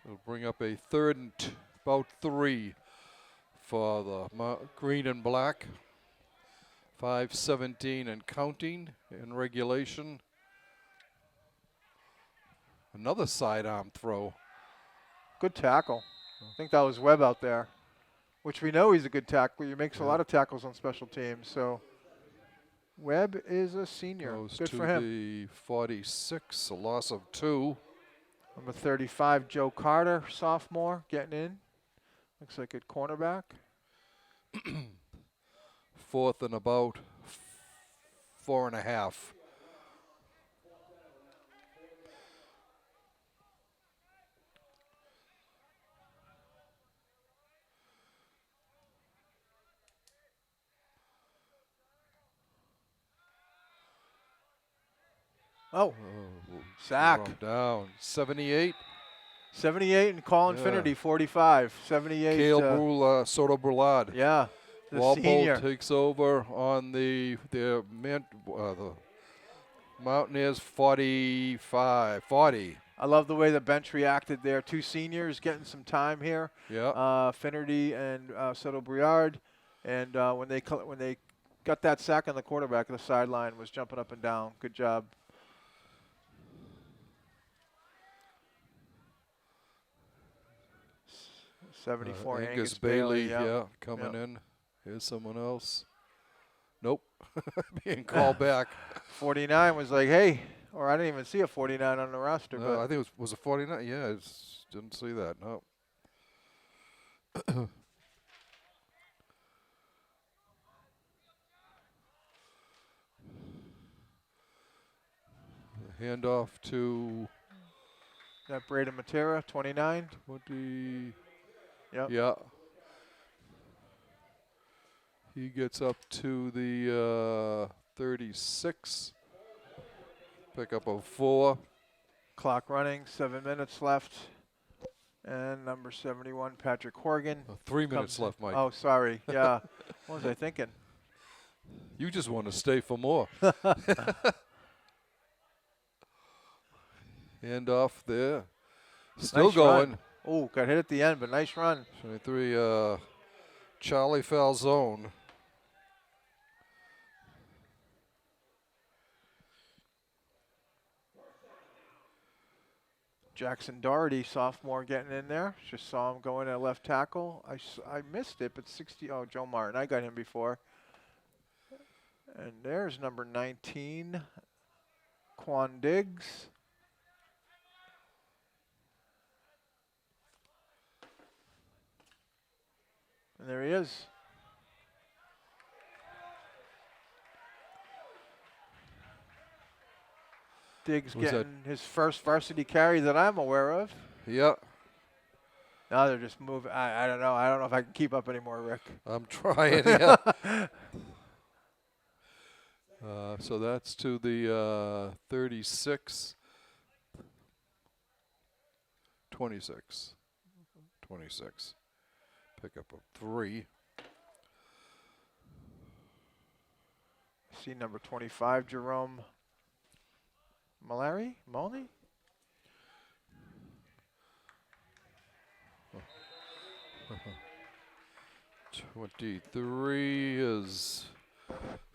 Speaker 1: It'll bring up a third and about 3 for the green and black. 5:17 and counting in regulation. Another sidearm throw.
Speaker 2: Good tackle. I think that was Webb out there, which we know he's a good tackler. He makes a lot of tackles on special teams. So Webb is a senior.
Speaker 1: Goes
Speaker 2: good
Speaker 1: to
Speaker 2: for him.
Speaker 1: the 46, a loss of 2.
Speaker 2: Number 35, Joe Carter, sophomore, getting in. Looks like a cornerback.
Speaker 1: 4th and about 4.5.
Speaker 2: Oh, sack.
Speaker 1: Down 78.
Speaker 2: 78 and Call Infinity 45. 78.
Speaker 1: Cale Soto Brulard.
Speaker 2: Yeah. The
Speaker 1: Walpole
Speaker 2: senior.
Speaker 1: takes over on the Mountaineers 45, 40.
Speaker 2: I love the way the bench reacted there. 2 seniors getting some time here.
Speaker 1: Yeah.
Speaker 2: Finnerty and Soto Briard. And when they got that sack on the quarterback, the sideline was jumping up and down. Good job. '74
Speaker 1: Angus Bailey, coming in. Here's someone else. Nope. Being called back.
Speaker 2: 49 was like, hey, or I didn't even see a 49 on the roster.
Speaker 1: No,
Speaker 2: but
Speaker 1: I think it was a 49. Yeah, I didn't see that. No. Handoff to
Speaker 2: that Braden Matera, 29.
Speaker 1: 20.
Speaker 2: Yep.
Speaker 1: Yeah. He gets up to the 36. Pickup of 4.
Speaker 2: Clock running, 7 minutes left. And number 71, Patrick Horgan.
Speaker 1: 3 minutes left, Mike.
Speaker 2: Oh, sorry. Yeah. What was I thinking?
Speaker 1: You just want to stay for more. Handoff there. Still
Speaker 2: Nice
Speaker 1: going.
Speaker 2: Oh, got hit at the end, but nice run.
Speaker 1: 23, Charlie Falzone.
Speaker 2: Jackson Doherty, sophomore, getting in there. Just saw him going at left tackle. I missed it, but 60. Oh, Joe Martin. I got him before. And there's number 19, Quan Diggs. And there he is. Diggs getting his first varsity carry that I'm aware of.
Speaker 1: Yeah.
Speaker 2: Now they're just moving. I don't know. I don't know if I can keep up anymore, Rick.
Speaker 1: I'm trying, yeah. So that's to the 36. 26. 26. Pick up a 3.
Speaker 2: See number 25, Jerome Malari?
Speaker 1: 23 is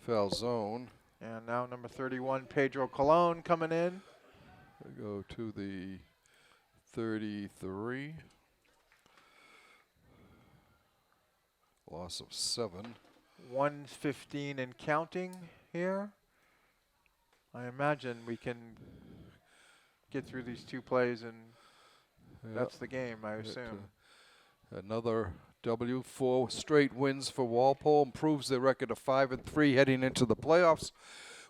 Speaker 1: Falzone.
Speaker 2: And now number 31, Pedro Colon coming in.
Speaker 1: We go to the 33. Loss of 7.
Speaker 2: 1:15 and counting here. I imagine we can get through these 2 plays and that's the game, I assume.
Speaker 1: Another W. 4 straight wins for Walpole. Improves their record to 5-3 heading into the playoffs,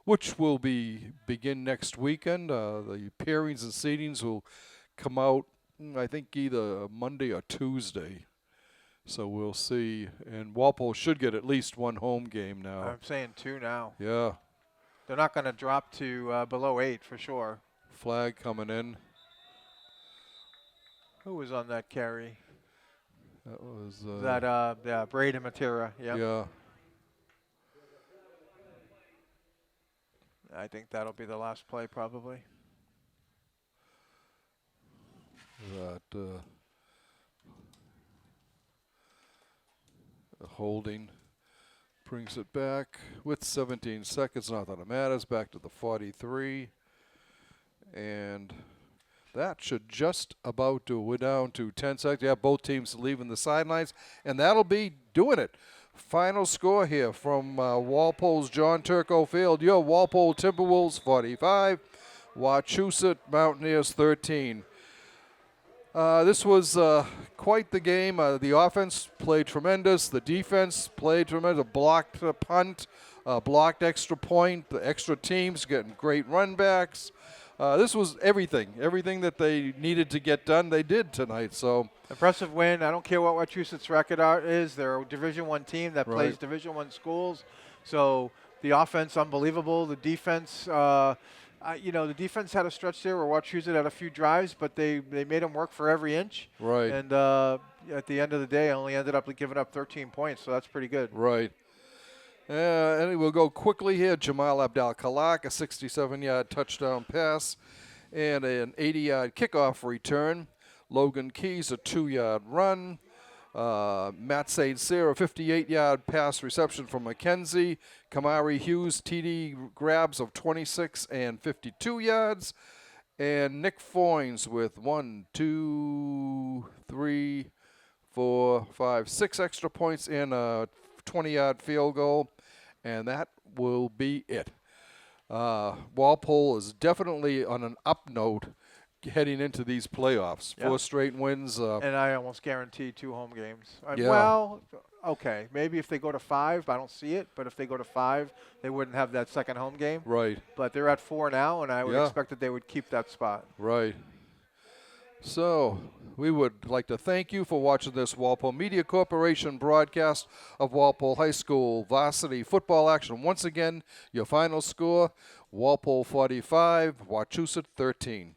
Speaker 1: which will begin next weekend. The pairings and seedings will come out, I think, either Monday or Tuesday. So we'll see. And Walpole should get at least 1 home game now.
Speaker 2: I'm saying 2 now.
Speaker 1: Yeah.
Speaker 2: They're not going to drop to below 8 for sure.
Speaker 1: Flag coming in.
Speaker 2: Who was on that carry?
Speaker 1: That was
Speaker 2: Braden Matera. Yep.
Speaker 1: Yeah.
Speaker 2: I think that'll be the last play probably.
Speaker 1: That holding brings it back with 17 seconds. Not that it matters. Back to the 43. And that should just about do it. We're down to 10 seconds. Yeah, both teams leaving the sidelines. And that'll be doing it. Final score here from Walpole's John Turco Field. Your Walpole Timberwolves 45. Wachusett Mountaineers 13. This was quite the game. The offense played tremendous. The defense played tremendous. Blocked a punt, blocked extra point. The extra teams getting great run backs. This was everything. Everything that they needed to get done, they did tonight. So
Speaker 2: impressive win. I don't care what Wachusett's record is. They're a Division I team that plays Division I schools. So the offense, unbelievable. The defense, The defense had a stretch there where Wachusett had a few drives, but they made them work for every inch.
Speaker 1: Right.
Speaker 2: And at the end of the day, only ended up giving up 13 points, so that's pretty good.
Speaker 1: Right. And we'll go quickly here. Jamal Abdal-Khalak, a 67-yard touchdown pass and an 80-yard kickoff return. Logan Keys, a 2-yard run. Matt St. Cyr, a 58-yard pass reception from McKenzie. Kamari Hughes, TD grabs of 26 and 52 yards. And Nick Foynes with 6 extra points and a 20-yard field goal. And that will be it. Walpole is definitely on an up note heading into these playoffs.
Speaker 2: Yeah.
Speaker 1: 4 straight wins.
Speaker 2: And I almost guarantee 2 home games.
Speaker 1: Yeah.
Speaker 2: Well, okay, maybe if they go to 5, I don't see it. But if they go to 5, they wouldn't have that second home game.
Speaker 1: Right.
Speaker 2: But they're at 4 now, and I would expect that they would keep that spot.
Speaker 1: Right. So we would like to thank you for watching this Walpole Media Corporation broadcast of Walpole High School varsity football action. Once again, your final score, Walpole 45, Wachusett 13.